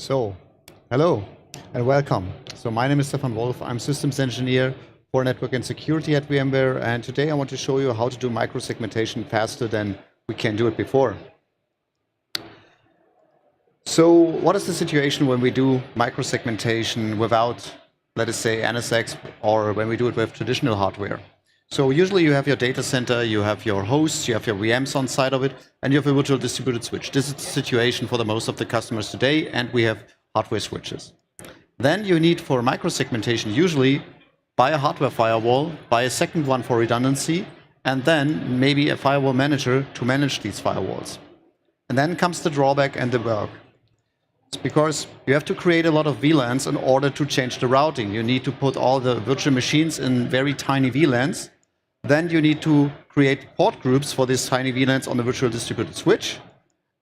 So, hello and welcome. So my name is Stefan Wolf. I'm systems engineer for network and security at VMware, and today I want to show you how to do microsegmentation faster than we can do it before. So what is the situation when we do microsegmentation without, let us say, NSX, or when we do it with traditional hardware? So usually you have your data center, you have your hosts, you have your VMs on side of it, and you have a virtual distributed switch. This is the situation for the most of the customers today, and we have hardware switches. Then you need, for microsegmentation, usually buy a hardware firewall, buy a second one for redundancy, and then maybe a firewall manager to manage these firewalls. And then comes the drawback and the work. It's because you have to create a lot of VLANs in order to change the routing. You need to put all the virtual machines in very tiny VLANs. Then you need to create port groups for these tiny VLANs on the virtual distributed switch.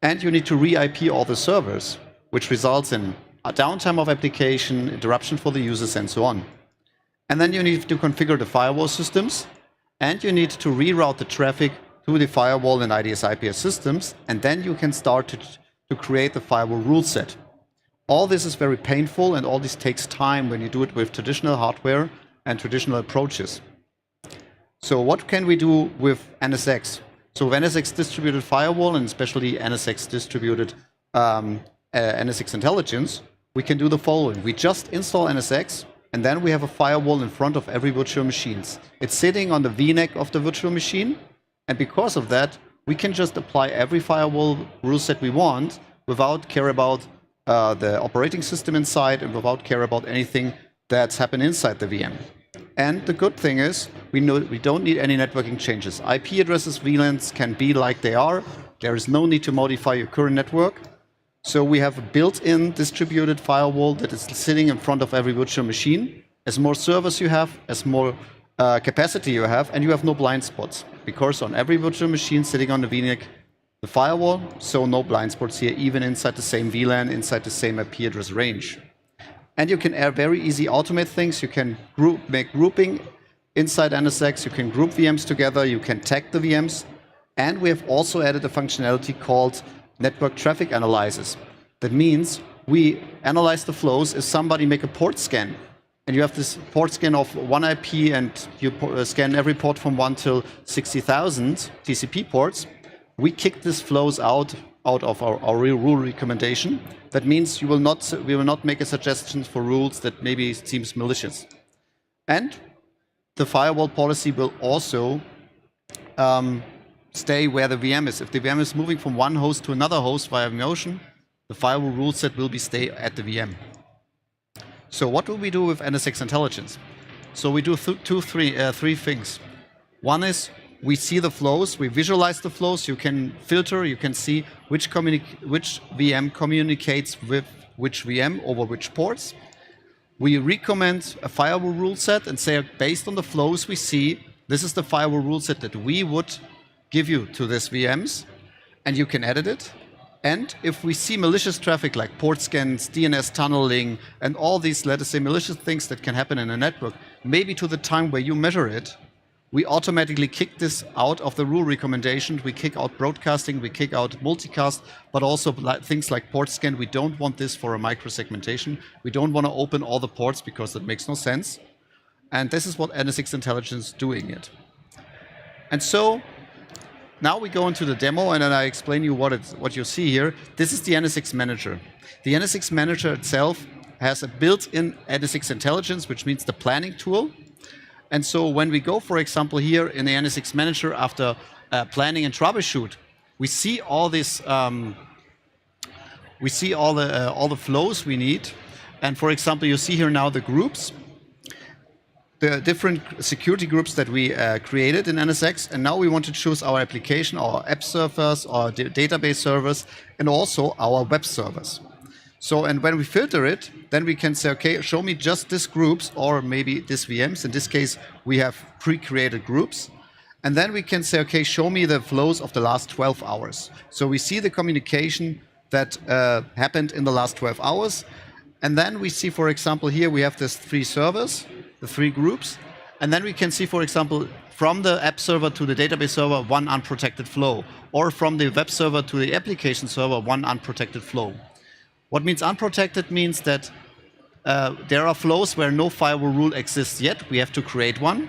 And you need to re-IP all the servers, which results in a downtime of application, interruption for the users, and so on. And then you need to configure the firewall systems, and you need to reroute the traffic to the firewall and IDS/IPS systems, and then you can start to create the firewall rule set. All this is very painful, and all this takes time when you do it with traditional hardware and traditional approaches. So what can we do with NSX? So with NSX distributed firewall, and especially NSX distributed NSX intelligence, we can do the following. We just install NSX, and then we have a firewall in front of every virtual machine. It's sitting on the VNAC of the virtual machine, and because of that, we can just apply every firewall rule set we want without care about the operating system inside and without care about anything that's happened inside the VM. And the good thing is, we don't need any networking changes. IP addresses, VLANs can be like they are. There is no need to modify your current network. So we have a built-in distributed firewall that is sitting in front of every virtual machine. As more servers you have, as more capacity you have, and you have no blind spots. Because on every virtual machine sitting on the VNAC, the firewall, so no blind spots here, even inside the same VLAN, inside the same IP address range. And you can very easy automate things. You can make grouping inside NSX. You can group VMs together. You can tag the VMs. And we have also added a functionality called network traffic analysis. That means we analyze the flows if somebody make a port scan. And you have this port scan of one IP, and you scan every port from 1 till 60,000 TCP ports. We kick these flows out of our rule recommendation. That means we will not make a suggestion for rules that maybe seems malicious. And the firewall policy will also stay where the VM is. If the VM is moving from one host to another host via vMotion, the firewall rule set will stay at the VM. So what do we do with NSX intelligence? So we do three things. One is we see the flows, we visualize the flows. You can filter, you can see which VM communicates with which VM over which ports. We recommend a firewall rule set and say, based on the flows we see, this is the firewall rule set that we would give you to these VMs, and you can edit it. And if we see malicious traffic like port scans, DNS tunneling, and all these, let us say, malicious things that can happen in a network, maybe to the time where you measure it, we automatically kick this out of the rule recommendation. We kick out broadcasting, we kick out multicast, but also things like port scan. We don't want this for a microsegmentation. We don't want to open all the ports because that makes no sense. And this is what NSX Intelligence is doing it. And so now we go into the demo, and then I explain you what you see here. This is the NSX Manager. The NSX Manager itself has a built-in NSX Intelligence, which means the planning tool. And so when we go, for example, here in the NSX Manager after planning and troubleshoot, we see all this. We see all the flows we need. And for example, you see here now the groups, the different security groups that we created in NSX. And now we want to choose our application, our app servers, our database servers, and also our web servers. So, and when we filter it, then we can say, okay, show me just these groups or maybe these VMs. In this case, we have pre-created groups. And then we can say, okay, show me the flows of the last 12 hours. So we see the communication that happened in the last 12 hours. And then we see, for example, here we have these 3 servers, the 3 groups. And then we can see, for example, from the app server to the database server, 1 unprotected flow. Or from the web server to the application server, 1 unprotected flow. What means unprotected means that there are flows where no firewall rule exists yet. We have to create one.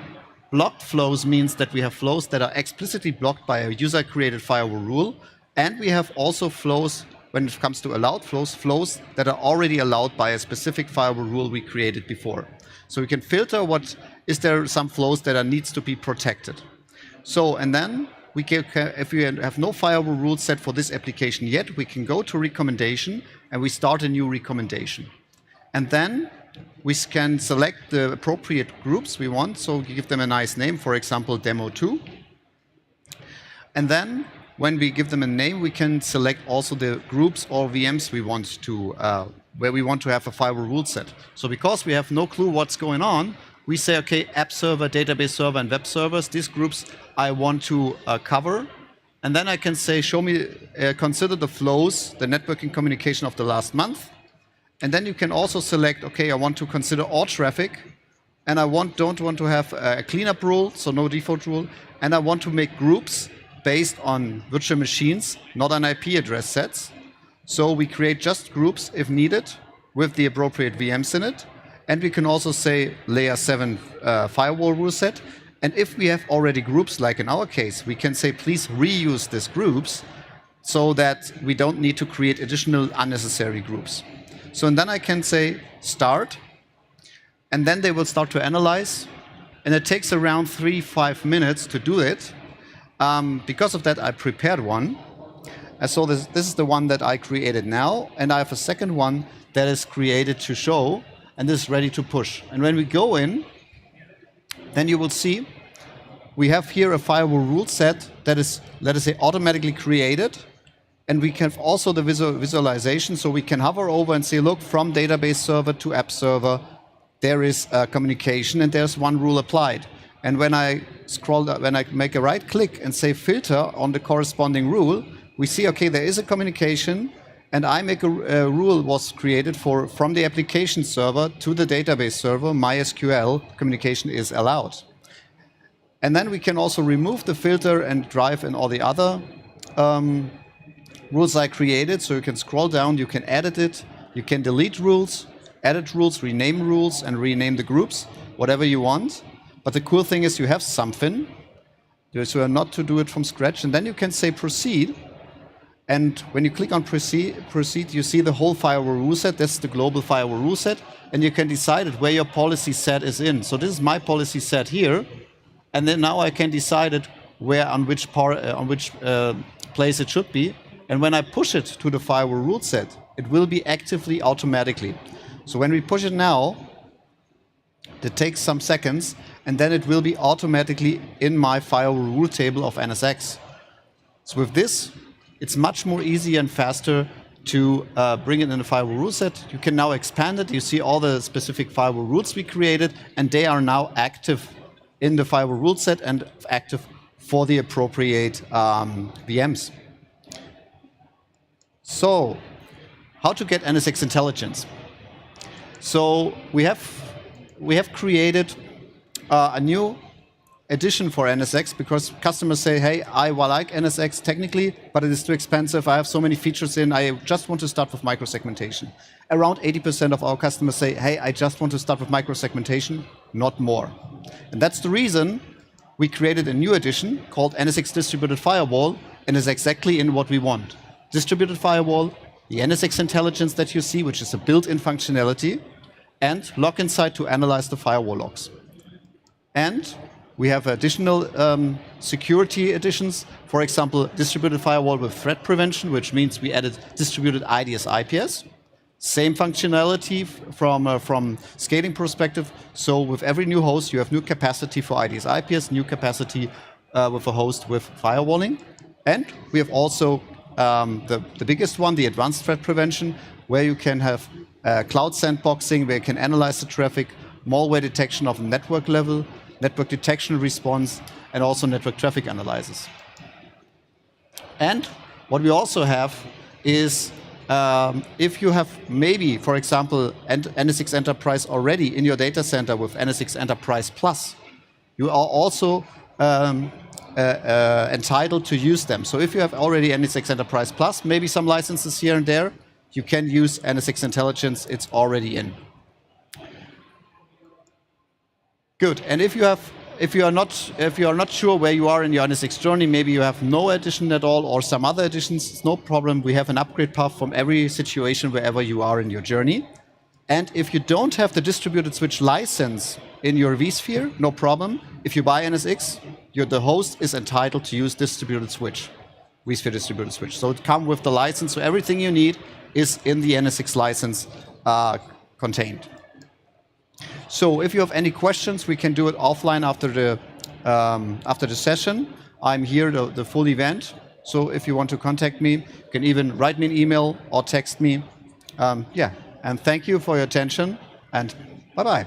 Blocked flows means that we have flows that are explicitly blocked by a user-created firewall rule. And we have also flows, when it comes to allowed flows, flows that are already allowed by a specific firewall rule we created before. So we can filter is there some flows that needs to be protected. So, and then we can, if we have no firewall rule set for this application yet, we can go to recommendation and we start a new recommendation. And then we can select the appropriate groups we want. So we give them a nice name, for example, demo 2. And then when we give them a name, we can select also the groups or VMs we want to, where we want to have a firewall rule set. So because we have no clue what's going on, we say, okay, app server, database server, and web servers, these groups I want to cover. And then I can say, show me, consider the flows, the networking communication of the last month. And then you can also select, okay, I want to consider all traffic, and I don't want to have a cleanup rule, so no default rule, and I want to make groups based on virtual machines, not on IP address sets. So we create just groups if needed with the appropriate VMs in it. And we can also say layer 7 firewall rule set. And if we have already groups, like in our case, we can say, please reuse these groups so that we don't need to create additional unnecessary groups. So and then I can say start, and then they will start to analyze. And it takes around 3-5 minutes to do it. Because of that, I prepared one. And so this is the one that I created now. And I have a second one that is created to show, and this is ready to push. And when we go in, then you will see we have here a firewall rule set that is, let us say, automatically created. And we can also the visualization, so we can hover over and say, look, from database server to app server, there is communication and there's one rule applied. And when I when I make a right click and say filter on the corresponding rule, we see, okay, there is a communication, and I make a rule was created from the application server to the database server, MySQL, communication is allowed. And then we can also remove the filter and drive in all the other rules I created. So you can scroll down, you can edit it, you can delete rules, edit rules, rename rules, and rename the groups, whatever you want. But the cool thing is you have something, so you're not to do it from scratch. And then you can say proceed. And when you click on proceed, you see the whole firewall rule set. This is the global firewall rule set. And you can decide where your policy set is in. So this is my policy set here. And then now I can decide it where on which place it should be. And when I push it to the firewall rule set, it will be actively automatically. So when we push it now, it takes some seconds, and then it will be automatically in my firewall rule table of NSX. So with this, it's much more easy and faster to bring it in the firewall rule set. You can now expand it. You see all the specific firewall rules we created, and they are now active in the firewall rule set and active for the appropriate VMs. So, how to get NSX intelligence? So we have created a new edition for NSX because customers say, hey, I like NSX technically, but it is too expensive. I have so many features in. I just want to start with microsegmentation. Around 80% of our customers say, hey, I just want to start with microsegmentation, not more. And that's the reason we created a new edition called NSX Distributed Firewall, and is exactly in what we want. Distributed Firewall, the NSX intelligence that you see, which is a built-in functionality, and log inside to analyze the firewall logs. And we have additional security additions. For example, distributed firewall with threat prevention, which means we added distributed IDS IPS. Same functionality from scaling perspective. So with every new host, you have new capacity for IDS IPS, new capacity with a host with firewalling. And we have also the biggest one, the advanced threat prevention, where you can have cloud sandboxing, where you can analyze the traffic, malware detection of network level, network detection response, and also network traffic analysis. And what we also have is if you have maybe, for example, NSX Enterprise already in your data center with NSX Enterprise Plus, you are also entitled to use them. So if you have already NSX Enterprise Plus, maybe some licenses here and there, you can use NSX Intelligence. It's already in. Good. And if you are not sure where you are in your NSX journey, maybe you have no edition at all or some other editions, it's no problem. We have an upgrade path from every situation wherever you are in your journey. And if you don't have the distributed switch license in your vSphere, no problem. If you buy NSX, the host is entitled to use distributed switch, vSphere distributed switch. So it comes with the license. So everything you need is in the NSX license contained. So if you have any questions, we can do it offline after the session. I'm here the full event. So if you want to contact me, you can even write me an email or text me. Yeah, and thank you for your attention, and bye-bye.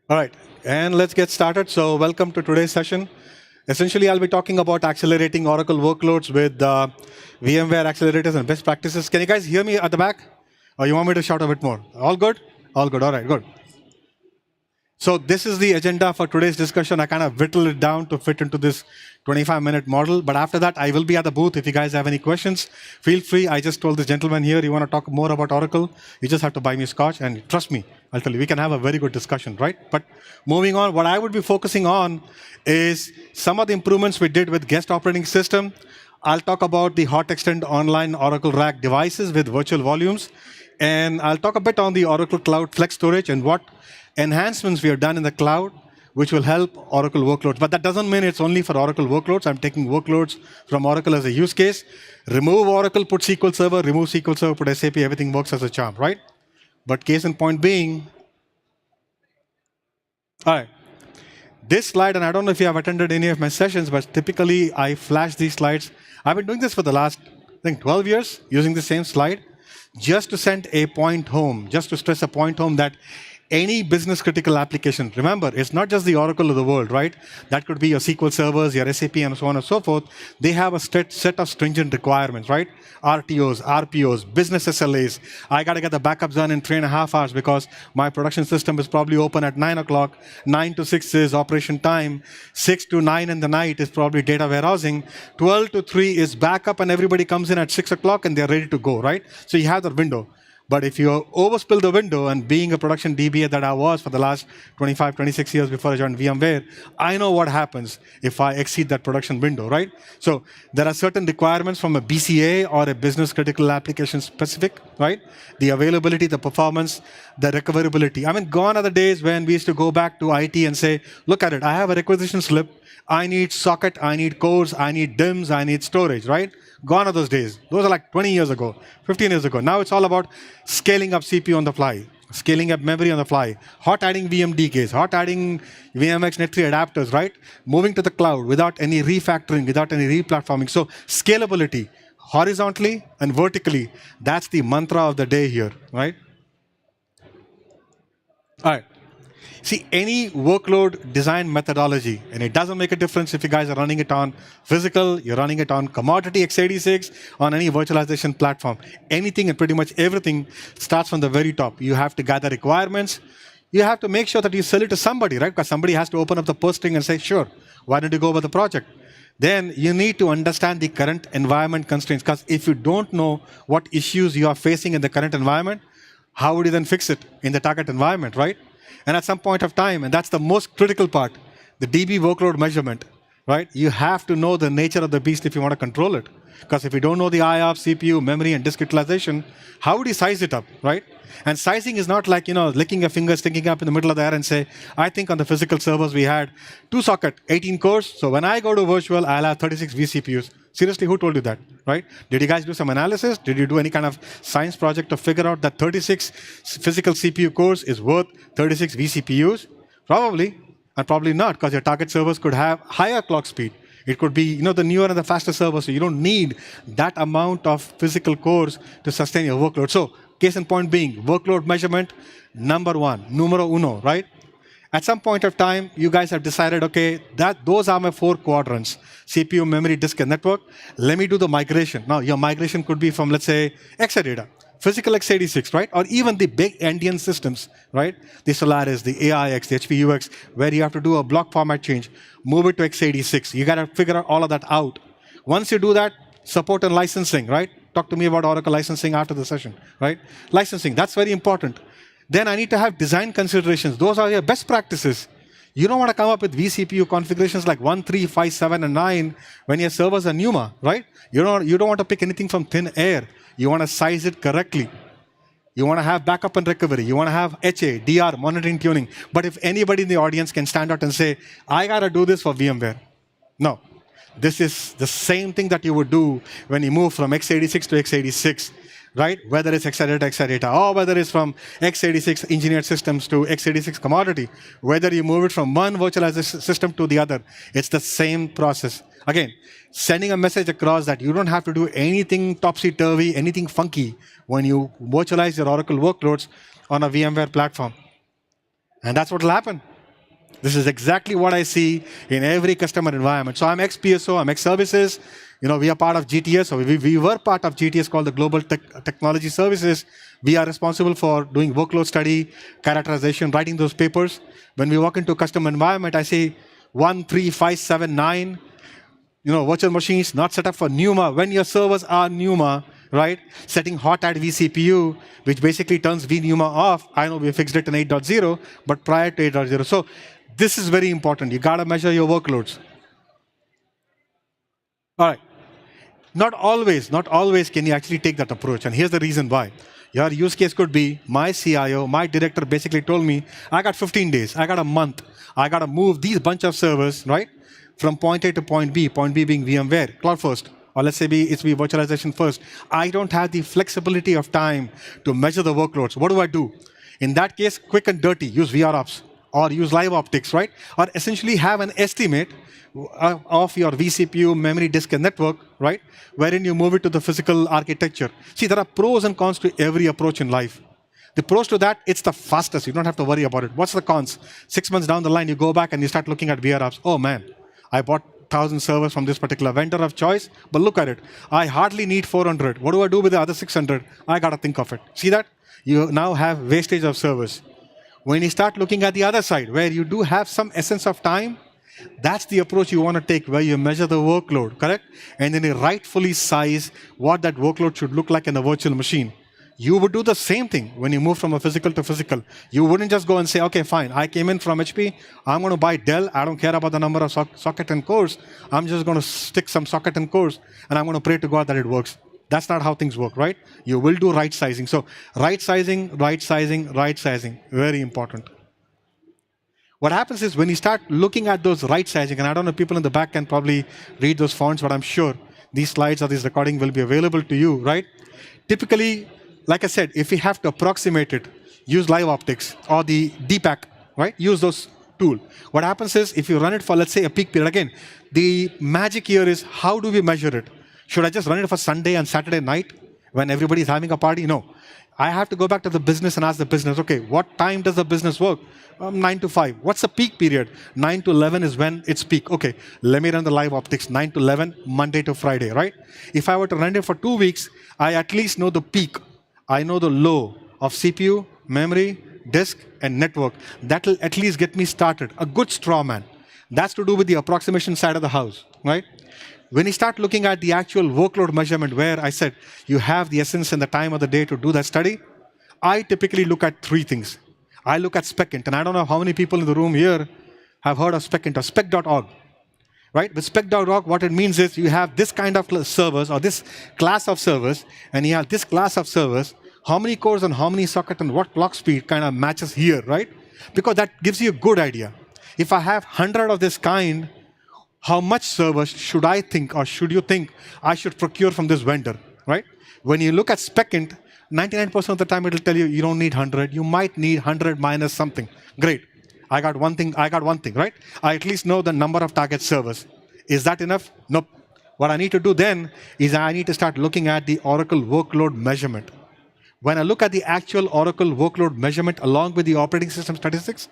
All right, and let's get started. So welcome to today's session. Essentially, I'll be talking about accelerating Oracle workloads with VMware accelerators and best practices. Can you guys hear me at the back? Or you want me to shout a bit more? All good? All good, all right, good. So this is the agenda for today's discussion. I kind of whittled it down to fit into this 25-minute model. But after that, I will be at the booth. If you guys have any questions, feel free. I just told this gentleman here, you want to talk more about Oracle, you just have to buy me scotch. And trust me, I'll tell you, we can have a very good discussion, right? But moving on, what I would be focusing on is some of the improvements we did with guest operating system. I'll talk about the hot extend online Oracle rack devices with virtual volumes. And I'll talk a bit on the Oracle Cloud Flex Storage and what enhancements we have done in the cloud, which will help Oracle workloads. But that doesn't mean it's only for Oracle workloads. I'm taking workloads from Oracle as a use case. Remove Oracle, put SQL Server, remove SQL Server, put SAP, everything works as a charm, right? But case in point being, all right, this slide, and I don't know if you have attended any of my sessions, but typically I flash these slides. I've been doing this for the last, I think, 12 years, using the same slide, just to send a point home, just to stress a point home that any business critical application, remember, it's not just the Oracle of the world, right? That could be your SQL servers, your SAP, and so on and so forth. They have a set of stringent requirements, right? RTOs, RPOs, business SLAs. I got to get the backups done in 3.5 hours because my production system is probably open at 9 o'clock. 9 to 6 is operation time. 6 to 9 in the night is probably data warehousing. 12 to 3 is backup, and everybody comes in at 6 o'clock and they're ready to go, right? So you have that window. But if you overspill the window, and being a production DBA that I was for the last 25, 26 years before I joined VMware, I know what happens if I exceed that production window, right? So there are certain requirements from a BCA or a business critical application specific, right? The availability, the performance, the recoverability. I mean, gone are the days when we used to go back to IT and say, look at it, I have a requisition slip, I need socket, I need cores, I need DIMMs, I need storage, right? Gone are those days. Those are like 20 years ago, 15 years ago. Now it's all about scaling up CPU on the fly, scaling up memory on the fly, hot adding VMDKs, hot adding VMX Net3 adapters, right? Moving to the cloud without any refactoring, without any replatforming. So scalability, horizontally and vertically, that's the mantra of the day here, right? All right. See, any workload design methodology, and it doesn't make a difference if you guys are running it on physical, you're running it on commodity x86, on any virtualization platform. Anything and pretty much everything starts from the very top. You have to gather requirements. You have to make sure that you sell it to somebody, right? Because somebody has to open up the purse string and say, sure, why don't you go over the project? Then you need to understand the current environment constraints. Because if you don't know what issues you are facing in the current environment, how would you then fix it in the target environment, right? And at some point of time, and that's the most critical part, the DB workload measurement, right? You have to know the nature of the beast if you want to control it. Because if you don't know the IOPS, CPU, memory, and disk utilization, how would you size it up, right? And sizing is not like, licking your fingers, sticking up in the middle of the air and say, I think on the physical servers we had 2 socket, 18 cores. So when I go to virtual, I'll have 36 vCPUs. Seriously, who told you that, right? Did you guys do some analysis? Did you do any kind of science project to figure out that 36 physical CPU cores is worth 36 vCPUs? Probably, and probably not, because your target servers could have higher clock speed. It could be, the newer and the faster servers, so you don't need that amount of physical cores to sustain your workload. So, case in point being, workload measurement, number one, numero uno, right? At some point of time, you guys have decided, okay, those are my 4 quadrants, CPU, memory, disk, and network. Let me do the migration. Now, your migration could be from, let's say, Exadata, physical x86, right? Or even the big Indian systems, right? The Solaris, the AIX, the HP UX, where you have to do a block format change, move it to x86. You got to figure all of that out. Once you do that, support and licensing, right? Talk to me about Oracle licensing after the session, right? Licensing, that's very important. Then I need to have design considerations. Those are your best practices. You don't want to come up with vCPU configurations like 1, 3, 5, 7, and 9 when your servers are NUMA, right? You don't want to pick anything from thin air. You want to size it correctly. You want to have backup and recovery. You want to have HA, DR, monitoring, tuning. But if anybody in the audience can stand out and say, I got to do this for VMware. No. This is the same thing that you would do when you move from x86 to x86. Right? Whether it's Exadata, or whether it's from x86 engineered systems to x86 commodity, whether you move it from one virtualized system to the other, it's the same process. Again, sending a message across that you don't have to do anything topsy-turvy, anything funky when you virtualize your Oracle workloads on a VMware platform. And that's what will happen. This is exactly what I see in every customer environment. So I'm ex-PSO, I'm ex-services. We are part of GTS, or we were part of GTS called the Global Technology Services. We are responsible for doing workload study, characterization, writing those papers. When we walk into a customer environment, I say 1, 3, 5, 7, 9, virtual machines not set up for NUMA. When your servers are NUMA, right, setting hot at vCPU, which basically turns vNUMA off. I know we fixed it in 8.0, but prior to 8.0. So this is very important. You got to measure your workloads. All right. Not always can you actually take that approach. And here's the reason why. Your use case could be, my CIO, my director basically told me, I got 15 days, I got a month. I got to move these bunch of servers, right, from point A to point B being VMware, cloud first. Or let's say it's virtualization first. I don't have the flexibility of time to measure the workloads. What do I do? In that case, quick and dirty, use VROps or use live optics, right? Or essentially have an estimate of your vCPU, memory, disk, and network, right? Wherein you move it to the physical architecture. See, there are pros and cons to every approach in life. The pros to that, it's the fastest. You don't have to worry about it. What's the cons? 6 months down the line, you go back and you start looking at VROps. Oh man, I bought 1,000 servers from this particular vendor of choice, but look at it. I hardly need 400. What do I do with the other 600? I got to think of it. See that? You now have wastage of servers. When you start looking at the other side, where you do have some essence of time, that's the approach you want to take, where you measure the workload, correct? And then you rightfully size what that workload should look like in a virtual machine. You would do the same thing when you move from a physical to physical. You wouldn't just go and say, okay, fine, I came in from HP, I'm going to buy Dell, I don't care about the number of socket and cores, I'm just going to stick some socket and cores, and I'm going to pray to God that it works. That's not how things work, right? You will do right sizing. So right sizing, very important. What happens is when you start looking at those right sizing, and I don't know, people in the back can probably read those fonts, but I'm sure these slides or this recording will be available to you, right? Typically, like I said, if you have to approximate it, use live optics or the DPAC, right? Use those tools. What happens is if you run it for, let's say, a peak period, again, the magic here is how do we measure it? Should I just run it for Sunday and Saturday night when everybody's having a party? No. I have to go back to the business and ask the business, okay, what time does the business work? 9 to 5. What's the peak period? 9 to 11 is when it's peak. Okay, let me run the live optics 9 to 11, Monday to Friday, right? If I were to run it for 2 weeks, I at least know the peak. I know the low of CPU, memory, disk, and network. That will at least get me started. A good straw man. That's to do with the approximation side of the house, right? When you start looking at the actual workload measurement, where I said you have the essence and the time of the day to do that study, I typically look at 3 things. I look at SpecInt, and I don't know how many people in the room here have heard of SpecInt or spec.org. Right? With spec.org, what it means is you have this kind of servers or this class of servers, and you have this class of servers, how many cores and how many sockets and what clock speed kind of matches here, right? Because that gives you a good idea. If I have 100 of this kind, how much servers should I think or should you think I should procure from this vendor, right? When you look at SpecInt, 99% of the time it will tell you you don't need 100, you might need 100 minus something. Great. I got one thing, right? I at least know the number of target servers. Is that enough? Nope. What I need to do then is I need to start looking at the Oracle workload measurement. When I look at the actual Oracle workload measurement along with the operating system statistics,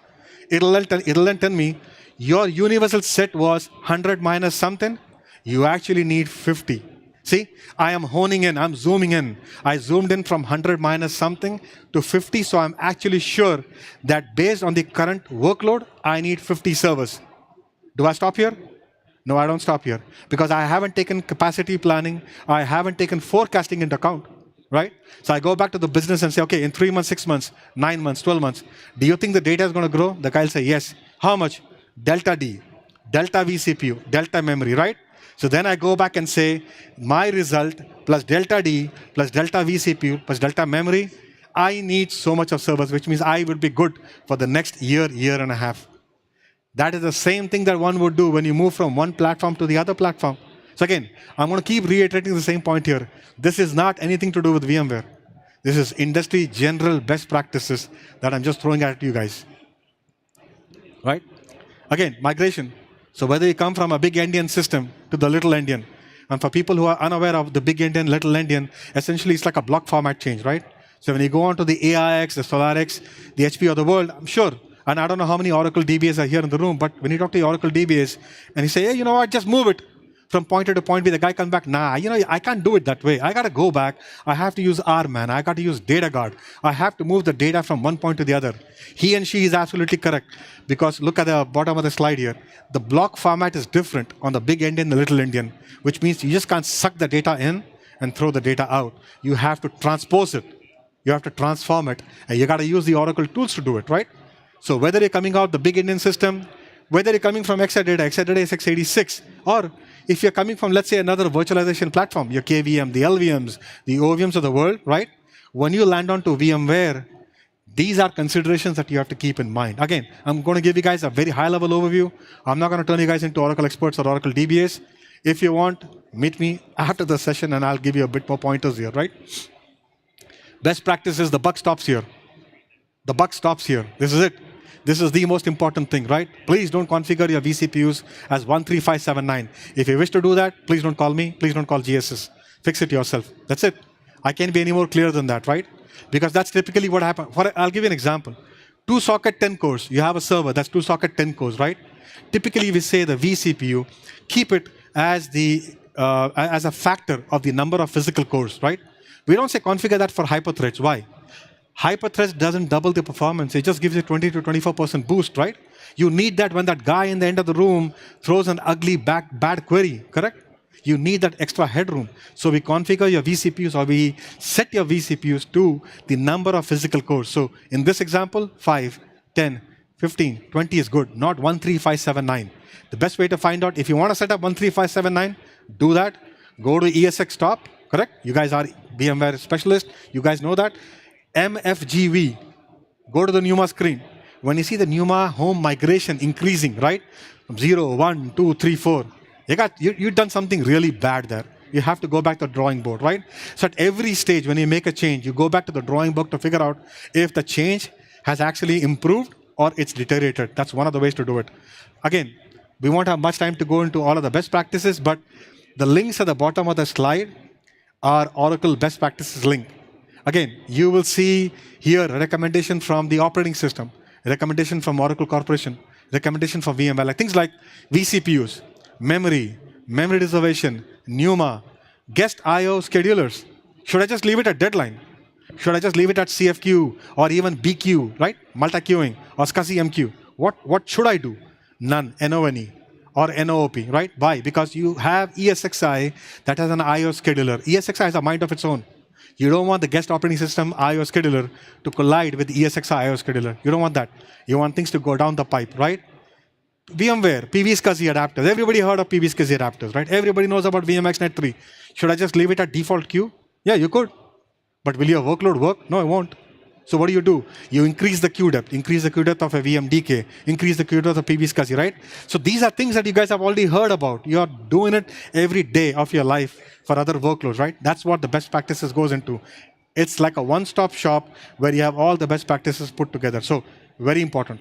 it'll then tell me your universal set was 100 minus something, you actually need 50. See, I am honing in, I'm zooming in. I zoomed in from 100 minus something to 50, so I'm actually sure that based on the current workload, I need 50 servers. Do I stop here? No, I don't stop here. Because I haven't taken capacity planning, I haven't taken forecasting into account, right? So I go back to the business and say, okay, in 3 months, 6 months, 9 months, 12 months, do you think the data is going to grow? The guy will say, yes. How much? Delta D, Delta vCPU, Delta memory, right? So then I go back and say, my result plus Delta D plus Delta vCPU plus Delta memory, I need so much of servers, which means I will be good for the next year, year and a half. That is the same thing that one would do when you move from one platform to the other platform. So again, I'm going to keep reiterating the same point here. This is not anything to do with VMware. This is industry general best practices that I'm just throwing at you guys. Right? Again, migration. So whether you come from a big Indian system to the little Indian, and for people who are unaware of the big Indian, little Indian, essentially it's like a block format change, right? So when you go on to the AIX, the SolarX, the HP of the world, I'm sure And I don't know how many Oracle DBAs are here in the room, but when you talk to the Oracle DBAs and you say, hey, you know what, just move it from point A to point B, the guy comes back, nah, you know, I can't do it that way. I got to go back. I have to use RMAN. I got to use data guard. I have to move the data from one point to the other. He and she is absolutely correct, because look at the bottom of the slide here. The block format is different on the big endian and the little endian, which means you just can't suck the data in and throw the data out. You have to transpose it. You have to transform it. And you got to use the Oracle tools to do it, right? So whether you're coming out the big endian system, whether you're coming from Exadata is x86, or if you're coming from, let's say, another virtualization platform, your KVM, the LVMs, the OVMs of the world, right? When you land onto VMware, these are considerations that you have to keep in mind. Again, I'm going to give you guys a very high-level overview. I'm not going to turn you guys into Oracle experts or Oracle DBAs. If you want, meet me after the session, and I'll give you a bit more pointers here, right? Best practices, the buck stops here. The buck stops here. This is it. This is the most important thing, right? Please don't configure your vCPUs as 13579. If you wish to do that, please don't call me. Please don't call GSS. Fix it yourself. That's it. I can't be any more clear than that, right? Because that's typically what happens. I'll give you an example. 2-socket 10 cores. You have a server that's 2-socket 10 cores, right? Typically, we say the vCPU, keep it as a factor of the number of physical cores, right? We don't say configure that for hyperthreads. Why? Hyperthreads doesn't double the performance. It just gives you 20 to 24% boost, right? You need that when that guy in the end of the room throws an ugly bad query, correct? You need that extra headroom. So we configure your vCPUs, or we set your vCPUs to the number of physical cores. So in this example, 5, 10, 15, 20 is good, not 13579. The best way to find out, if you want to set up 13579, do that. Go to ESX top, correct? You guys are VMware specialists. You guys know that. MFGV, go to the NUMA screen. When you see the NUMA home migration increasing, right? From 0, 1, 2, 3, 4. You've done something really bad there. You have to go back to the drawing board, right? So at every stage, when you make a change, you go back to the drawing book to figure out if the change has actually improved or it's deteriorated. That's one of the ways to do it. Again, we won't have much time to go into all of the best practices, but the links at the bottom of the slide are Oracle best practices link. Again, you will see here a recommendation from the operating system, a recommendation from Oracle Corporation, recommendation from VMware, like things like vCPUs, memory reservation, NUMA, guest I/O schedulers. Should I just leave it at deadline? Should I just leave it at CFQ or even BQ, right? Multi-queuing or SCSI MQ. What should I do? None, NONE or NOOP, right? Why? Because you have ESXi that has an I/O scheduler. ESXi has a mind of its own. You don't want the guest operating system I/O scheduler to collide with the ESXi I/O scheduler. You don't want that. You want things to go down the pipe, right? VMware, PV-SCSI adapters. Everybody heard of PV-SCSI adapters, right? Everybody knows about VMX-Net 3. Should I just leave it at default queue? Yeah, you could. But will your workload work? No, it won't. So what do? You increase the queue depth of a VMDK, increase the queue depth of PV-SCSI, right? So these are things that you guys have already heard about. You're doing it every day of your life for other workloads, right? That's what the best practices goes into. It's like a one-stop shop where you have all the best practices put together. So very important.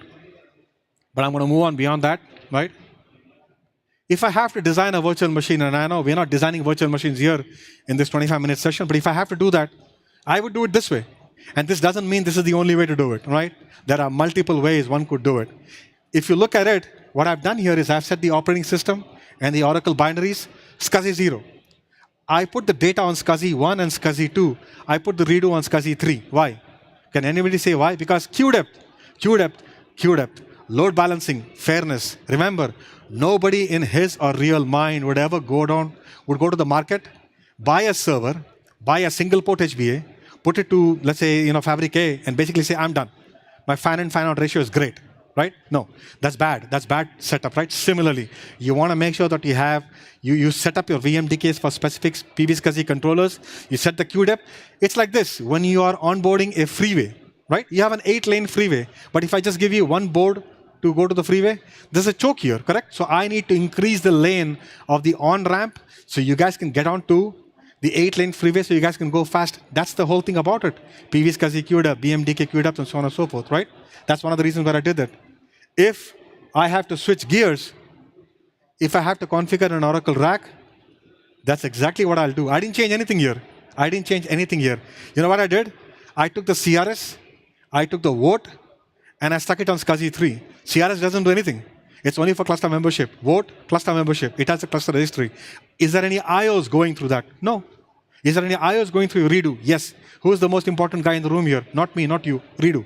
But I'm going to move on beyond that, right? If I have to design a virtual machine, and I know we're not designing virtual machines here in this 25-minute session, but if I have to do that, I would do it this way. And this doesn't mean this is the only way to do it, right? There are multiple ways one could do it. If you look at it, what I've done here is I've set the operating system and the Oracle binaries, SCSI 0. I put the data on SCSI 1 and SCSI 2. I put the redo on SCSI 3. Why? Can anybody say why? Because queue depth, load balancing, fairness. Remember, nobody in his or real mind would ever go to the market, buy a server, buy a single port HBA, put it to, let's say, Fabric A, and basically say, I'm done. My fan in, fan out ratio is great, right? No, that's bad. That's bad setup, right? Similarly, you want to make sure that you set up your VMDKs for specific PV-SCSI controllers. You set the queue depth. It's like this. When you are onboarding a freeway, right? You have an 8-lane freeway, but if I just give you one board to go to the freeway, there's a choke here, correct? So I need to increase the lane of the on-ramp so you guys can get onto the 8-lane freeway so you guys can go fast. That's the whole thing about it. PV-SCSI queued up, BMDK queued up, and so on and so forth, right? That's one of the reasons why I did that. If I have to switch gears, if I have to configure an Oracle rack, that's exactly what I'll do. I didn't change anything here. You know what I did? I took the CRS, I took the vote, and I stuck it on SCSI 3. CRS doesn't do anything. It's only for cluster membership. Vote, cluster membership. It has a cluster registry. Is there any IOs going through that? No. Is there any IOs going through redo? Yes. Who is the most important guy in the room here? Not me, not you. Redo.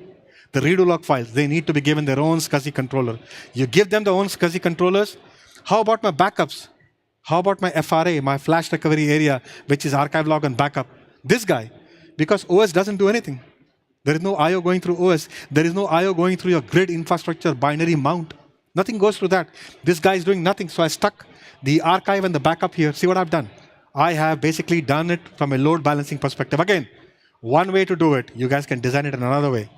The redo log files, they need to be given their own SCSI controller. You give them their own SCSI controllers. How about my backups? How about my FRA, my flash recovery area, which is archive log and backup? This guy, because OS doesn't do anything. There is no IO going through OS. There is no IO going through your grid infrastructure binary mount. Nothing goes through that. This guy is doing nothing. So I stuck the archive and the backup here. See what I've done? I have basically done it from a load balancing perspective. Again, one way to do it. You guys can design it in another way.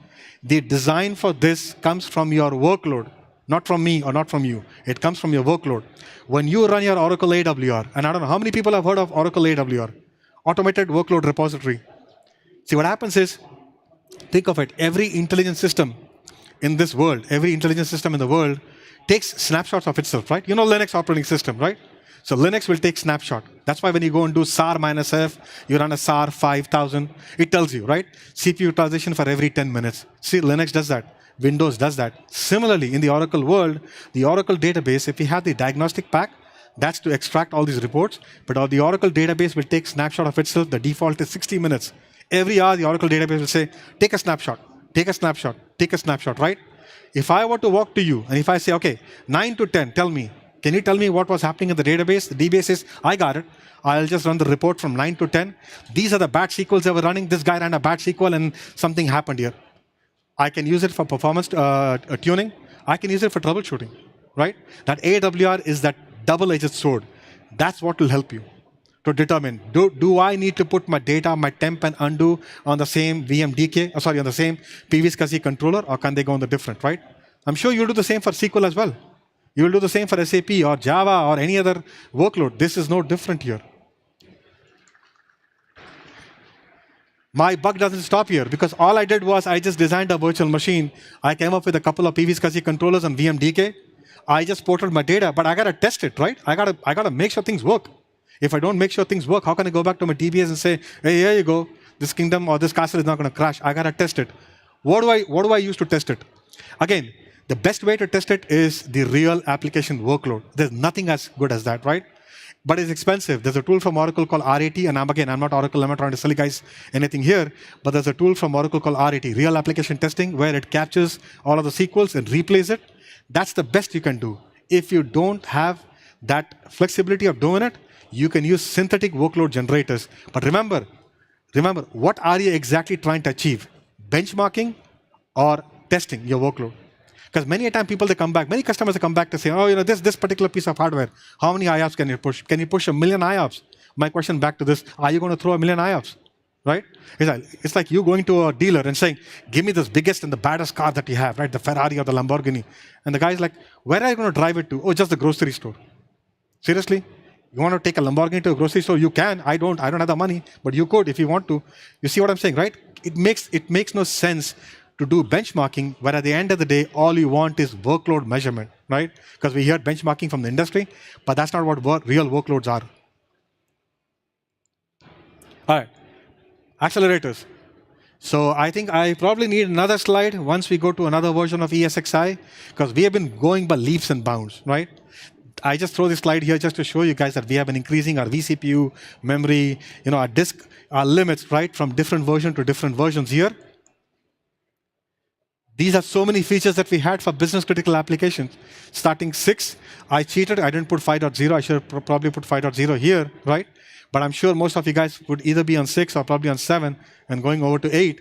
The design for this comes from your workload, not from me or not from you. It comes from your workload. When you run your Oracle AWR, and I don't know how many people have heard of Oracle AWR, Automated Workload Repository. See, what happens is, think of it, every intelligent system in this world, every intelligent system in the world takes snapshots of itself, right? You know Linux operating system, right? So Linux will take snapshot. That's why when you go and do SAR -F, you run a SAR 5000, it tells you, right? CPU utilization for every 10 minutes. See, Linux does that. Windows does that. Similarly, in the Oracle world, the Oracle database, if we have the diagnostic pack, that's to extract all these reports, but the Oracle database will take snapshot of itself. The default is 60 minutes. Every hour, the Oracle database will say, take a snapshot, take a snapshot, take a snapshot, right? If I were to walk to you, and if I say, okay, 9 to 10, tell me, can you tell me what was happening in the database? The DBA says, I got it. I'll just run the report from 9 to 10. These are the batch SQLs that were running. This guy ran a batch SQL and something happened here. I can use it for performance tuning. I can use it for troubleshooting, right? That AWR is that double-edged sword. That's what will help you to determine, do I need to put my data, my temp and undo on the same VMDK, on the same PV SCSI controller, or can they go on the different, right? I'm sure you'll do the same for SQL as well. You will do the same for SAP or Java or any other workload. This is no different here. My bug doesn't stop here because all I did was I just designed a virtual machine. I came up with a couple of PV SCSI controllers on VMDK. I just ported my data, but I gotta test it, right? I gotta make sure things work. If I don't make sure things work, how can I go back to my DBAs and say, hey, here you go, this kingdom or this castle is not gonna crash. I gotta test it. What do I use to test it? Again, the best way to test it is the real application workload. There's nothing as good as that, right? But it's expensive. There's a tool from Oracle called RAT, and I'm not Oracle, I'm not trying to sell you guys anything here, but there's a tool from Oracle called RAT, Real Application Testing, where it captures all of the SQLs and replays it. That's the best you can do. If you don't have that flexibility of doing it, you can use synthetic workload generators. But remember, what are you exactly trying to achieve? Benchmarking or testing your workload? Because many a time many customers come back to say, oh, this particular piece of hardware, how many IOPS can you push? Can you push 1 million IOPS? My question back to this, are you going to throw 1 million IOPS? Right? It's like you going to a dealer and saying, give me this biggest and the baddest car that you have, right? The Ferrari or the Lamborghini. And the guy's like, where are you going to drive it to? Oh, just the grocery store. Seriously? You want to take a Lamborghini to a grocery store? You can. I don't have the money, but you could if you want to. You see what I'm saying, right? It makes no sense to do benchmarking, where at the end of the day, all you want is workload measurement, right? Because we hear benchmarking from the industry, but that's not what real workloads are. All right, accelerators. So I think I probably need another slide once we go to another version of ESXi, because we have been going by leaps and bounds, right? I just throw this slide here just to show you guys that we have been increasing our vCPU, memory, our disk, our limits, right? From different version to different versions here. These are so many features that we had for business critical applications. Starting 6, I cheated, I didn't put 5.0, I should have probably put 5.0 here, right? But I'm sure most of you guys would either be on 6 or probably on 7 and going over to 8.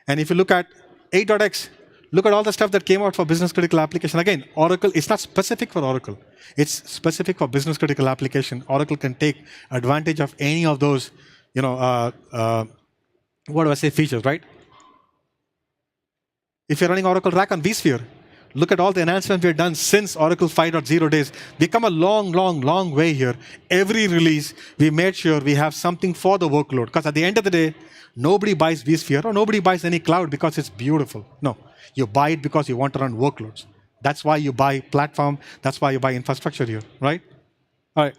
And if you look at 8.x, look at all the stuff that came out for business critical application. Again, Oracle, it's not specific for Oracle. It's specific for business critical application. Oracle can take advantage of any of those, features, right? If you're running Oracle RAC on vSphere, look at all the enhancements we've done since Oracle 5.0 days. We come a long way here. Every release, we made sure we have something for the workload. Because at the end of the day, nobody buys vSphere or nobody buys any cloud because it's beautiful. No, you buy it because you want to run workloads. That's why you buy platform. That's why you buy infrastructure here, right? All right.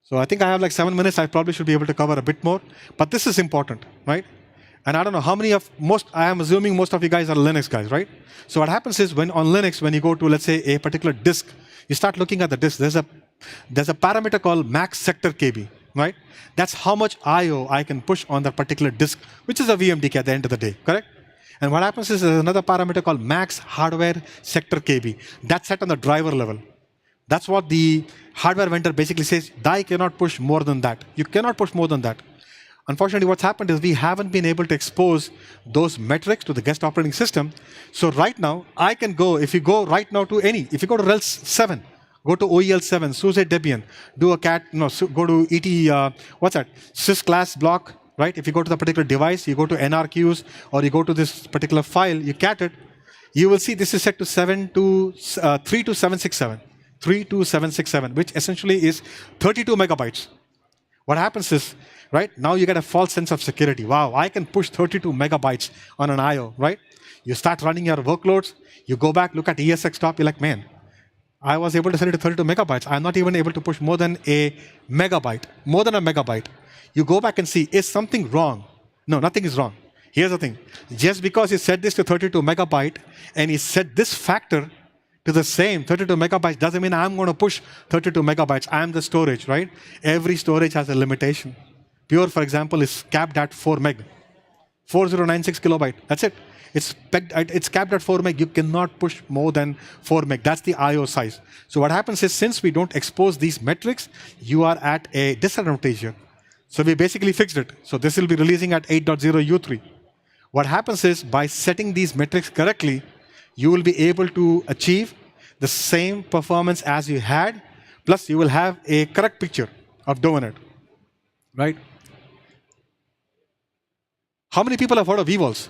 So I think I have like 7 minutes. I probably should be able to cover a bit more. But this is important, right? And I don't know how many of I am assuming most of you guys are Linux guys, right? So what happens is when on Linux, when you go to, let's say, a particular disk, you start looking at the disk. There's a parameter called max sector KB, right? That's how much I/O I can push on that particular disk, which is a VMDK at the end of the day, correct? And what happens is there's another parameter called max hardware sector KB. That's set on the driver level. That's what the hardware vendor basically says. Die cannot push more than that. You cannot push more than that. Unfortunately, what's happened is we haven't been able to expose those metrics to the guest operating system. So right now, I can go, if you go right now to if you go to RHEL 7, go to OEL7, SUSE Debian, do a go to ET, what's that? sysclass block, right? If you go to the particular device, you go to NRQs, or you go to this particular file, you cat it, you will see this is set to 32767. 32767, which essentially is 32 megabytes. What happens is, right, now you get a false sense of security. Wow, I can push 32 megabytes on an I/O, right? You start running your workloads, you go back, look at ESX top, you're like, man, I was able to set it to 32 megabytes. I'm not even able to push more than a megabyte, more than a megabyte. You go back and see, is something wrong? No, nothing is wrong. Here's the thing. Just because you set this to 32 megabyte and you set this factor to the same 32 megabytes doesn't mean I'm going to push 32 megabytes. I'm the storage, right? Every storage has a limitation. Pure, for example, is capped at 4 meg. 4096 kilobyte. That's it. It's capped at 4 meg. You cannot push more than 4 meg. That's the I/O size. So what happens is, since we don't expose these metrics, you are at a disadvantage here. So we basically fixed it. So this will be releasing at 8.0 U3. What happens is, by setting these metrics correctly, you will be able to achieve the same performance as you had, plus you will have a correct picture of doing it, right? How many people have heard of vVols?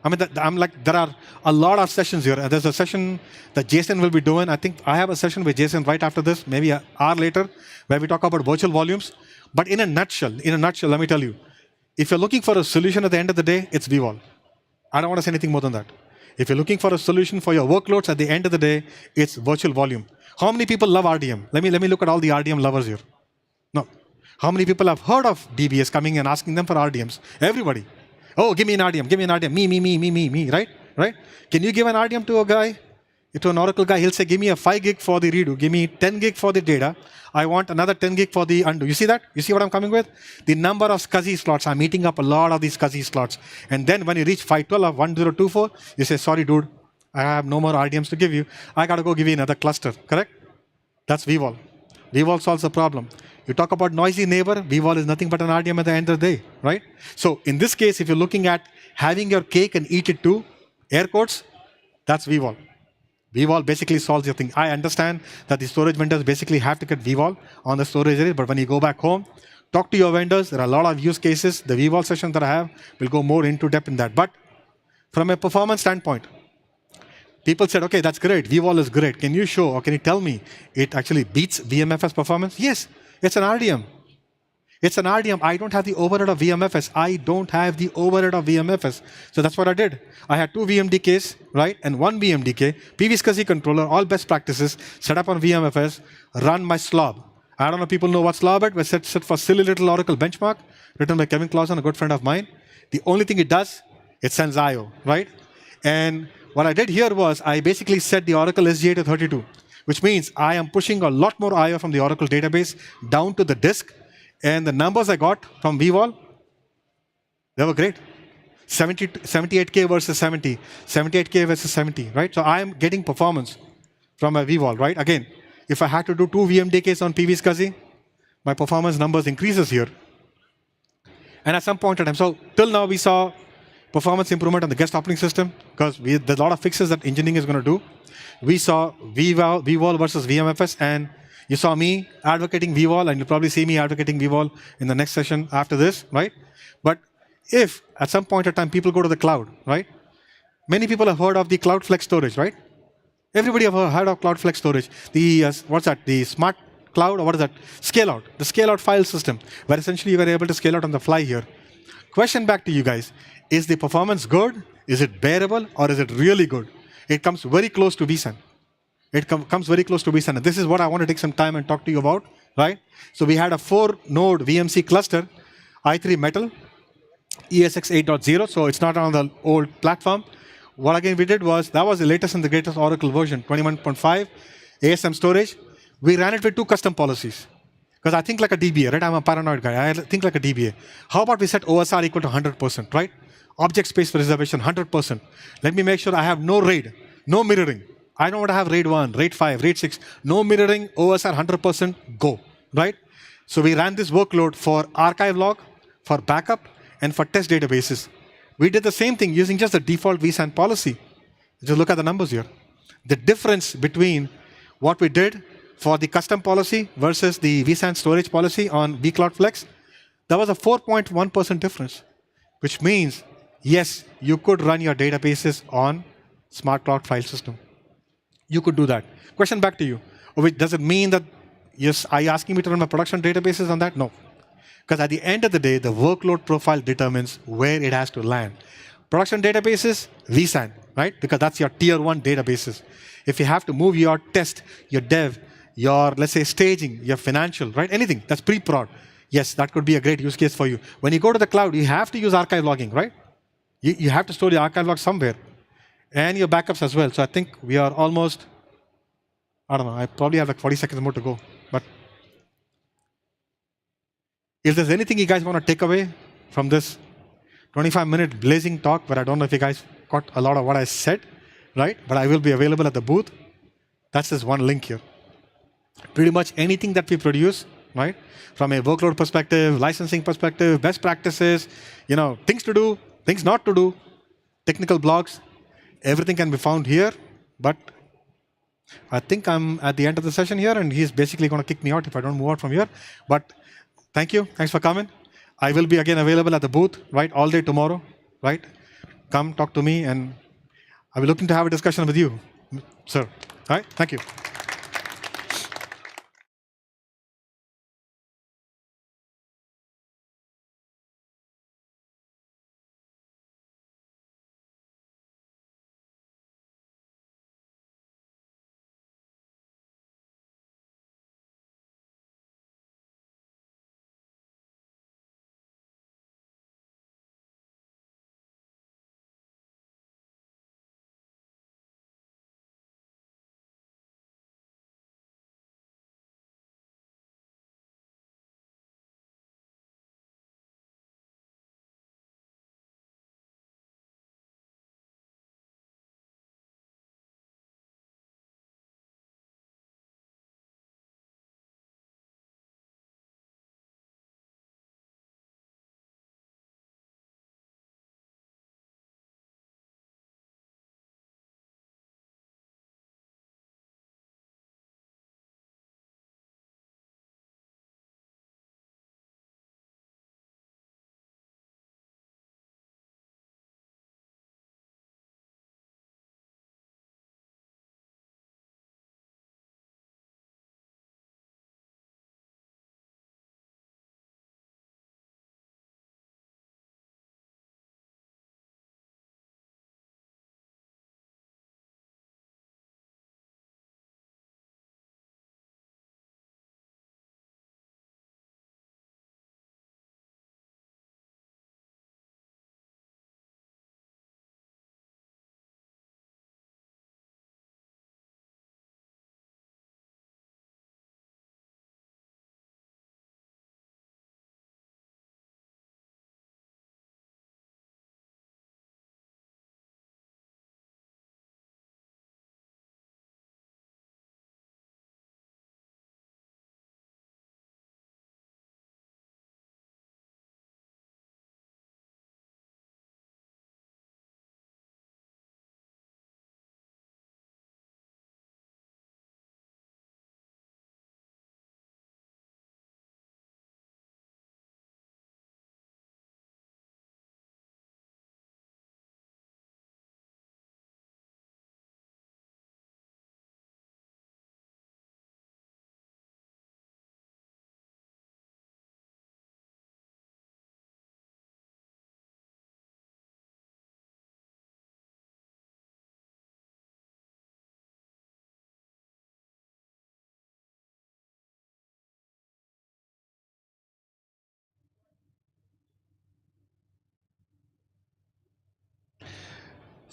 I mean, there are a lot of sessions here. There's a session that Jason will be doing. I think I have a session with Jason right after this, maybe an hour later, where we talk about virtual volumes. But in a nutshell, let me tell you, if you're looking for a solution at the end of the day, it's vVol. I don't want to say anything more than that. If you're looking for a solution for your workloads, at the end of the day, it's virtual volume. How many people love RDM? Let me look at all the RDM lovers here. No. How many people have heard of DBS coming and asking them for RDMs? Everybody. Oh, give me an RDM, give me an RDM. Me, right? Right? Can you give an RDM to a guy, to an Oracle guy? He'll say, give me a 5 gig for the redo, give me 10 gig for the data. I want another 10 gig for the undo. You see that? You see what I'm coming with? The number of SCSI slots. I'm eating up a lot of these SCSI slots. And then when you reach 512 or 1024, you say, sorry, dude, I have no more RDMs to give you. I got to go give you another cluster, correct? That's vVol. vVol solves the problem. You talk about noisy neighbor, vVol is nothing but an RDM at the end of the day, right? So in this case, if you're looking at having your cake and eat it too, air quotes, that's vVol. vVol basically solves your thing. I understand that the storage vendors basically have to get vVol on the storage area, but when you go back home, talk to your vendors. There are a lot of use cases. The vVol session that I have will go more into depth in that. But from a performance standpoint, people said, okay, that's great. vVol is great. Can you show, or can you tell me it actually beats VMFS performance? Yes, it's an RDM. It's an RDM. I don't have the overhead of VMFS. I don't have the overhead of VMFS. So that's what I did. I had 2 VMDKs, right? And 1 VMDK, PV-SCSI controller, all best practices, set up on VMFS, run my slob. I don't know if people know what slob is, but set for silly little Oracle benchmark, written by Kevin Clausen, a good friend of mine. The only thing it does, it sends I/O, right? And what I did here was I basically set the Oracle SGA to 32, which means I am pushing a lot more I/O from the Oracle database down to the disk. And the numbers I got from vVol, they were great. 78K versus 70, 78K versus 70, right? So I am getting performance from a vVol, right? Again, if I had to do 2 VMDKs on PV-SCSI, my performance numbers increases here. And at some point in time, so till now we saw performance improvement on the guest operating system, because there's a lot of fixes that engineering is going to do. We saw vVol versus VMFS, and you saw me advocating vVol, and you'll probably see me advocating vVol in the next session after this, right? But if at some point in time people go to the cloud, right? Many people have heard of the Cloud Flex storage, right? Everybody have heard of Cloud Flex storage. The, what's that? The smart cloud, or what is that? Scale out. The scale out file system, where essentially you are able to scale out on the fly here. Question back to you guys. Is the performance good? Is it bearable? Or is it really good? It comes very close to vSAN. It comes very close to vSAN. And this is what I want to take some time and talk to you about, right? So we had a 4-node VMC cluster, i3 Metal, ESX 8.0, so it's not on the old platform. What again we did was, that was the latest and the greatest Oracle version, 21.5, ASM storage. We ran it with 2 custom policies. Because I think like a DBA, right? I'm a paranoid guy. I think like a DBA. How about we set OSR equal to 100%, right? Object space reservation, 100%. Let me make sure I have no RAID, no mirroring. I don't want to have RAID 1, RAID 5, RAID 6, no mirroring, OSR 100%, go, right? So we ran this workload for archive log, for backup, and for test databases. We did the same thing using just the default vSAN policy. Just look at the numbers here. The difference between what we did for the custom policy versus the vSAN storage policy on vCloud Flex, that was a 4.1% difference, which means, yes, you could run your databases on smart cloud file system. You could do that. Question back to you. Does it mean that, yes, are you asking me to run my production databases on that? No. Because at the end of the day, the workload profile determines where it has to land. Production databases, vSAN, right? Because that's your tier 1 databases. If you have to move your test, your dev, your, let's say, staging, your financial, right? Anything that's pre-prod, yes, that could be a great use case for you. When you go to the cloud, you have to use archive logging, right? You have to store your archive log somewhere. And your backups as well. So I think we are almost, I don't know, I probably have like 40 seconds more to go. But if there's anything you guys want to take away from this 25-minute blazing talk, but I don't know if you guys got a lot of what I said, right? But I will be available at the booth. That's just one link here. Pretty much anything that we produce, right? From a workload perspective, licensing perspective, best practices, things to do, things not to do, technical blogs, everything can be found here. But I think I'm at the end of the session here, and he's basically going to kick me out if I don't move out from here. But thank you. Thanks for coming. I will be again available at the booth, right, all day tomorrow, right? Come talk to me, and I'll be looking to have a discussion with you, sir. All right? Thank you.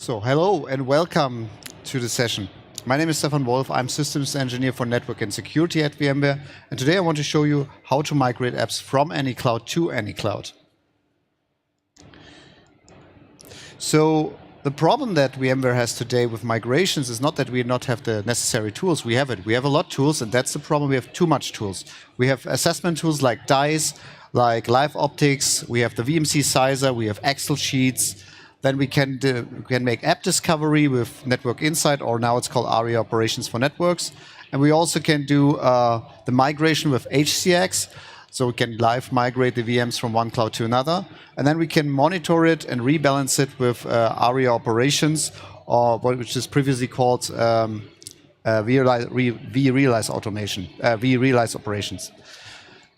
So hello and welcome to the session. My name is Stefan Wolf. I'm Systems Engineer for Network and Security at VMware. And today I want to show you how to migrate apps from any cloud to any cloud. So the problem that VMware has today with migrations is not that we not have the necessary tools. We have it. We have a lot of tools, and that's the problem. We have too much tools. We have assessment tools like DICE, like LiveOptics. We have the VMC Sizer. We have Excel sheets. Then we can make app discovery with Network Insight, or now it's called ARIA Operations for Networks. And we also can do the migration with HCX. So we can live migrate the VMs from one cloud to another. And then we can monitor it and rebalance it with ARIA Operations, or which is previously called vRealize Automation, vRealize Operations.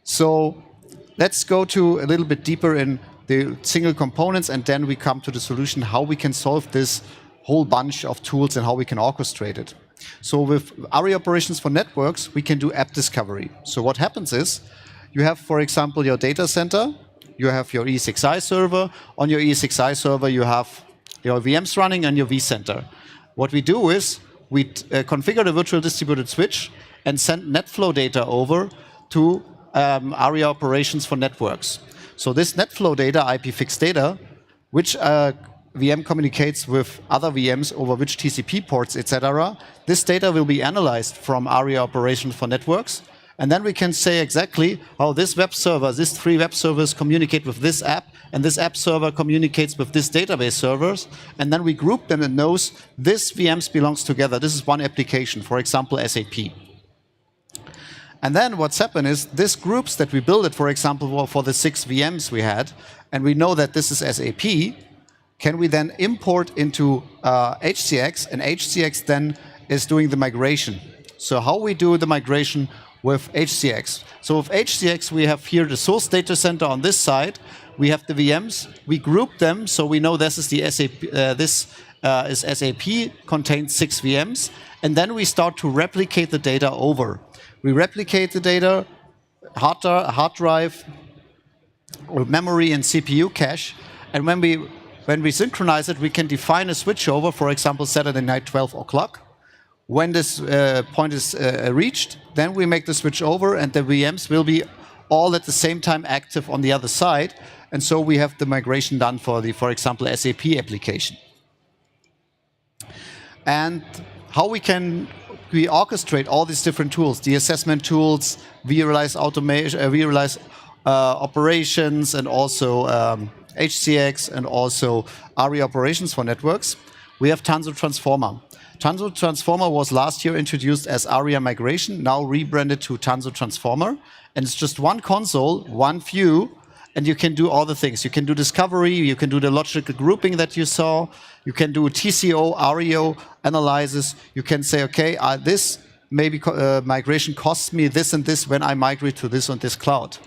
So let's go to a little bit deeper in the single components, and then we come to the solution how we can solve this whole bunch of tools and how we can orchestrate it. So with ARIA Operations for Networks, we can do app discovery. So what happens is, you have, for example, your data center, you have your ESXi server. On your ESXi server, you have your VMs running and your vCenter. What we do is, we configure the virtual distributed switch and send NetFlow data over to ARIA Operations for Networks. So this NetFlow data, IP fixed data, which VM communicates with other VMs over which TCP ports, etc. This data will be analyzed from ARIA Operations for Networks. And then we can say exactly how this web server, these 3 web servers communicate with this app, and this app server communicates with this database servers. And then we group them and knows this VMs belongs together. This is one application, for example, SAP. And then what's happened is this groups that we built it, for example, for the 6 VMs we had, and we know that this is SAP, can we then import into HCX, and HCX then is doing the migration. So how we do the migration with HCX. So with HCX, we have here the source data center on this side. We have the VMs. We group them, so we know this is the SAP. This is SAP, contains 6 VMs, and then we start to replicate the data over. We replicate the data, hard drive, memory, and CPU cache. And when we synchronize it, we can define a switchover, for example, Saturday night, 12 o'clock. When this point is reached, then we make the switch over, and the VMs will be all at the same time active on the other side. And so we have the migration done for the, for example, SAP application. And how we orchestrate all these different tools, the assessment tools, vRealize automation, vRealize operations, and also HCX, and also ARIA Operations for Networks. We have Tanzu Transformer. Tanzu Transformer was last year introduced as ARIA Migration, now rebranded to Tanzu Transformer. And it's just one console, one view, and you can do all the things. You can do discovery, you can do the logical grouping that you saw, you can do TCO, REO analysis. You can say, okay, this maybe migration costs me this and this when I migrate to this and this cloud.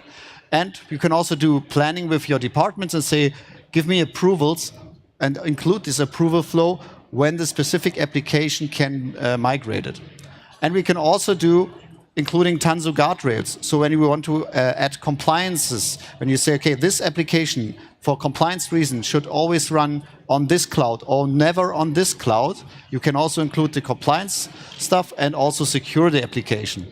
And you can also do planning with your departments and say, give me approvals and include this approval flow when the specific application can migrate it. And we can also do including Tanzu guardrails. So when you want to add compliances, when you say, okay, this application for compliance reasons should always run on this cloud or never on this cloud, you can also include the compliance stuff and also secure the application.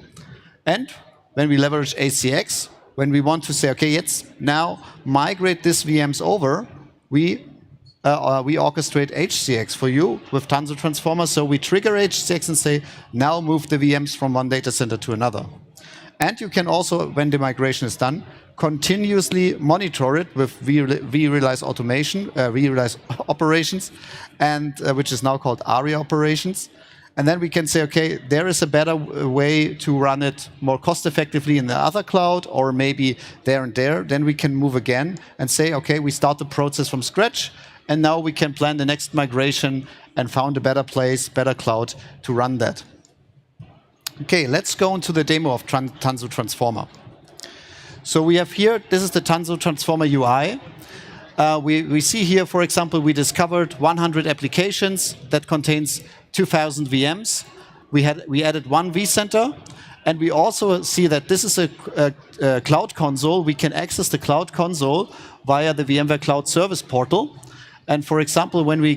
And when we leverage HCX, when we want to say, okay, let's now migrate this VMs over, we orchestrate HCX for you with Tanzu Transformer. So we trigger HCX and say, now move the VMs from one data center to another. And you can also, when the migration is done, continuously monitor it with vRealize automation, vRealize operations, and which is now called ARIA Operations. And then we can say, okay, there is a better way to run it more cost effectively in the other cloud, or maybe there and there. Then we can move again and say, okay, we start the process from scratch. And now we can plan the next migration and found a better place, better cloud to run that. Okay, let's go into the demo of Tanzu Transformer. So we have here, this is the Tanzu Transformer UI. We see here, for example, we discovered 100 applications that contains 2,000 VMs. We added one vCenter. And we also see that this is a cloud console. We can access the cloud console via the VMware Cloud Service Portal. And for example, when we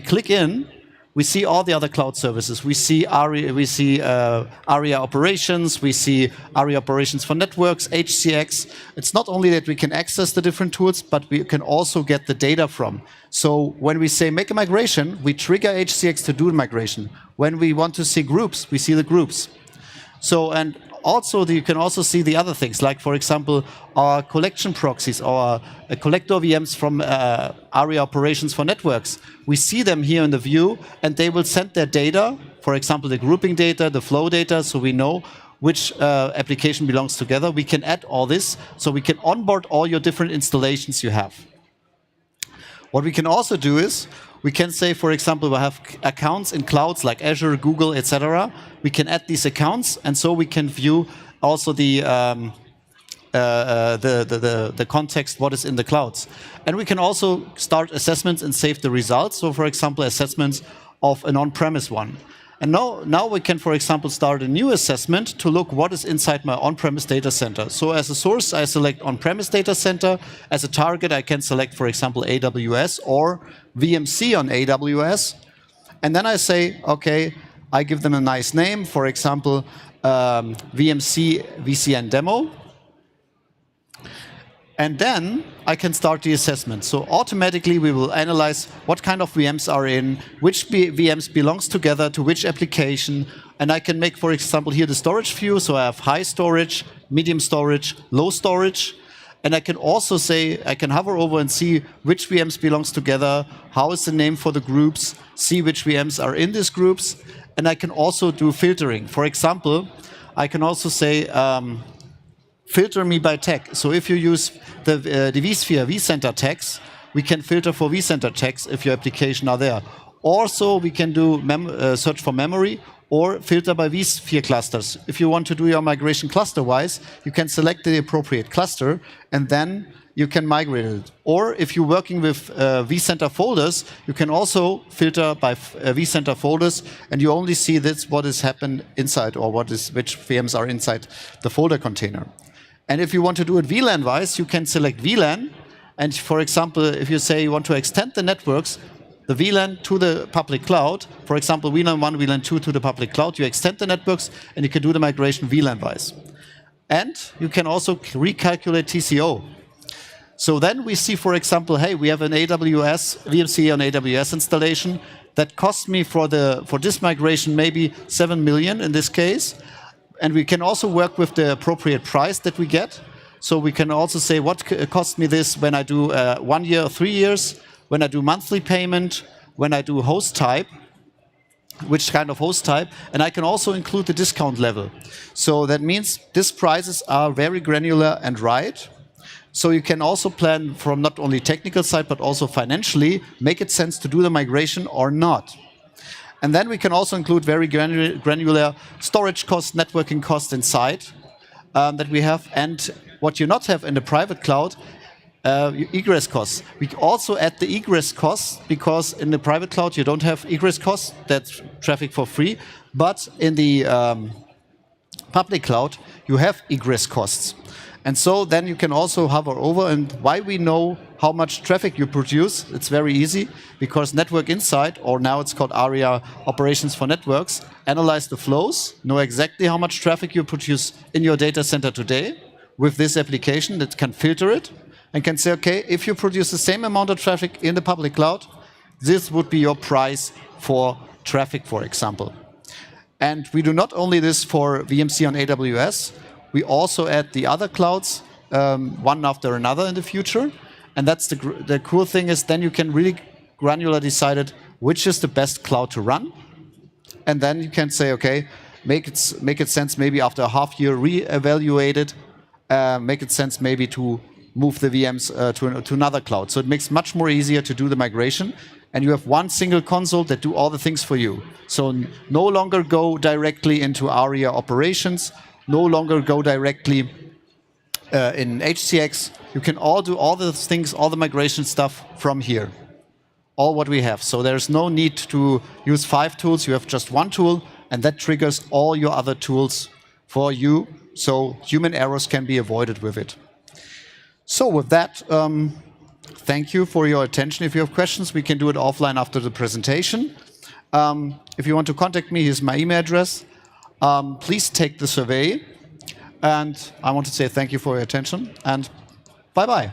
click in, we see all the other cloud services. We see ARIA operations. We see ARIA operations for networks, HCX. It's not only that we can access the different tools, but we can also get the data from. So when we say make a migration, we trigger HCX to do the migration. When we want to see groups, we see the groups. So, and also you can also see the other things, like for example, our collection proxies or collector VMs from ARIA operations for networks. We see them here in the view, and they will send their data, for example, the grouping data, the flow data, so we know which application belongs together. We can add all this, so we can onboard all your different installations you have. What we can also do is, we can say, for example, we have accounts in clouds like Azure, Google, etc. We can add these accounts, and so we can view also the context, what is in the clouds. And we can also start assessments and save the results. So, for example, assessments of an on-premise one. And now we can, for example, start a new assessment to look what is inside my on-premise data center. So as a source, I select on-premise data center. As a target, I can select, for example, AWS or VMC on AWS. And then I say, okay, I give them a nice name, for example, VMC VCN demo. And then I can start the assessment. So automatically we will analyze what kind of VMs are in, which VMs belongs together to which application. And I can make, for example, here the storage view. So I have high storage, medium storage, low storage. And I can also say, I can hover over and see which VMs belongs together, how is the name for the groups, see which VMs are in these groups. And I can also do filtering. For example, I can also say, filter me by tag. So if you use the vSphere vCenter tags, we can filter for vCenter tags if your application are there. Also, we can do search for memory or filter by vSphere clusters. If you want to do your migration cluster-wise, you can select the appropriate cluster and then you can migrate it. Or if you're working with vCenter folders, you can also filter by vCenter folders, and you only see this what has happened inside or which VMs are inside the folder container. And if you want to do it VLAN-wise, you can select VLAN. And for example, if you say you want to extend the networks, the VLAN to the public cloud, for example, VLAN 1, VLAN 2 to the public cloud, you extend the networks and you can do the migration VLAN-wise. And you can also recalculate TCO. So then we see, for example, hey, we have an AWS, VMC on AWS installation that cost me for this migration maybe 7 million in this case. And we can also work with the appropriate price that we get. So we can also say what cost me this when I do 1 year or 3 years, when I do monthly payment, when I do host type, which kind of host type. And I can also include the discount level. So that means these prices are very granular and right. So you can also plan from not only technical side, but also financially, make it sense to do the migration or not. And then we can also include very granular storage costs, networking costs inside that we have. And what you not have in the private cloud, egress costs. We also add the egress costs because in the private cloud you don't have egress costs, that's traffic for free. But in the public cloud, you have egress costs. And so then you can also hover over, and why we know how much traffic you produce, it's very easy, because Network Insight, or now it's called ARIA Operations for Networks, analyze the flows, know exactly how much traffic you produce in your data center today with this application that can filter it, and can say, okay, if you produce the same amount of traffic in the public cloud, this would be your price for traffic, for example. And we do not only this for VMC on AWS, we also add the other clouds, one after another in the future. And that's the cool thing is then you can really granular decide which is the best cloud to run. And then you can say, okay, make it sense maybe after a half year re-evaluate it, make it sense maybe to move the VMs to another cloud. So it makes much more easier to do the migration. And you have one single console that do all the things for you. So no longer go directly into ARIA operations, no longer go directly in HCX. You can all do all the things, all the migration stuff from here. All what we have. So there's no need to use 5 tools. You have just one tool, and that triggers all your other tools for you. So human errors can be avoided with it. So with that, Thank you for your attention. If you have questions, we can do it offline after the presentation. If you want to contact me, here's my email address. Please take the survey. And I want to say thank you for your attention, and bye-bye.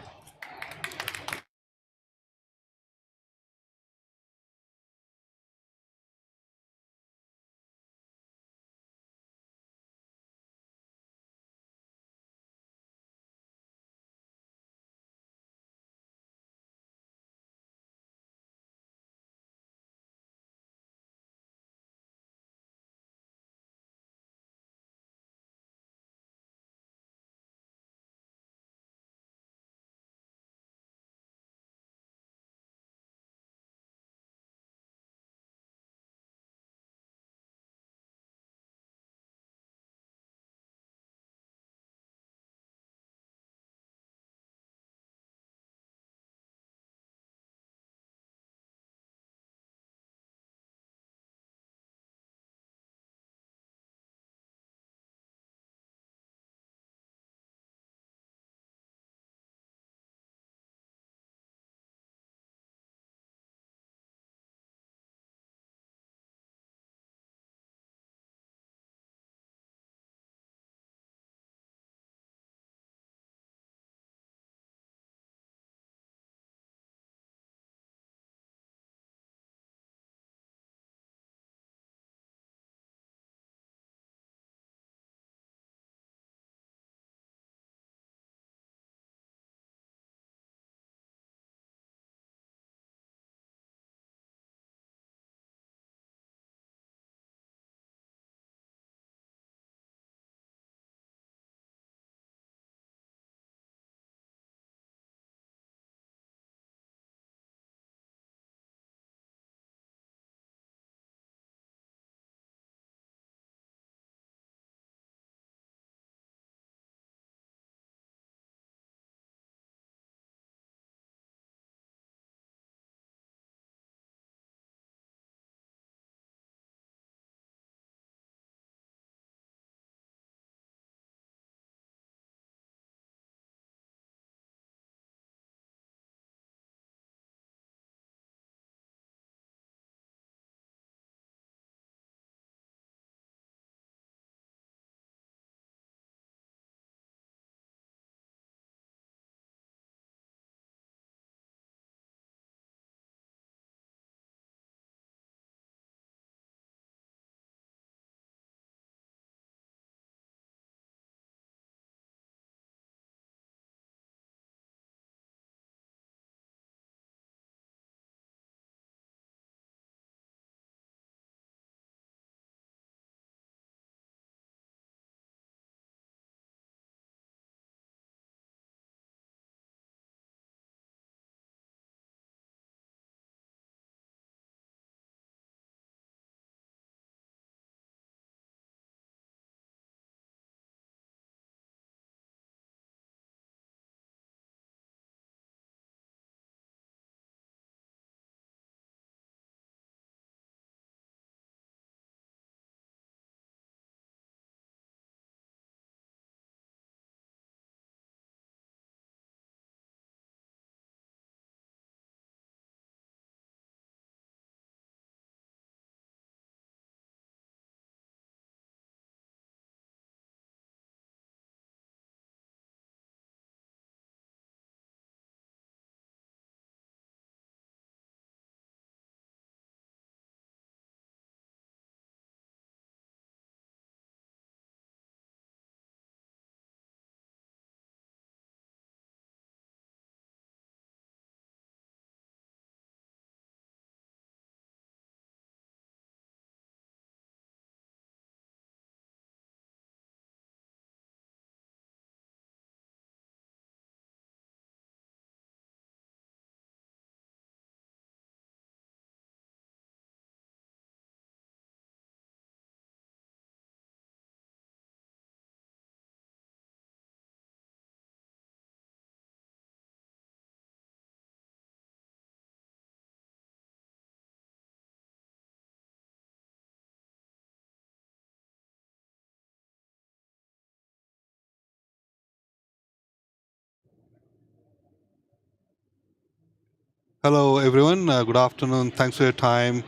Hello, everyone. Good afternoon. Thanks for your time.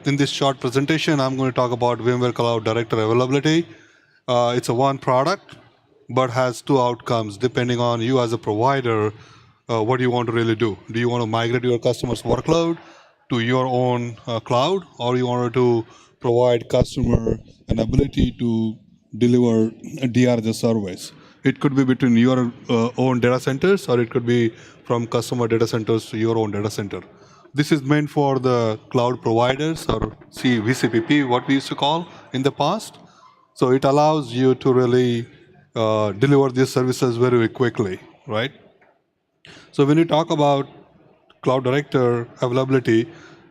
In this short presentation, I'm going to talk about VMware Cloud Director availability. It's a one product, but has two outcomes depending on you as a provider. What do you want to really do? Do you want to migrate your customer's workload to your own cloud, or you want to provide customer an ability to deliver a DR as a service? It could be between your own data centers, or it could be from customer data centers to your own data center. This is meant for the cloud providers, or VCPP, what we used to call in the past. So it allows you to really deliver these services very quickly, right? So when you talk about Cloud Director availability,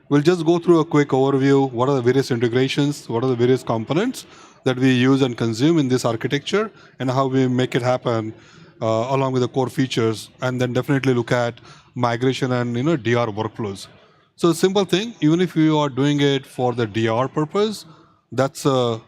we'll just go through a quick overview. What are the various integrations? What are the various components that we use and consume in this architecture, and how we make it happen along with the core features, and then definitely look at migration and DR workflows. So simple thing, even if you are doing it for the DR purpose, that's a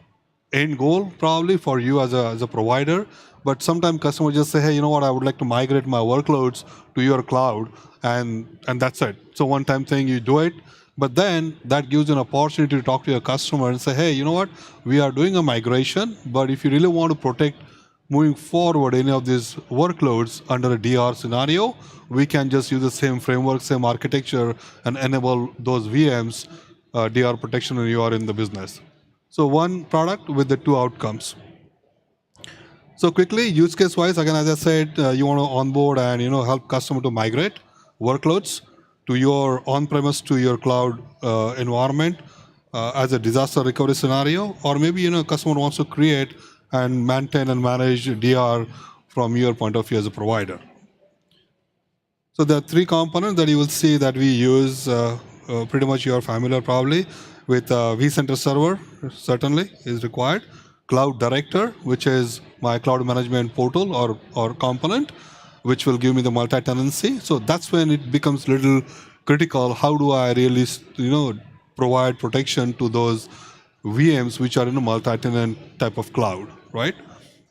end goal probably for you as a provider. But sometimes customers just say, hey, you know what, I would like to migrate my workloads to your cloud, and that's it. So one time thing, you do it, but then that gives you an opportunity to talk to your customer and say, hey, you know what, we are doing a migration, but if you really want to protect moving forward any of these workloads under a DR scenario, we can just use the same framework, same architecture, and enable those VMs DR protection when you are in the business. So one product with the two outcomes. So quickly, use case wise, again, as I said, you want to onboard and help customer to migrate workloads to your on-premise to your cloud environment as a disaster recovery scenario, or maybe customer wants to create and maintain and manage DR from your point of view as a provider. So there are three components that you will see that we use. Pretty much you are familiar probably with vCenter Server, certainly is required. Cloud Director, which is my cloud management portal or component, which will give me the multi-tenancy. So that's when it becomes a little critical. How do I really provide protection to those VMs which are in a multi-tenant type of cloud, right?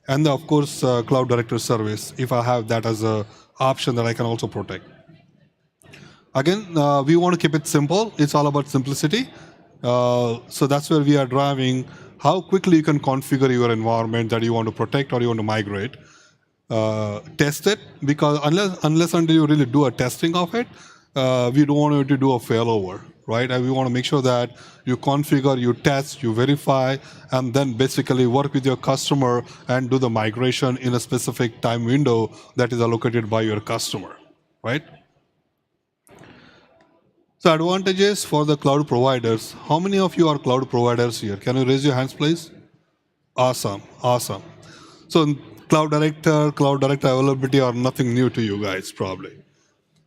And of course, Cloud Director service, if I have that as an option that I can also protect. Again, we want to keep it simple. It's all about simplicity. So that's where we are driving how quickly you can configure your environment that you want to protect or you want to migrate. Test it, because unless until you really do a testing of it, we don't want you to do a failover, right? And we want to make sure that you configure, you test, you verify, and then basically work with your customer and do the migration in a specific time window that is allocated by your customer, right? So advantages for the cloud providers. How many of you are cloud providers here? Can you raise your hands, please? Awesome, awesome. So Cloud Director availability are nothing new to you guys, probably.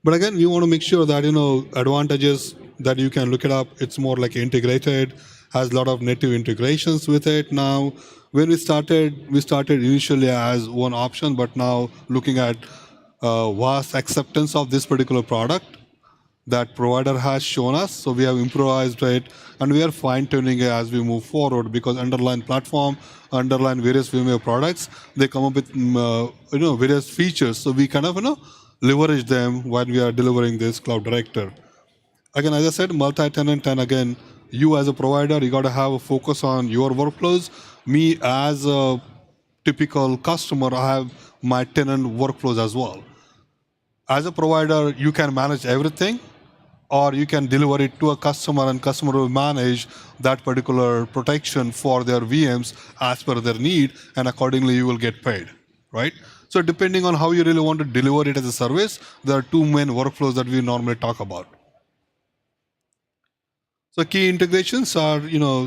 But again, you want to make sure that, advantages that you can look it up. It's more like integrated, has a lot of native integrations with it. Now, when we started initially as one option, but now looking at vast acceptance of this particular product that provider has shown us. So we have improvised it, and we are fine-tuning it as we move forward, because underlying platform, underlying various VMware products, they come up with various features. So we kind of leverage them when we are delivering this Cloud Director. Again, as I said, multi-tenant, and again, you as a provider, you got to have a focus on your workflows. Me as a typical customer, I have my tenant workflows as well. As a provider, you can manage everything, or you can deliver it to a customer, and customer will manage that particular protection for their VMs as per their need, and accordingly you will get paid, right? So depending on how you really want to deliver it as a service, there are two main workflows that we normally talk about. So key integrations are,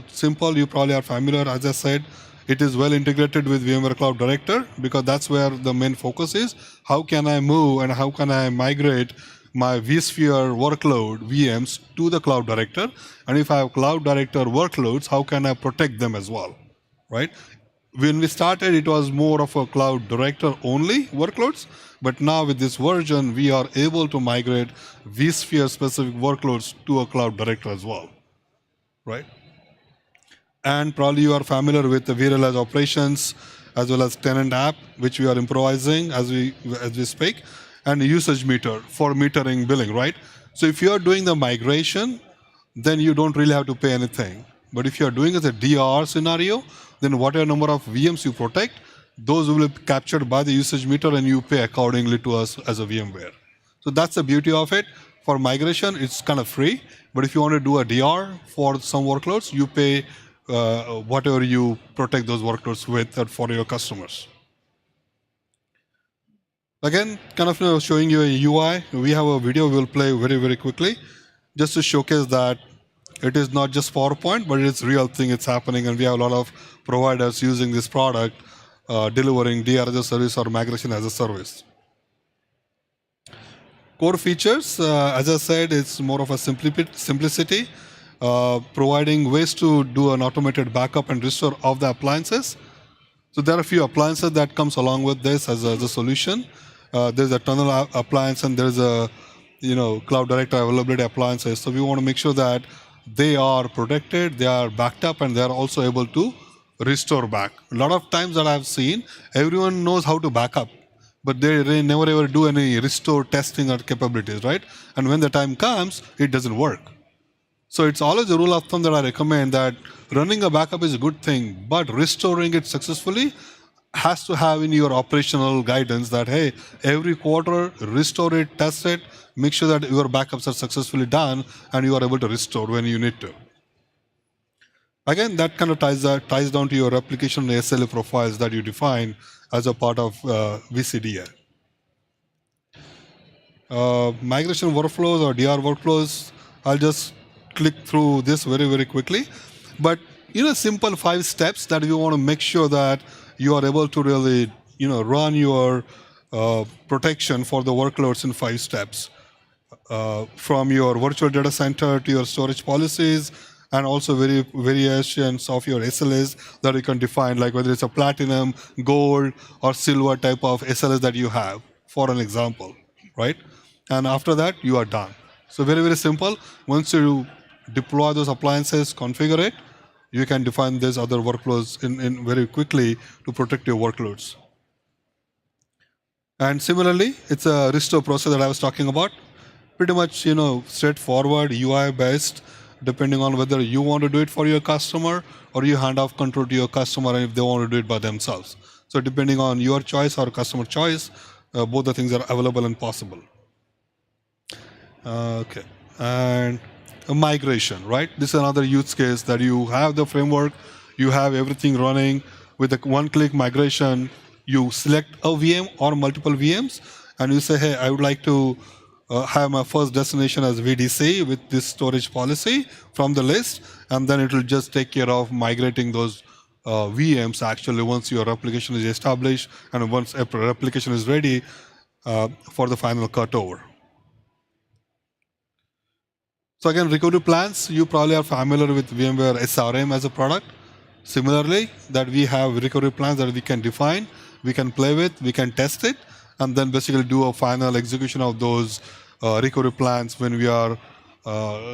simple. You probably are familiar. As I said, it is well integrated with VMware Cloud Director, because that's where the main focus is. How can I move and how can I migrate my vSphere workload VMs to the Cloud Director? And if I have Cloud Director workloads, how can I protect them as well, right? When we started, it was more of a Cloud Director only workloads, but now with this version, we are able to migrate vSphere specific workloads to a Cloud Director as well, right? And probably you are familiar with the vRealize operations as well as tenant app, which we are improvising as we speak, and usage meter for metering billing, right? So if you're doing the migration, then you don't really have to pay anything. But if you're doing as a DR scenario, then whatever number of VMs you protect, those will be captured by the usage meter and you pay accordingly to us as a VMware. So that's the beauty of it. For migration, it's kind of free. But if you want to do a DR for some workloads, you pay whatever you protect those workloads with for your customers. Again, kind of showing you a UI. We have a video we'll play very, very quickly, just to showcase that it is not just PowerPoint, but it's real thing, it's happening, and we have a lot of providers using this product, delivering DR as a service or migration as a service. Core features, as I said, it's more of a simplicity, providing ways to do an automated backup and restore of the appliances. So there are a few appliances that comes along with this as a solution. There's a tunnel appliance and there's a Cloud Director availability appliances. So we want to make sure that they are protected, they are backed up, and they are also able to restore back. A lot of times that I've seen, everyone knows how to back up, but they never ever do any restore testing or capabilities, right? And when the time comes, it doesn't work. So it's always a rule of thumb that I recommend that running a backup is a good thing, but restoring it successfully has to have in your operational guidance that, hey, every quarter, restore it, test it, make sure that your backups are successfully done and you are able to restore when you need to. Again, that kind of ties down to your replication and SLA profiles that you define as a part of VCDA. Migration workflows or DR workflows, I'll just click through this very, very quickly. But simple 5 steps that you want to make sure that you are able to really run your protection for the workloads in 5 steps. From your virtual data center to your storage policies, and also variations of your SLAs that you can define, like whether it's a platinum, gold, or silver type of SLAs that you have, for an example, right? And after that, you are done. So very, very simple. Once you deploy those appliances, configure it, you can define these other workflows in very quickly to protect your workloads. And similarly, it's a restore process that I was talking about. Pretty much, straightforward, UI based, depending on whether you want to do it for your customer or you hand off control to your customer and if they want to do it by themselves. So depending on your choice or customer choice, both the things are available and possible. Okay, and a migration, right? This is another use case that you have the framework, you have everything running with a one-click migration. You select a VM or multiple VMs, and you say, hey, I would like to have my first destination as VDC with this storage policy from the list, and then it will just take care of migrating those VMs actually once your replication is established and once a replication is ready for the final cutover. So again, recovery plans, you probably are familiar with VMware SRM as a product. Similarly, that we have recovery plans that we can define, we can play with, we can test it, and then basically do a final execution of those recovery plans when we are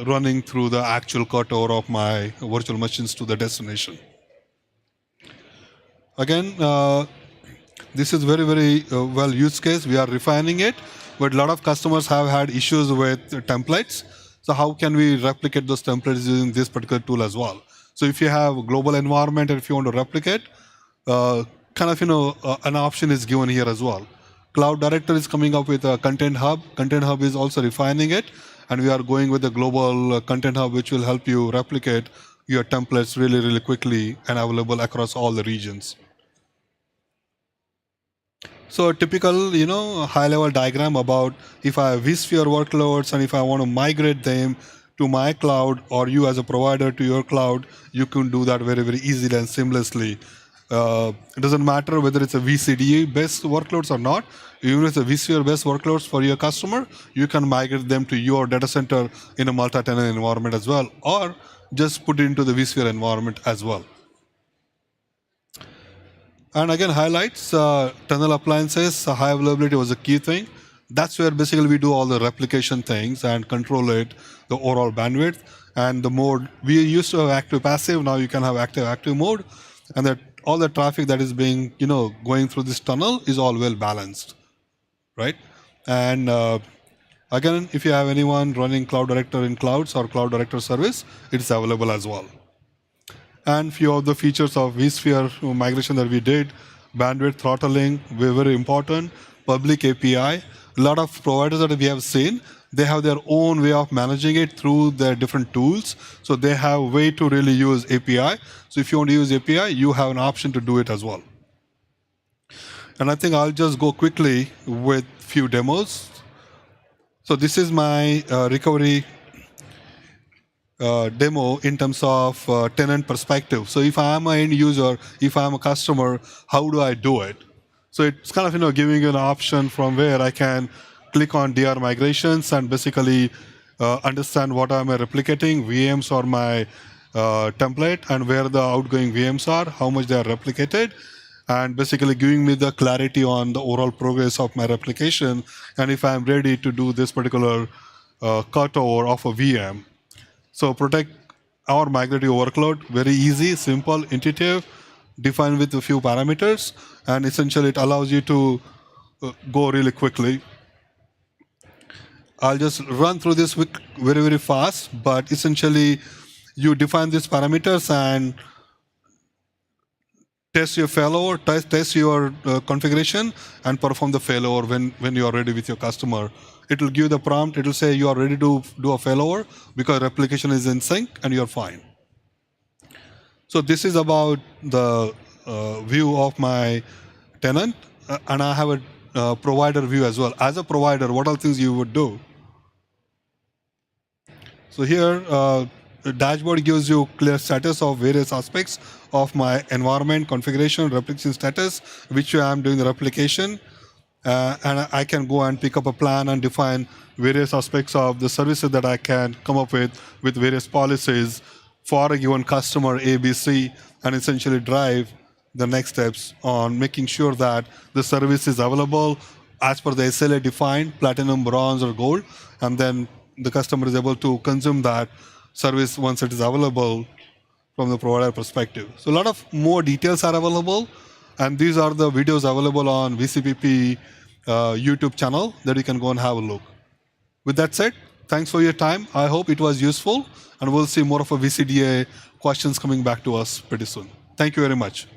running through the actual cutover of my virtual machines to the destination. Again, this is very, very well use case. We are refining it, but a lot of customers have had issues with templates. So how can we replicate those templates using this particular tool as well? So if you have a global environment and if you want to replicate, an option is given here as well. Cloud Director is coming up with a Content Hub. Content Hub is also refining it, and we are going with the global Content Hub, which will help you replicate your templates really, really quickly and available across all the regions. So a typical, high-level diagram about if I have vSphere workloads and if I want to migrate them to my cloud or you as a provider to your cloud, you can do that very, very easily and seamlessly. It doesn't matter whether it's a VCDA-based workloads or not. Even if it's a vSphere-based workloads for your customer, you can migrate them to your data center in a multi-tenant environment as well, or just put it into the vSphere environment as well. And again, highlights, tunnel appliances, high availability was a key thing. That's where basically we do all the replication things and control it, the overall bandwidth. And the mode, we used to have active-passive, now you can have active-active mode. And that all the traffic that is being, going through this tunnel is all well balanced, right? And Again, if you have anyone running Cloud Director in clouds or Cloud Director service, it's available as well. And few of the features of vSphere migration that we did, bandwidth throttling, very important, public API. A lot of providers that we have seen, they have their own way of managing it through their different tools. So they have a way to really use API. So if you want to use API, you have an option to do it as well. And I think I'll just go quickly with few demos. So this is my recovery demo in terms of tenant perspective. So if I am an end user, if I am a customer, how do I do it? So it's kind of giving you an option from where I can click on DR migrations and basically understand what am I replicating, VMs or my template, and where the outgoing VMs are, how much they are replicated, and basically giving me the clarity on the overall progress of my replication, and if I'm ready to do this particular cutover of a VM. So protect our migrating workload, very easy, simple, intuitive, defined with a few parameters, and essentially it allows you to go really quickly. I'll just run through this very, very fast, but essentially you define these parameters and test your failover, test your configuration, and perform the failover when you are ready with your customer. It will give the prompt, it will say you are ready to do a failover because replication is in sync and you're fine. So this is about the view of my tenant, and I have a provider view as well. As a provider, what are things you would do? So here, the dashboard gives you clear status of various aspects of my environment, configuration, replication status, which I am doing the replication. And I can go and pick up a plan and define various aspects of the services that I can come up with various policies for a given customer ABC, and essentially drive the next steps on making sure that the service is available as per the SLA defined, platinum, bronze, or gold, and then the customer is able to consume that service once it is available from the provider perspective. So a lot of more details are available, and these are the videos available on VCPP YouTube channel that you can go and have a look. With that said, thanks for your time. I hope it was useful, and we'll see more of a VCDA questions coming back to us pretty soon. Thank you very much.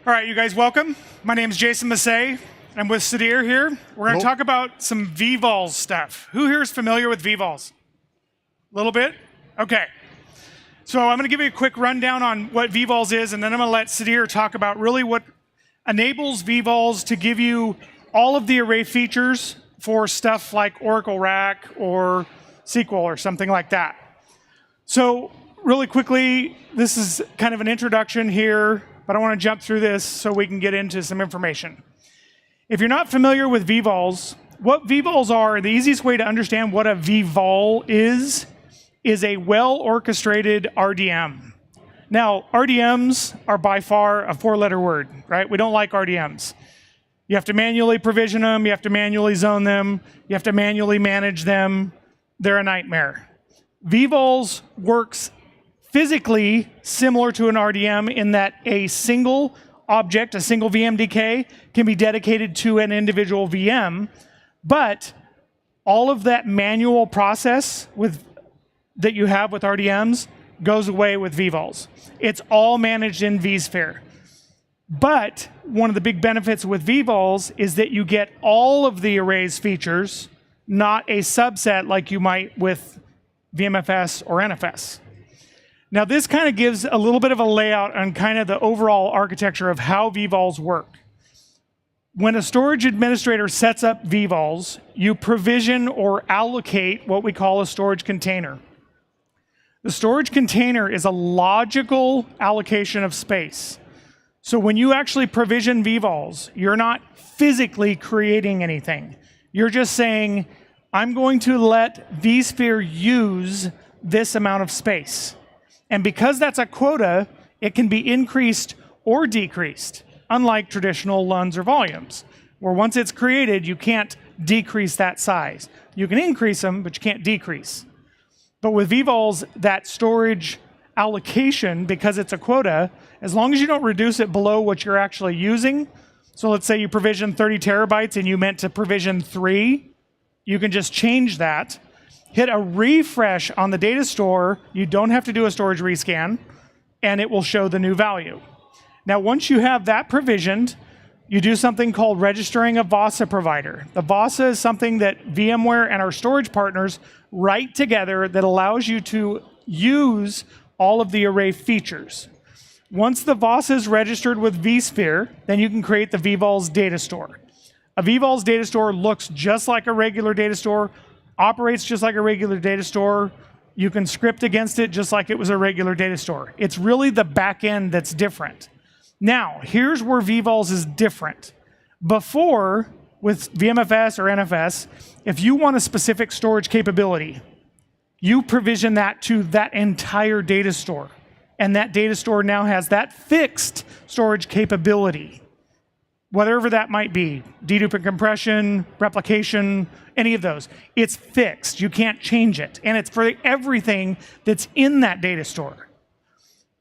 All right, you guys, welcome. My name is Jason Massey. I'm with Sudhir here. We're going to talk about some vVols stuff. Who here is familiar with vVols? A little bit? Okay. So I'm going to give you a quick rundown on what vVols is, and then I'm going to let Sudhir talk about really what enables vVols to give you all of the array features for stuff like Oracle RAC or SQL or something like that. So really quickly, this is kind of an introduction here, but I want to jump through this so we can get into some information. If you're not familiar with vVols, what vVols are, the easiest way to understand what a vVol is a well-orchestrated RDM. Now, RDMs are by far a four-letter word, right? We don't like RDMs. You have to manually provision them, you have to manually zone them, you have to manually manage them. They're a nightmare. vVols works physically similar to an RDM in that a single object, a single VMDK, can be dedicated to an individual VM, but all of that manual process that you have with RDMs goes away with vVols. It's all managed in vSphere. But one of the big benefits with vVols is that you get all of the arrays features, not a subset like you might with VMFS or NFS. Now this kind of gives a little bit of a layout on kind of the overall architecture of how vVols work. When a storage administrator sets up vVols, you provision or allocate what we call a storage container. The storage container is a logical allocation of space. So when you actually provision vVols, you're not physically creating anything. You're just saying, I'm going to let vSphere use this amount of space. And because that's a quota, it can be increased or decreased, unlike traditional LUNs or volumes, where once it's created, you can't decrease that size. You can increase them, but you can't decrease. But with vVols, that storage allocation, because it's a quota, as long as you don't reduce it below what you're actually using, so let's say you provision 30 terabytes and you meant to provision 3, you can just change that, hit a refresh on the data store, you don't have to do a storage rescan, and it will show the new value. Now, once you have that provisioned, you do something called registering a VASA provider. The VASA is something that VMware and our storage partners write together that allows you to use all of the array features. Once the VASA is registered with vSphere, then you can create the vVols data store. A vVols data store looks just like a regular data store, operates just like a regular data store. You can script against it just like it was a regular data store. It's really the back end that's different. Now, here's where vVols is different. Before, with VMFS or NFS, if you want a specific storage capability, you provision that to that entire data store. And that data store now has that fixed storage capability. Whatever that might be, deduping compression, replication, any of those. It's fixed. You can't change it. And it's for everything that's in that data store.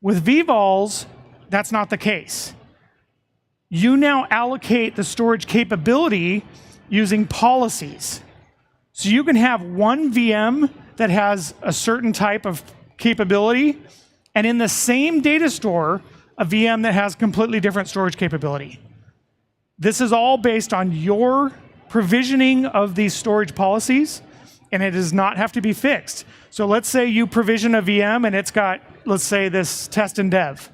With vVols, that's not the case. You now allocate the storage capability using policies. So you can have one VM that has a certain type of capability, and in the same data store, a VM that has completely different storage capability. This is all based on your provisioning of these storage policies, and it does not have to be fixed. So let's say you provision a VM and it's got, let's say, this test and dev,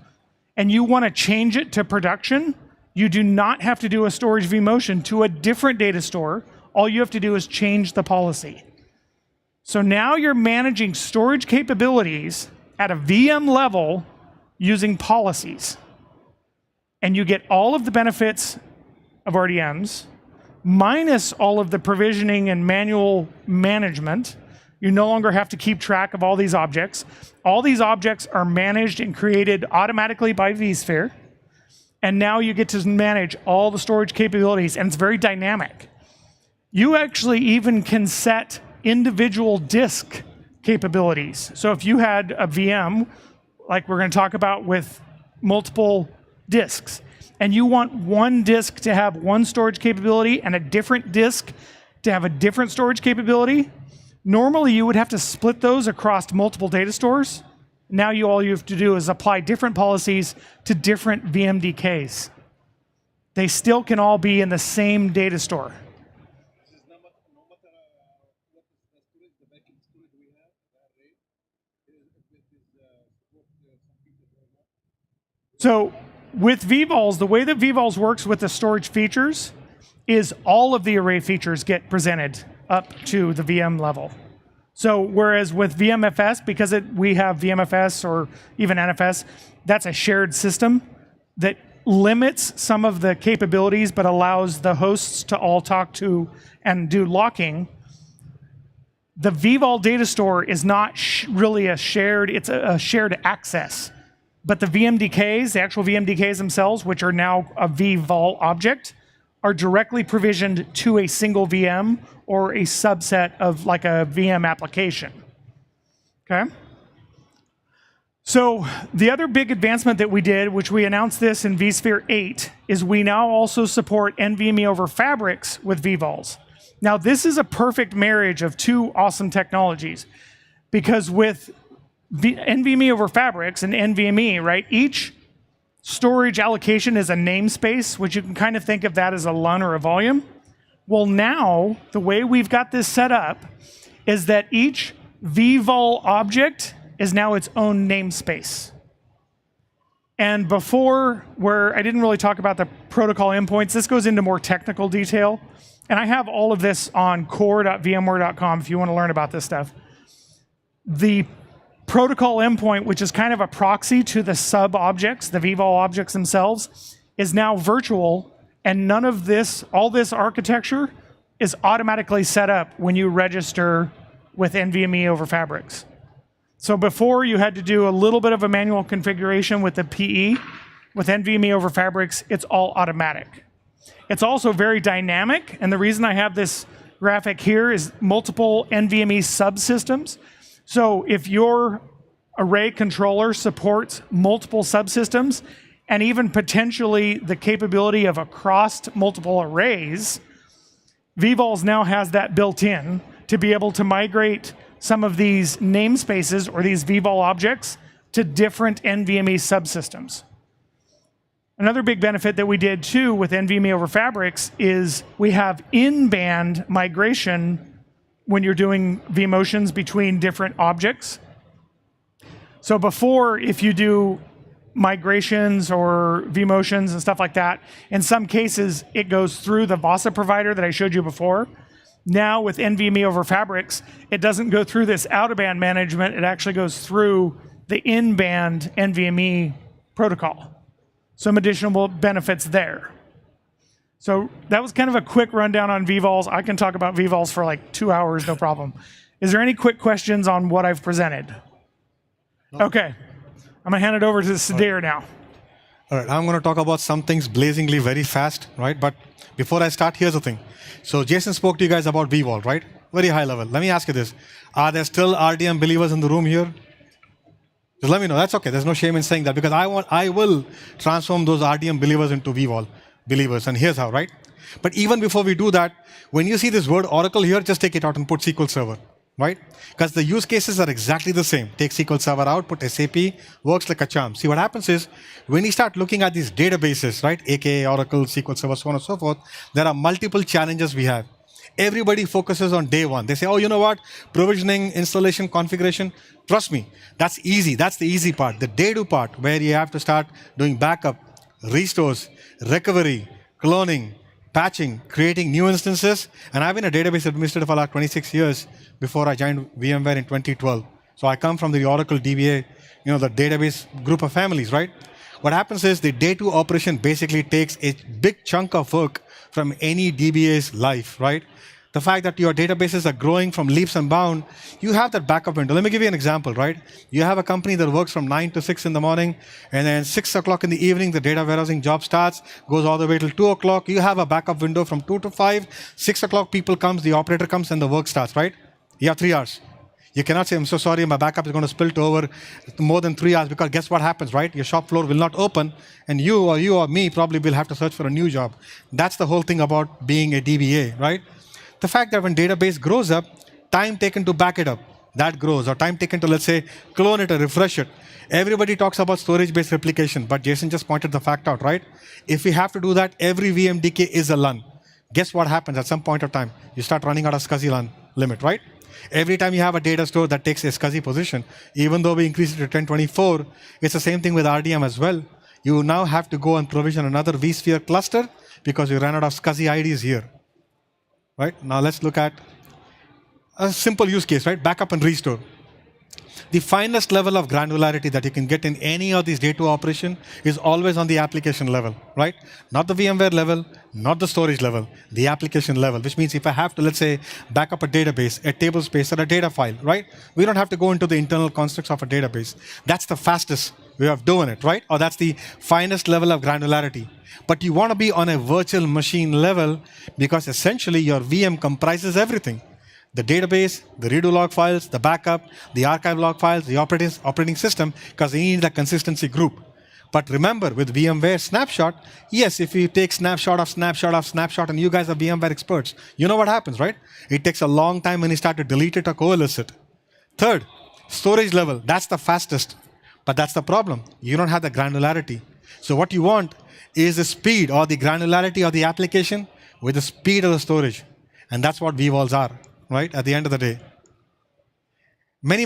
and you want to change it to production, you do not have to do a storage vMotion to a different data store. All you have to do is change the policy. So now you're managing storage capabilities at a VM level using policies. And you get all of the benefits of RDMs, minus all of the provisioning and manual management. You no longer have to keep track of all these objects. All these objects are managed and created automatically by vSphere. And now you get to manage all the storage capabilities, and it's very dynamic. You actually even can set individual disk capabilities. So if you had a VM, like we're going to talk about with multiple disks, and you want one disk to have one storage capability and a different disk to have a different storage capability, normally you would have to split those across multiple data stores. Now all you have to do is apply different policies to different VMDKs. they still can all be in the same data store. So with vVols, the way that vVols works with the storage features is all of the array features get presented up to the VM level. So whereas with VMFS, because we have VMFS or even NFS, that's a shared system that limits some of the capabilities but allows the hosts to all talk to and do locking. The vVol data store is not really a shared, it's a shared access. But the VMDKs, the actual VMDKs themselves, which are now a vVol object, are directly provisioned to a single VM or a subset of like a VM application. Okay? So the other big advancement that we did, which we announced this in vSphere 8, is we now also support NVMe over Fabrics with vVols. Now this is a perfect marriage of two awesome technologies, because with NVMe over Fabrics and NVMe, right? Each storage allocation is a namespace, which you can kind of think of that as a LUN or a volume. Well, now the way we've got this set up is that each vVol object is now its own namespace. And before, where I didn't really talk about the protocol endpoints, this goes into more technical detail. And I have all of this on core.vmware.com if you want to learn about this stuff. The protocol endpoint, which is kind of a proxy to the sub-objects, the vVol objects themselves, is now virtual, and none of this, all this architecture is automatically set up when you register with NVMe over Fabrics. So before you had to do a little bit of a manual configuration with the PE. With NVMe over Fabrics, it's all automatic. It's also very dynamic, and the reason I have this graphic here is multiple NVMe subsystems. So if your array controller supports multiple subsystems and even potentially the capability of across multiple arrays, vVols now has that built in to be able to migrate some of these namespaces or these vVol objects to different NVMe subsystems. Another big benefit that we did too with NVMe over Fabrics is we have in-band migration when you're doing vMotions between different objects. So before, if you do migrations or vMotions and stuff like that, in some cases, it goes through the VASA provider that I showed you before. Now with NVMe over Fabrics, it doesn't go through this out-of-band management, it actually goes through the in-band NVMe protocol. Some additional benefits there. So that was kind of a quick rundown on vVols. I can talk about vVols for like 2 hours, no problem. Is there any quick questions on what I've presented? No. Okay, I'm gonna hand it over to Sudhir now. All right, I'm gonna talk about some things blazingly very fast, right? But before I start, here's the thing. So Jason spoke to you guys about vVol, right? Very high level. Let me ask you this. Are there still RDM believers in the room here? Just let me know. That's okay. There's no shame in saying that, because I will transform those RDM believers into vVol believers, and here's how, right? But even before we do that, when you see this word Oracle here, just take it out and put SQL Server, right? Because the use cases are exactly the same. Take SQL Server out, put SAP, works like a charm. See, what happens is, when you start looking at these databases, right, aka Oracle, SQL Server, so on and so forth, there are multiple challenges we have. Everybody focuses on day one. They say, oh, you know what? Provisioning, installation, configuration. Trust me, that's easy. That's the easy part. The day two part, where you have to start doing backup, restores, recovery, cloning, patching, creating new instances. And I've been a database administrator for like 26 years before I joined VMware in 2012. So I come from the Oracle DBA, the database group of families, right? What happens is the day two operation basically takes a big chunk of work from any DBA's life, right? The fact that your databases are growing from leaps and bounds, you have that backup window. Let me give you an example, right? You have a company that works from 9 to 6 in the morning, and then 6 o'clock in the evening, the data warehousing job starts, goes all the way till 2 o'clock. You have a backup window from 2 to 5. 6 o'clock, people comes, the operator comes, and the work starts, right? You have 3 hours. You cannot say, I'm so sorry, my backup is going to spill over more than 3 hours, because guess what happens, right? Your shop floor will not open, and you or me probably will have to search for a new job. That's the whole thing about being a DBA, right? The fact that when database grows up, time taken to back it up, that grows, or time taken to, let's say, clone it or refresh it. Everybody talks about storage-based replication, but Jason just pointed the fact out, right? If we have to do that, every VMDK is a LUN. Guess what happens at some point of time? You start running out of SCSI LUN limit, right? Every time you have a data store that takes a SCSI position, even though we increase it to 1024, it's the same thing with RDM as well. You now have to go and provision another vSphere cluster because you ran out of SCSI IDs here. Right? Now let's look at a simple use case, right? Backup and restore. The finest level of granularity that you can get in any of these day-to operation is always on the application level, right? Not the VMware level, not the storage level, the application level, which means if I have to, let's say, back up a database, a table space, or a data file, right? We don't have to go into the internal constructs of a database. That's the fastest way of doing it, right? Or that's the finest level of granularity. But you want to be on a virtual machine level because essentially your VM comprises everything. The database, the redo log files, the backup, the archive log files, the operating system, because you need a consistency group. But remember, with VMware Snapshot, yes, if you take snapshot of snapshot of snapshot, and you guys are VMware experts, you know what happens, right? It takes a long time when you start to delete it or coalesce it. Third, storage level, that's the fastest. But that's the problem. You don't have the granularity. So what you want is the speed or the granularity of the application with the speed of the storage. And that's what vVols are. Right, at the end of the day. Many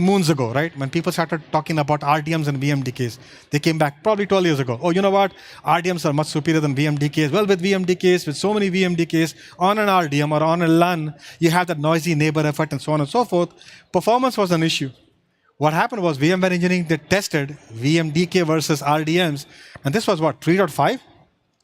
moons ago, right, when people started talking about RDMs and VMDKs, they came back probably 12 years ago. Oh, you know what? RDMs are much superior than VMDKs. Well, with VMDKs, with so many VMDKs on an RDM or on a LUN, you have that noisy neighbor effect and so on and so forth. Performance was an issue. What happened was VMware engineering, they tested VMDK versus RDMs, and this was what, 3.5?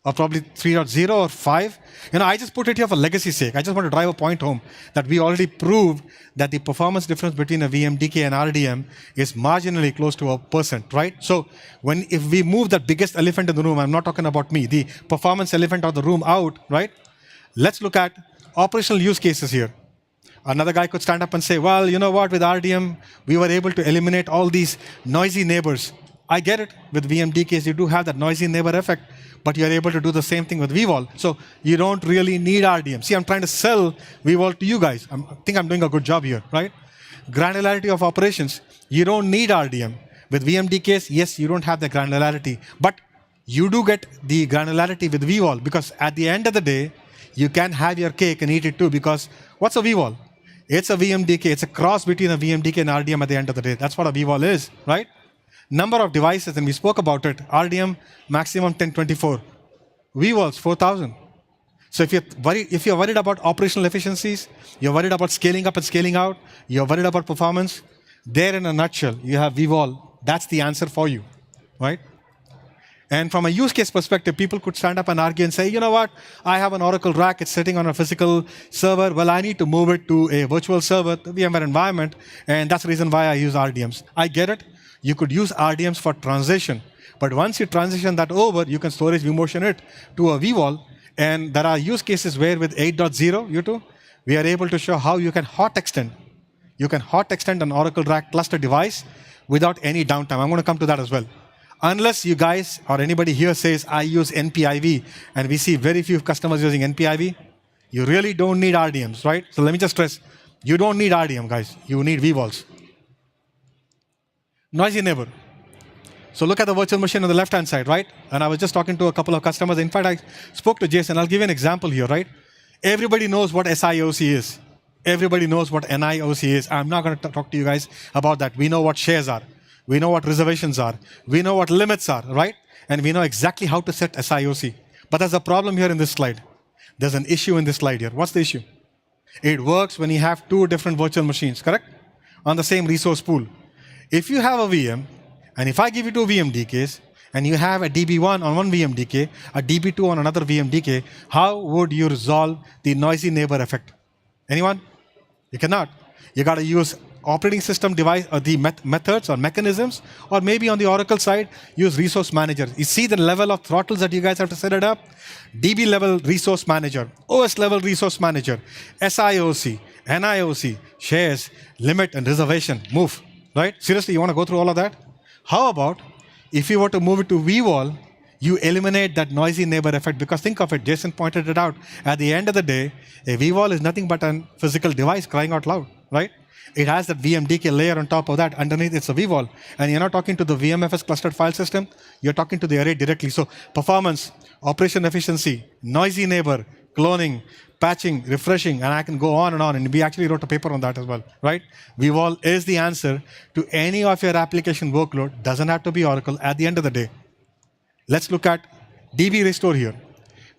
Or probably 3.0 or 5. I just put it here for legacy's sake. I just want to drive a point home that we already proved that the performance difference between a VMDK and RDM is marginally close to 1%, right? So if we move that biggest elephant in the room, I'm not talking about me, the performance elephant of the room out, right? Let's look at operational use cases here. Another guy could stand up and say, well, you know what, with RDM, we were able to eliminate all these noisy neighbors. I get it. With VMDKs, you do have that noisy neighbor effect, but you're able to do the same thing with vVol. So you don't really need RDM. See, I'm trying to sell vVol to you guys. I think I'm doing a good job here, right? Granularity of operations, you don't need RDM. With VMDKs, yes, you don't have the granularity, but you do get the granularity with vVol because at the end of the day, you can have your cake and eat it too because what's a vVol? It's a VMDK. It's a cross between a VMDK and RDM at the end of the day. That's what a vVol is, right? Number of devices, and we spoke about it. RDM maximum 1024. vVols 4000. So if you're worried about operational efficiencies, you're worried about scaling up and scaling out, you're worried about performance, there in a nutshell, you have vVol. That's the answer for you, right? And from a use case perspective, people could stand up and argue and say, you know what, I have an Oracle rack, it's sitting on a physical server. Well, I need to move it to a virtual server, the VMware environment, and that's the reason why I use RDMs. I get it. You could use RDMs for transition. But once you transition that over, you can storage vMotion it to a vVol. And there are use cases where with 8.0, U2, we are able to show how you can hot extend. You can hot extend an Oracle rack cluster device without any downtime. I'm going to come to that as well. Unless you guys or anybody here says, I use NPIV, and we see very few customers using NPIV, you really don't need RDMs, right? So let me just stress, you don't need RDM, guys. You need vVols. Noisy neighbor. So look at the virtual machine on the left-hand side, right? And I was just talking to a couple of customers. In fact, I spoke to Jason. I'll give you an example here, right? Everybody knows what SIOC is. Everybody knows what NIOC is. I'm not going to talk to you guys about that. We know what shares are. We know what reservations are. We know what limits are, right? And we know exactly how to set SIOC. But there's a problem here in this slide. There's an issue in this slide here. What's the issue? It works when you have two different virtual machines, correct? On the same resource pool. If you have a VM, and if I give you two VMDKs, and you have a DB1 on one VMDK, a DB2 on another VMDK, how would you resolve the noisy neighbor effect? Anyone? You cannot. You got to use operating system device or the methods or mechanisms, or maybe on the Oracle side, use resource manager. You see the level of throttles that you guys have to set it up? DB level resource manager, OS level resource manager, SIOC, NIOC, shares, limit, and reservation. Move. Right? Seriously, you want to go through all of that? How about if you were to move it to vVol, you eliminate that noisy neighbor effect? Because think of it, Jason pointed it out. At the end of the day, a vVol is nothing but a physical device crying out loud. right? It has that VMDK layer on top of that. Underneath, it's a vVol. And you're not talking to the VMFS clustered file system. You're talking to the array directly. So performance, operation efficiency, noisy neighbor, cloning, patching, refreshing, and I can go on. And we actually wrote a paper on that as well, right? vVol is the answer to any of your application workload. Doesn't have to be Oracle at the end of the day. Let's look at DB restore here.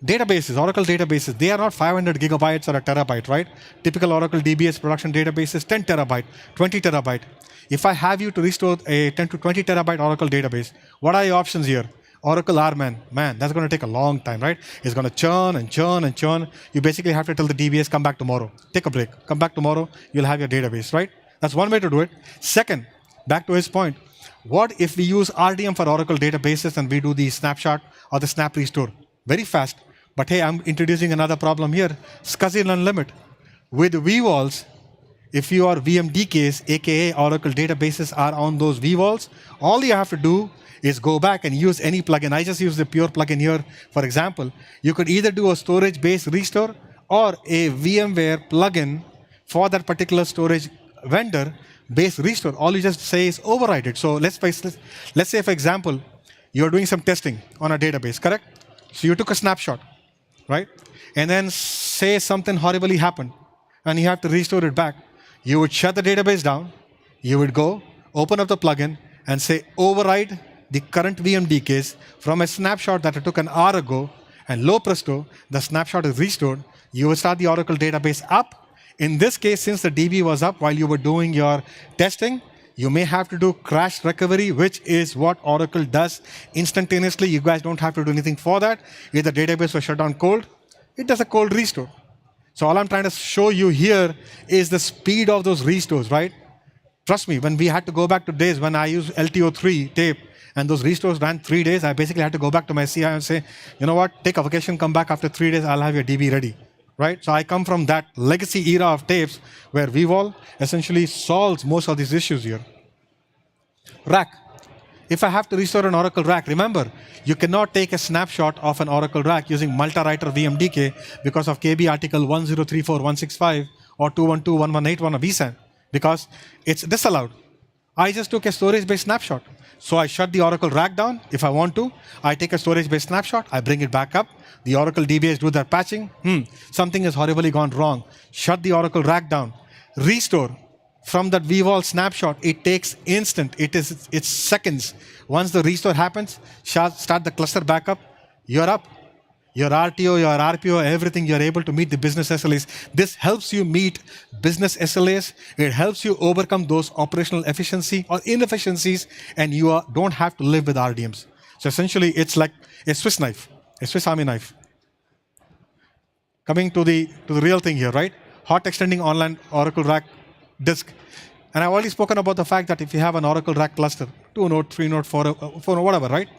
Databases, Oracle databases, they are not 500 gigabytes or a terabyte, right? Typical Oracle DBS production database is 10 terabyte, 20 terabyte. If I have you to restore a 10 to 20 terabyte Oracle database, what are your options here? Oracle RMAN, man, that's going to take a long time, right? It's going to churn and churn and churn. You basically have to tell the DBS, come back tomorrow. Take a break. Come back tomorrow. You'll have your database, right? That's one way to do it. Second, back to his point, what if we use RDM for Oracle databases and we do the snapshot or the snap restore? Very fast. But hey, I'm introducing another problem here. SCSI run limit. With vVols, if your VMDKs, aka Oracle databases, are on those vVols, all you have to do is go back and use any plugin. I just use the pure plugin here. For example, you could either do a storage-based restore or a VMware plugin for that particular storage vendor based restore. All you just say is override it. So let's say, for example, you're doing some testing on a database, correct? So you took a snapshot, right? And then say something horribly happened and you have to restore it back. You would shut the database down. You would go, open up the plugin and say override the current VMDKs from a snapshot that I took an hour ago, and lo presto, the snapshot is restored. You will start the Oracle database up. In this case, since the DB was up while you were doing your testing, you may have to do crash recovery, which is what Oracle does instantaneously. You guys don't have to do anything for that. If the database was shut down cold, it does a cold restore. So all I'm trying to show you here is the speed of those restores, right? Trust me, when we had to go back to days when I used LTO3 tape and those restores ran 3 days, I basically had to go back to my CI and say, you know what, take a vacation, come back after 3 days, I'll have your DB ready. Right? So I come from that legacy era of tapes where vVol essentially solves most of these issues here. Rack. If I have to restore an Oracle rack, remember, you cannot take a snapshot of an Oracle rack using multi-writer VMDK because of KB article 1034165 or 2121181 of vSAN, because it's disallowed. I just took a storage-based snapshot. So I shut the Oracle rack down. If I want to, I take a storage-based snapshot, I bring it back up. The Oracle DBAs do their patching. Something has horribly gone wrong. Shut the Oracle rack down. Restore. From that vVol snapshot, it takes instant. It's seconds. Once the restore happens, start the cluster backup. You're up. Your RTO, your RPO, everything, you're able to meet the business SLAs. This helps you meet business SLAs. It helps you overcome those operational efficiency or inefficiencies, and you don't have to live with RDMs. So essentially, it's like a Swiss knife, a Swiss Army knife. Coming to the real thing here, right? Hot extending online Oracle rack disk. And I've already spoken about the fact that if you have an Oracle rack cluster, 2 node, 3 node, 4 node, whatever, right?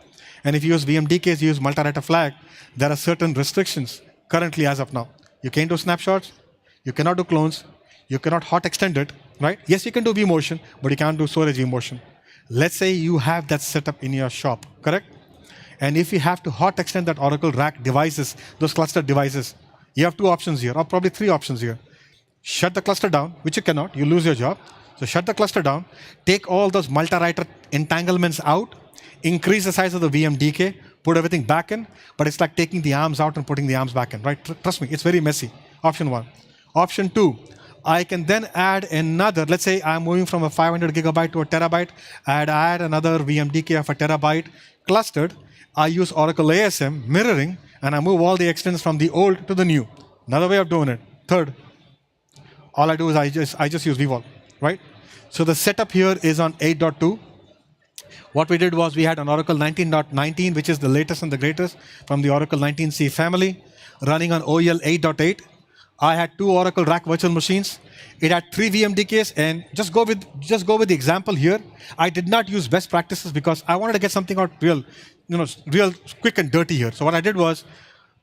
And if you use VMDKs, you use multi-writer flag, there are certain restrictions currently as of now. You can't do snapshots, you cannot do clones, you cannot hot extend it, right? Yes, you can do vMotion, but you can't do storage vMotion. Let's say you have that setup in your shop, correct? And if you have to hot extend that Oracle rack devices, those cluster devices, you have 2 options here, or probably 3 options here. Shut the cluster down, which you cannot, you lose your job. So shut the cluster down, take all those multi-writer entanglements out, increase the size of the VMDK, put everything back in, but it's like taking the arms out and putting the arms back in, right? Trust me, it's very messy. Option 1. Option 2, I can then add another, let's say I'm moving from a 500 gigabyte to a terabyte, I'd add another VMDK of a terabyte clustered. I use Oracle ASM mirroring, and I move all the extents from the old to the new. Another way of doing it. Third, all I do is I just use vVol, right? So the setup here is on 8.2. What we did was we had an Oracle 19.19, which is the latest and the greatest from the Oracle 19c family, running on OEL 8.8. I had 2 Oracle rack virtual machines. It had 3 VMDKs, and just go with the example here. I did not use best practices because I wanted to get something out real quick and dirty here. So what I did was,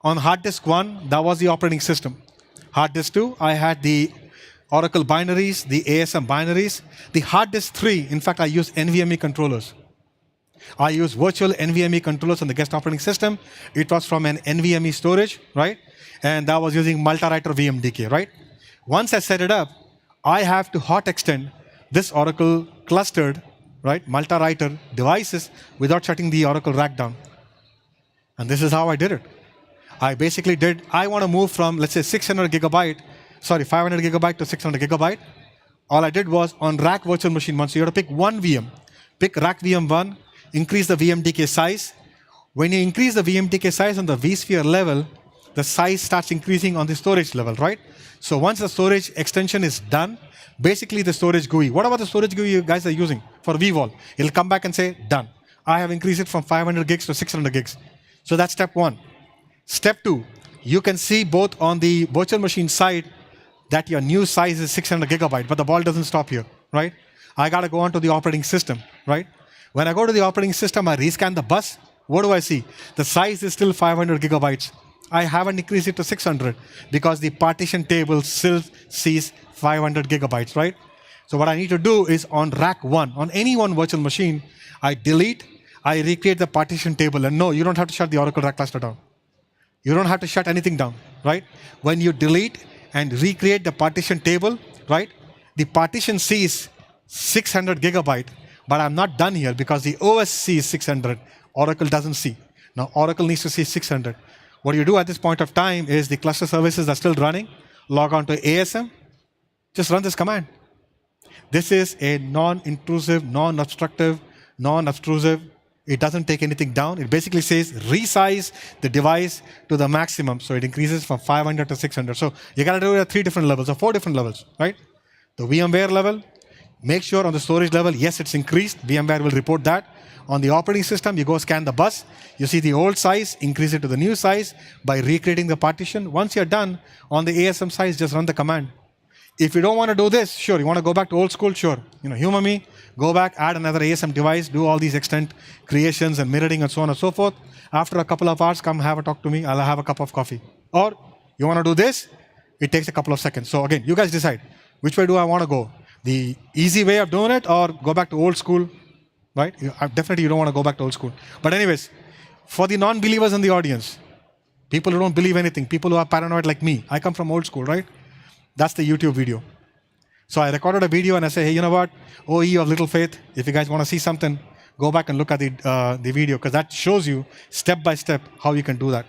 on hard disk 1, that was the operating system. Hard disk 2, I had the Oracle binaries, the ASM binaries. The hard disk 3, in fact, I used NVMe controllers. I use virtual NVMe controllers on the guest operating system. It was from an NVMe storage, right? And that was using multi-writer VMDK, right? Once I set it up, I have to hot extend this Oracle clustered, right, multi-writer devices without shutting the Oracle rack down. And this is how I did it. I basically did, I want to move from, let's say 500 gigabyte to 600 gigabyte. All I did was on rack virtual machine 1, so you have to pick one VM. Pick rack VM 1, increase the VMTK size. When you increase the VMTK size on the vSphere level, the size starts increasing on the storage level, right? So once the storage extension is done, basically the storage GUI. What about the storage GUI you guys are using for vVol? It'll come back and say, done. I have increased it from 500 gigs to 600 gigs. So that's step 1. Step 2, you can see both on the virtual machine side that your new size is 600 gigabyte, but the ball doesn't stop here, right? I got to go onto the operating system, right? When I go to the operating system, I rescan the bus. What do I see? The size is still 500 gigabytes. I haven't increased it to 600 because the partition table still sees 500 gigabytes, right? So what I need to do is on rack 1, on any one virtual machine, I delete, I recreate the partition table. And no, you don't have to shut the Oracle rack cluster down. You don't have to shut anything down, right? When you delete and recreate the partition table, right? The partition sees 600 gigabyte, but I'm not done here because the OS sees 600. Oracle doesn't see. Now Oracle needs to see 600. What you do at this point of time is the cluster services are still running. Log on to ASM. Just run this command. This is a non-intrusive, non-obstructive, non-obtrusive. It doesn't take anything down. It basically says resize the device to the maximum. So it increases from 500 to 600. So you got to do it at 3 different levels or 4 different levels, right? The VMware level, make sure on the storage level, yes, it's increased. VMware will report that. On the operating system, you go scan the bus. You see the old size, increase it to the new size by recreating the partition. Once you're done, on the ASM size, just run the command. If you don't want to do this, sure, you want to go back to old school, sure. Humor me, go back, add another ASM device, do all these extent creations and mirroring and so on and so forth. After a couple of hours, come have a talk to me. I'll have a cup of coffee. Or you want to do this, it takes a couple of seconds. So again, you guys decide, which way do I want to go? The easy way of doing it or go back to old school, right? Definitely you don't want to go back to old school. But anyways, for the non-believers in the audience, people who don't believe anything, people who are paranoid like me, I come from old school, right? That's the YouTube video. So I recorded a video and I say, hey, you know what? OE of Little Faith, if you guys want to see something, go back and look at the video because that shows you step by step how you can do that.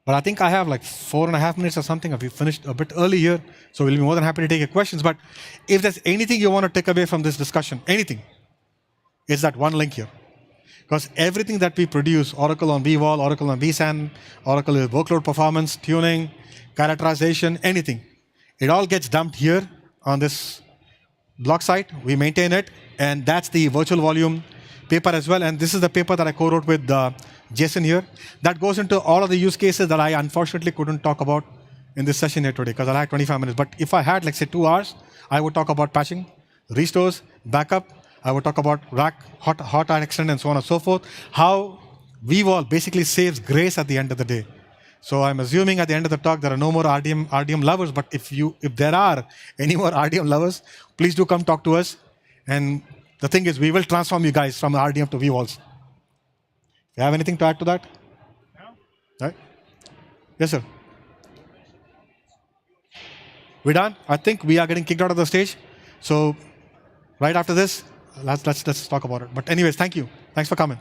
But I think I have like 4.5 minutes or something. We finished a bit early here, so we'll be more than happy to take your questions. But if there's anything you want to take away from this discussion, anything, it's that one link here. Because everything that we produce, Oracle on vVol, Oracle on vSAN, Oracle workload performance, tuning, characterization, anything, it all gets dumped here on this blog site. We maintain it, and that's the virtual volume paper as well. And this is the paper that I co-wrote with Jason here. That goes into all of the use cases that I unfortunately couldn't talk about in this session here today because I had 25 minutes. But if I had, like, say, 2 hours, I would talk about patching, restores, backup. I would talk about rack, hot extend, and so on and so forth. How vVol basically saves grace at the end of the day. So I'm assuming at the end of the talk there are no more RDM lovers. But if there are any more RDM lovers, please do come talk to us. And the thing is, we will transform you guys from RDM to vVols. You have anything to add to that? No. Right? Yes, sir. We're done. I think we are getting kicked out of the stage. So right after this, let's talk about it. But anyways, thank you. Thanks for coming.